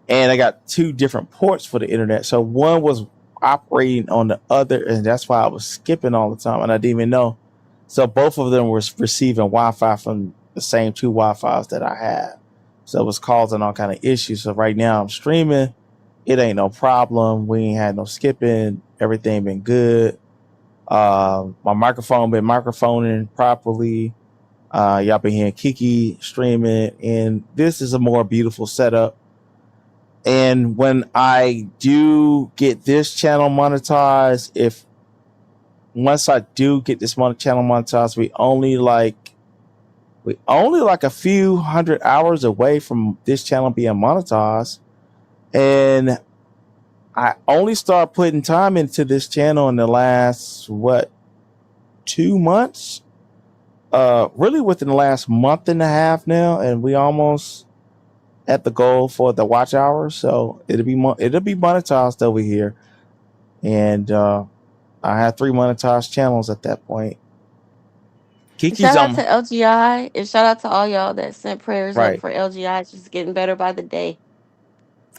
and I got two different ports for the internet. So one was operating on the other, and that's why I was skipping all the time, and I didn't even know. So both of them were receiving Wi-Fi from the same two Wi-Fi's that I had. So it was causing all kind of issues. So right now I'm streaming. It ain't no problem. We ain't had no skipping. Everything been good. My microphone been microphoning properly. Y'all been hearing Kiki streaming, and this is a more beautiful setup. And when I do get this channel monetized, if once I do get this channel monetized, we only like a few hundred hours away from this channel being monetized. And I only start putting time into this channel in the last 2 months? Really within the last month and a half now, and we almost at the goal for the watch hours. So it'll be monetized over here, and I have 3 monetized channels at that point. Kiki's Shout out to on LGI and shout out to all y'all that sent prayers up right. for LGI. It's just getting better by the day.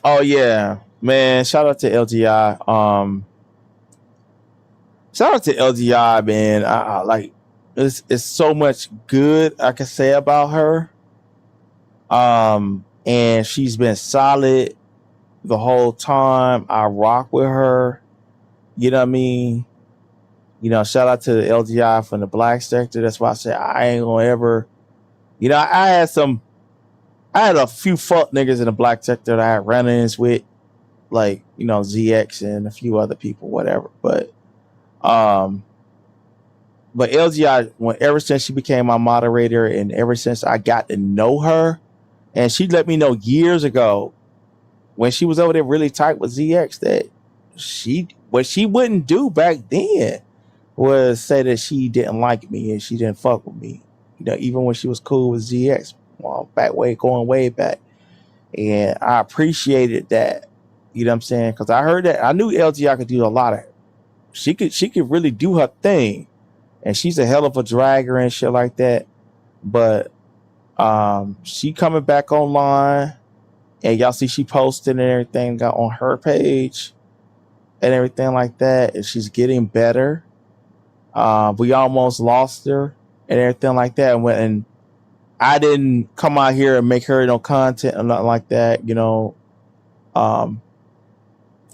Oh yeah, man! Shout out to LGI. Shout out to LGI, man. I like it's so much good I can say about her. And she's been solid the whole time. I rock with her. You know what I mean? Shout out to the LGI from the black sector. That's why I said I ain't gonna ever. I had a few fuck niggas in the black sector that I had run-ins with, like ZX and a few other people, whatever. But LGI, ever since she became my moderator, and ever since I got to know her, and she let me know years ago when she was over there really tight with ZX, that what she wouldn't do back then was say that she didn't like me and she didn't fuck with me. Even when she was cool with ZX, well, going way back. And I appreciated that. You know what I'm saying? Because I heard that I knew LGI could do a lot of. She could really do her thing, and she's a hell of a dragger and shit like that. But she coming back online, and y'all see she posted and everything got on her page and everything like that, and she's getting better. We almost lost her and everything like that, and I didn't come out here and make her no content or nothing like that.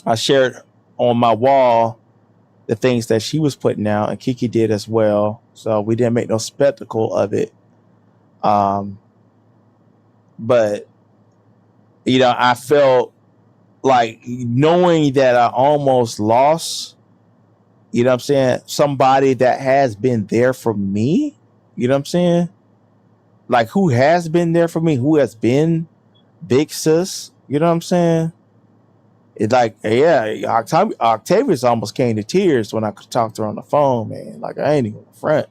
I shared on my wall the things that she was putting out, and Kiki did as well. So we didn't make no spectacle of it. But I felt like knowing that I almost lost, you know what I'm saying, somebody that has been there for me, you know what I'm saying? Like, who has been there for me, who has been big sis, you know what I'm saying? It's like, yeah, Octavius almost came to tears when I could talk to her on the phone, man. Like, I ain't even front.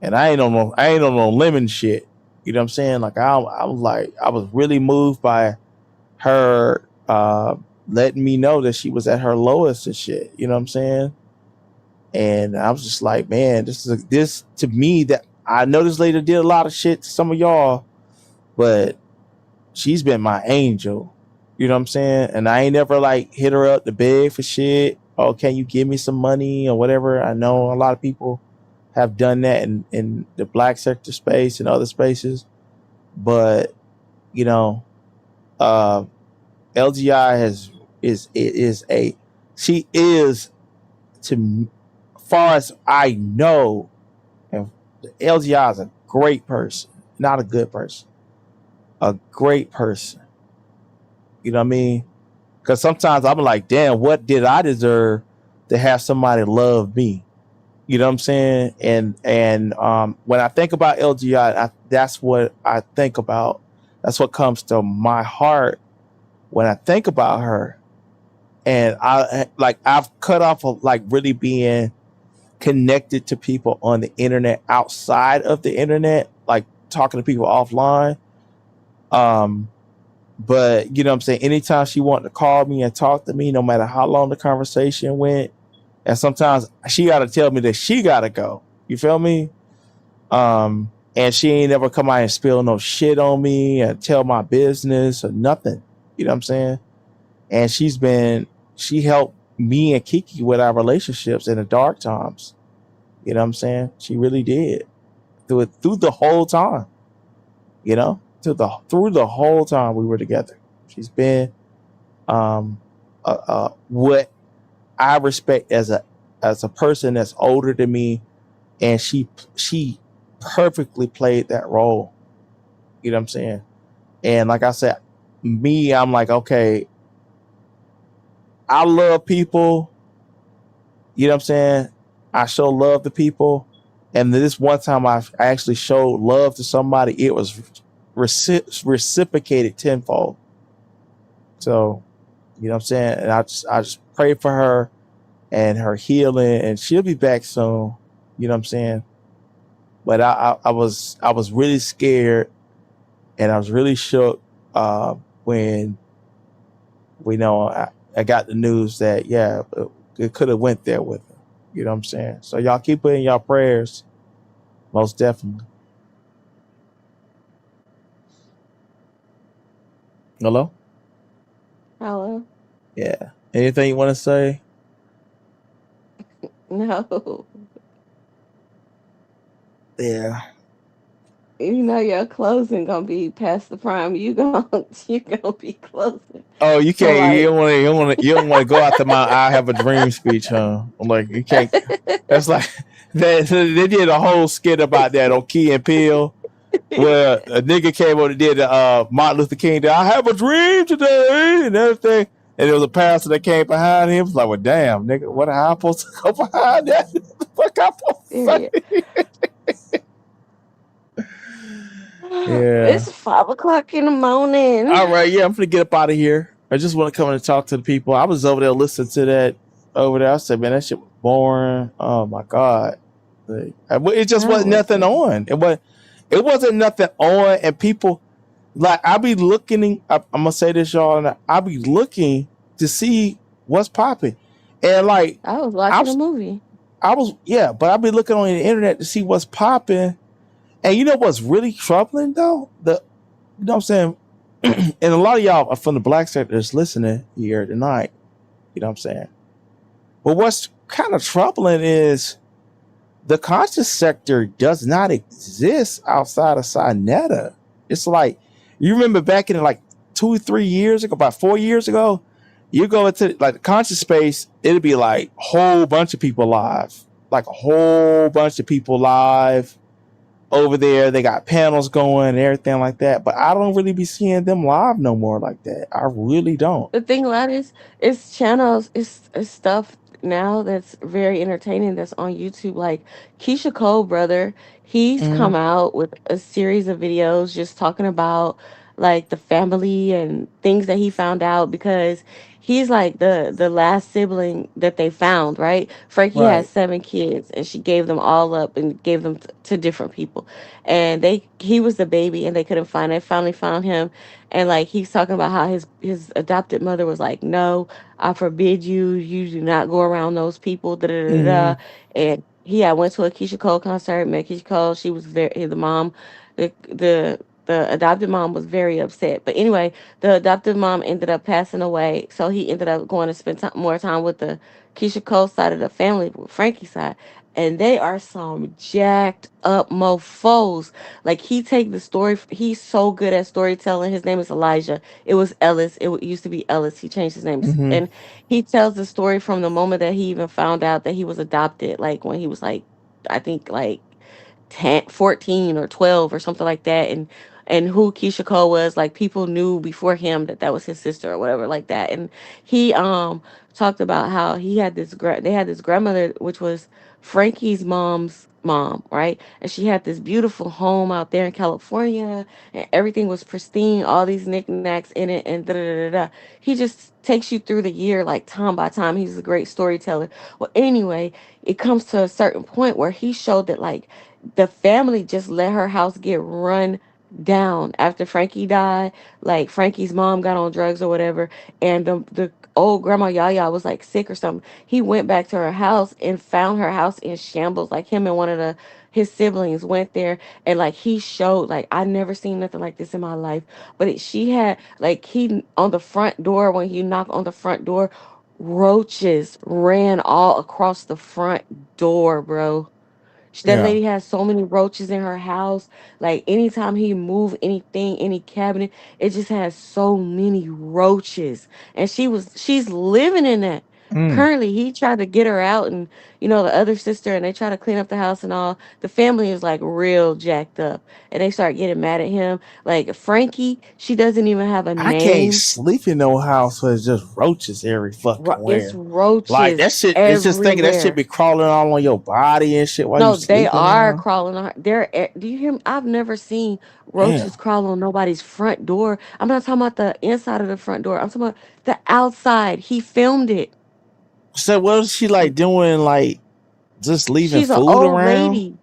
And I ain't on no lemon shit. You know what I'm saying? Like, I was really moved by her letting me know that she was at her lowest and shit. You know what I'm saying? And I was just like, man, this to me, that I know this lady did a lot of shit to some of y'all, but she's been my angel. You know what I'm saying? And I ain't never like hit her up to beg for shit. Oh, can you give me some money or whatever? I know a lot of people have done that in the black sector space and other spaces. But, LGI she is, to far as I know, and LGI is a great person, not a good person, a great person. You know what I mean? Because sometimes I'm like, damn, what did I deserve to have somebody love me? You know what I'm saying? And when I think about LGI, that's what I think about. That's what comes to my heart when I think about her. And I've cut off of like really being connected to people on the internet, outside of the internet, like talking to people offline. But you know what I'm saying? Anytime she wanted to call me and talk to me, no matter how long the conversation went, and sometimes she got to tell me that she got to go. You feel me? And she ain't never come out and spill no shit on me and tell my business or nothing. You know what I'm saying? And she helped me and Kiki with our relationships in the dark times. You know what I'm saying? She really did. Through the whole time. Through the whole time we were together. She's been what I respect as a person that's older than me, and she perfectly played that role. You know what I'm saying? And like I said, I'm like, okay, I love people. You know what I'm saying? I show love to people. And this one time I actually showed love to somebody, it was reciprocated tenfold. So, you know what I'm saying? And I just pray for her and her healing, and she'll be back soon. You know what I'm saying? But I was really scared, and I was really shook when I got the news that it could have went there with her. You know what I'm saying? So y'all keep it in y'all prayers, most definitely. Hello? Hello? Yeah. Anything you want to say? No. Yeah. Your closing gonna be past the prime. You gonna be closing. Oh, you So can't. like, You don't want to go out to my "I have a dream" speech, huh? I'm like, you can't. That's like they did a whole skit about that on Key and Peele, where a nigga came over and did Martin Luther King. I have a dream today and everything. And there was a pastor that came behind him. Was like, well, damn, nigga, what am I supposed to go behind that? Fuck, I'm supposed to say? Yeah. It's 5:00 in the morning. All right, yeah, I'm gonna get up out of here. I just want to come and talk to the people. I was over there listening to that over there. I said, man, that shit was boring. Oh my god, like, it just That wasn't was nothing on. It wasn't nothing on, and people like I be looking. I'm gonna say this, y'all, and I be looking to see what's popping, and like I was I watching a was, movie. I was, yeah, but I be looking on the internet to see what's popping, and you know what's really troubling though, you know what I'm saying, and a lot of y'all are from the black sector that's listening here tonight. You know what I'm saying? But what's kind of troubling is the conscious sector does not exist outside of Sinetta. It's like you remember back in like 2 or 3 years ago, about 4 years ago, you go into like the conscious space, it'd be like a whole bunch of people live, like a whole bunch of people live over there. They got panels going and everything like that. But I don't really be seeing them live no more like that. I really don't. The thing about it is, it's channels, it's stuff now that's very entertaining that's on YouTube. Like Keisha Cole, brother, he's Mm, come out with a series of videos just talking about like the family and things that he found out because he's like the last sibling that they found, right? Frankie has right. 7 kids and she gave them all up and gave them to different people. And he was the baby and they couldn't find it. Finally found him, and like he's talking about how his adopted mother was like, "No, I forbid you. You do not go around those people." Da da da da. Mm, And he had went to a Keisha Cole concert, met Keisha Cole. She was very the mom, the adopted mom was very upset. But anyway, the adopted mom ended up passing away, so he ended up going to spend more time with the Keisha Cole side of the family, with Frankie's side. And they are some jacked up mofos. Like he take the story. He's so good at storytelling. His name is Elijah. It was Ellis. Used to be Ellis. He changed his name, mm-hmm. and he tells the story from the moment that he even found out that he was adopted. Like when he was like, I think like 10, 14 or 12 or something like that, and who Keisha Cole was. Like people knew before him that that was his sister or whatever like that. And he talked about how he had they had this grandmother, which was Frankie's mom's mom, right? And she had this beautiful home out there in California, and everything was pristine, all these knickknacks in it, and da da da da. He just takes you through the year, like time by time. He's a great storyteller. Well, anyway, it comes to a certain point where he showed that like the family just let her house get run down after Frankie died. Like Frankie's mom got on drugs or whatever, and the old grandma Yaya was like sick or something. He went back to her house and found her house in shambles. Like him and one of the his siblings went there, and like he showed like I never seen nothing like this in my life. But she had like he on the front door when he knocked on the front door, roaches ran all across the front door, bro. That Yeah. lady has so many roaches in her house. Like anytime he move anything, any cabinet, it just has so many roaches. And she's living in that. Mm. Currently, he tried to get her out, and the other sister, and they try to clean up the house and all. The family is like real jacked up, and they start getting mad at him. Like Frankie, she doesn't even have a I can't name. sleep in no house where it's just roaches every fucking It's where. Like roaches that shit, it's just thinking that shit everywhere. be crawling all on your body and shit while you No, they sleeping are now. crawling on her. Do you hear me? I've never seen Damn. roaches crawl on nobody's front door. I'm not talking about the inside of the front door. I'm talking about the outside. He filmed it. So what is she like doing? Like just leaving She's an food old around? lady.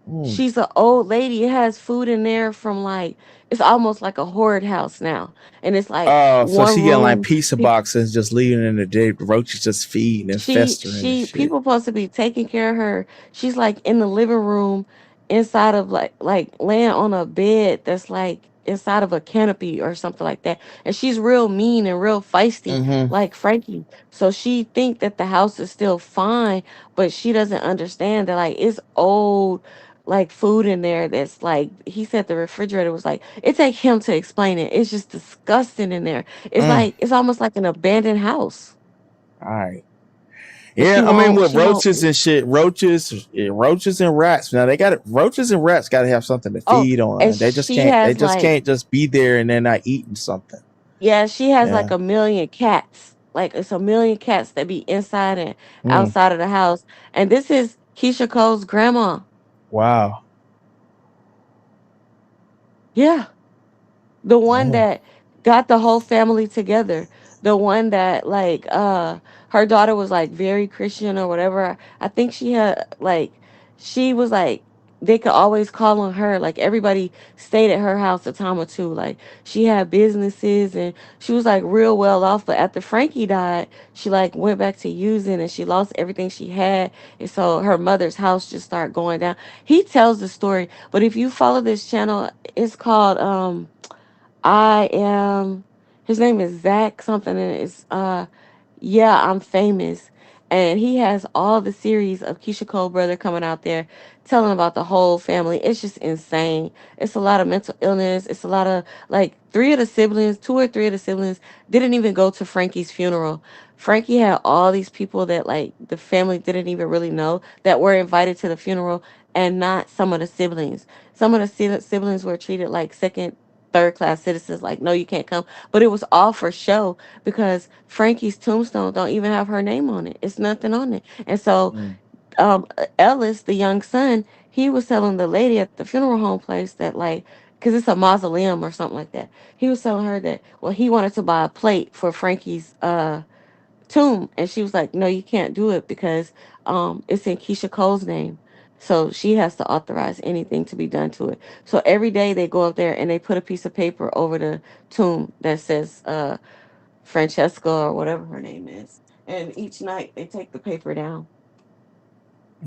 Mm. She's an old lady. It has food in there from like it's almost like a hoard house now, and it's like So one she getting like room. pizza boxes, just leaving in the day. The roaches just feeding and festering and She shit. people supposed to be taking care of her. She's like in the living room inside of like laying on a bed that's like inside of a canopy or something like that. And she's real mean and real feisty Mm-hmm. like Frankie. So she think that the house is still fine, but she doesn't understand that like it's old like food in there that's like he said the refrigerator was like it take him to explain it. It's just disgusting in there. It's Mm. like it's almost like an abandoned house. All right. But Yeah, I mean with she won't. roaches and shit, roaches and rats. Now they got it. Roaches and rats got to have something to Oh, feed and on. They just she can't. They has just like, can't just be there and they're not eating something. yeah, she has like Yeah. a million cats. Like it's a million cats that be inside and Mm. outside of the house. And this is Keisha Cole's grandma. Wow. Yeah. The one Damn. that got the whole family together. the one that like her daughter was like very Christian or whatever. I think she had like she was like they could always call on her. Like everybody stayed at her house a time or two. Like she had businesses and she was like real well off. But after Frankie died, she like went back to using and she lost everything she had. And so her mother's house just started going down. He tells the story, but if you follow this channel, it's called I am his name is Zach something and it's yeah, I'm famous. And he has all the series of Keisha Cole brother coming out there telling about the whole family. It's just insane. It's a lot of mental illness. It's a lot of like three of the siblings, two or three of the siblings didn't even go to Frankie's funeral. Frankie had all these people that like the family didn't even really know that were invited to the funeral and not some of the siblings. Some of the siblings were treated like second, third class citizens like no you can't come, but it was all for show because Frankie's tombstone don't even have her name on it. It's nothing on it. And so Mm. Ellis, the young son, he was telling the lady at the funeral home place that like because it's a mausoleum or something like that. He was telling her that well he wanted to buy a plate for Frankie's tomb and she was like no you can't do it because it's in Keisha Cole's name. So she has to authorize anything to be done to it. So every day they go up there and they put a piece of paper over the tomb that says Francesca or whatever her name is. And each night they take the paper down.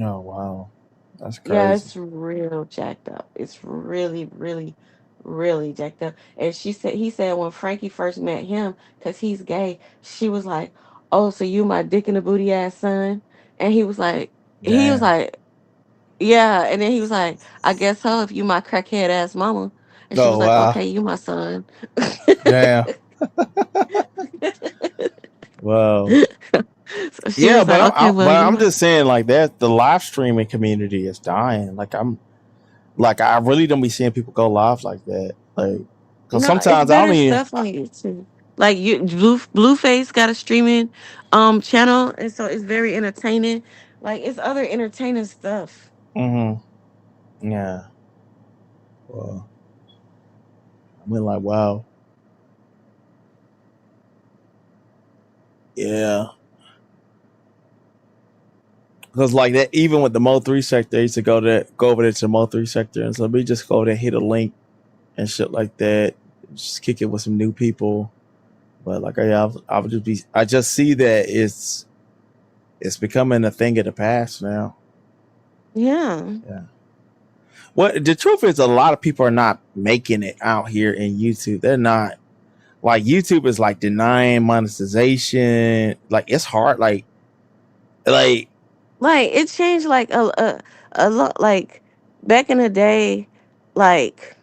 Oh wow, that's Yeah, crazy. it's real jacked up. It's really, really, really jacked up. And he said when Frankie first met him, because he's gay, she was like, oh, so you my dick in the booty ass son? And he was Damn. like, yeah. And then he was like, I guess so if you my crackhead ass mama. And she was Oh like, wow. okay, you my son. Damn. Wow. So she Yeah, was but like, okay, well, you I'm my just saying like that the live streaming community is dying. Like I really don't be seeing people go live like that. Like because no, it's sometimes I don't better even. stuff on YouTube. Like Blueface got a streaming channel, and so it's very entertaining. Like it's other entertaining stuff. Hmm. Yeah. Well, I mean, like wow. Yeah. Because like that, even with the Mo3 sector, I used to go over there to the Mo3 sector, and so we just go there, hit a link and shit like that, just kick it with some new people. But like I would just be, I just see that it's becoming a thing of the past now. Yeah. Yeah. What the truth is, a lot of people are not making it out here in YouTube. They're not like YouTube is like denying monetization. Like it's hard. Like Like it changed like a lot. Like back in the day, like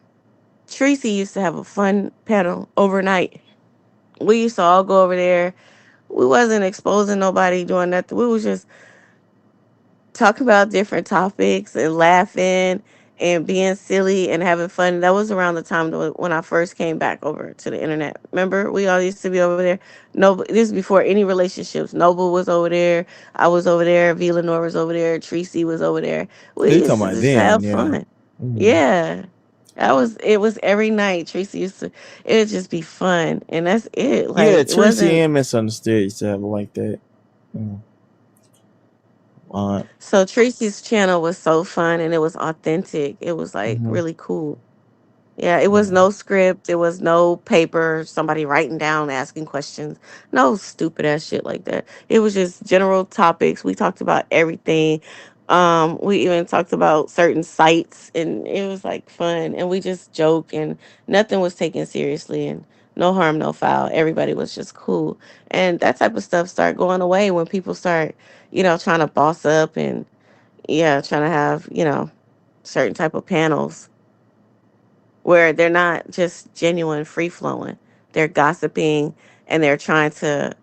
Tracy used to have a fun panel overnight. We used to all go over there. We wasn't exposing nobody doing nothing. We was just talking about different topics and laughing and being silly and having fun. That was around the time when I first came back over to the internet. Remember, we all used to be over there. No, this is before any relationships. Noble was over there. I was over there. V. Lenore was over there. Tracy was over there. We you used talking to about just then, have yeah. fun. Mhm. Yeah. That was it was every night. Tracy used to it would just be fun. And that's it. Yeah, Like it Tracy wasn't and Misunderstood used to have it like that. Mm. Uh, so Tracy's channel was so fun and it was authentic. It was like mhm. really cool. Yeah, it was Yeah. no script. It was no paper, somebody writing down, asking questions. No stupid ass shit like that. It was just general topics. We talked about everything. We even talked about certain sites and it was like fun and we just joke and nothing was taken seriously and no harm, no foul. Everybody was just cool. And that type of stuff start going away when people start, trying to boss up and yeah, trying to have, certain type of panels where they're not just genuine free flowing. They're gossiping and they're trying to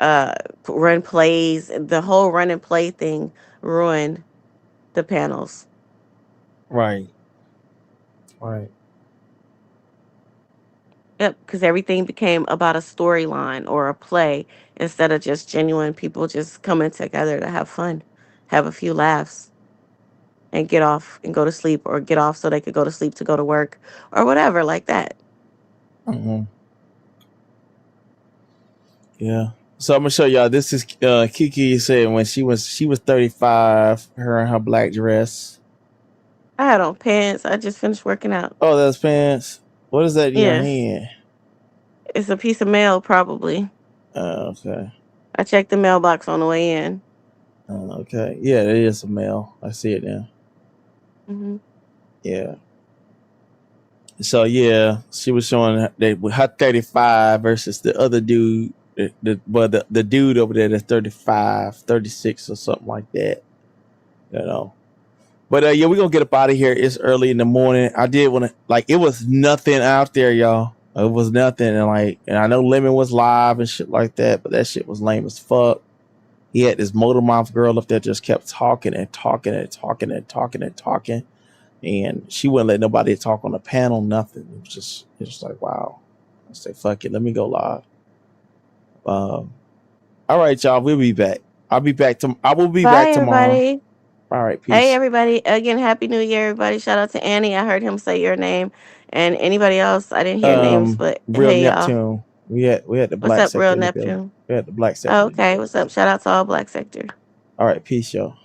uh run plays. The whole run and play thing ruined the panels. Right. Right. Yep, because everything became about a storyline or a play instead of just genuine people just coming together to have fun, have a few laughs, and get off and go to sleep or get off so they could go to sleep to go to work or whatever like that. Mhm. Yeah. So I'm gonna show y'all. This is Kiki said when she was 35, her and her black dress. I had on pants. I just finished working out. Oh, that's pants. What is that in your Yes. hand? It's a piece of mail, probably. Okay. I checked the mailbox on the way in. Okay. Yeah, it is a male. I see it now. Hmm. Yeah. So yeah, she was showing that with her 35 versus the other dude, the dude over there that's 35, 36 or something like that. You know. But yeah, we're gonna get up out of here. It's early in the morning. I did want to it was nothing out there, y'all. It was nothing, and I know Lemon was live and shit like that, but that shit was lame as fuck. He had this motor mouth girl up there just kept talking and talking and talking and talking and talking. And she wouldn't let nobody talk on the panel, nothing. It was just like, wow. I say, fuck it, let me go live. All right, y'all, we'll be back. I will be back Bye, tomorrow. everybody. All right, peace. Hey, everybody. Again, Happy New Year, everybody. Shout out to Annie. I heard him say your name. And anybody else, I didn't hear names, but Real hey, y'all. Neptune. We had the What's black up, sector Real in the building. Neptune? We had the black sector. Oh, okay. What's up? Shout out to all Black Sector. All right, peace, y'all.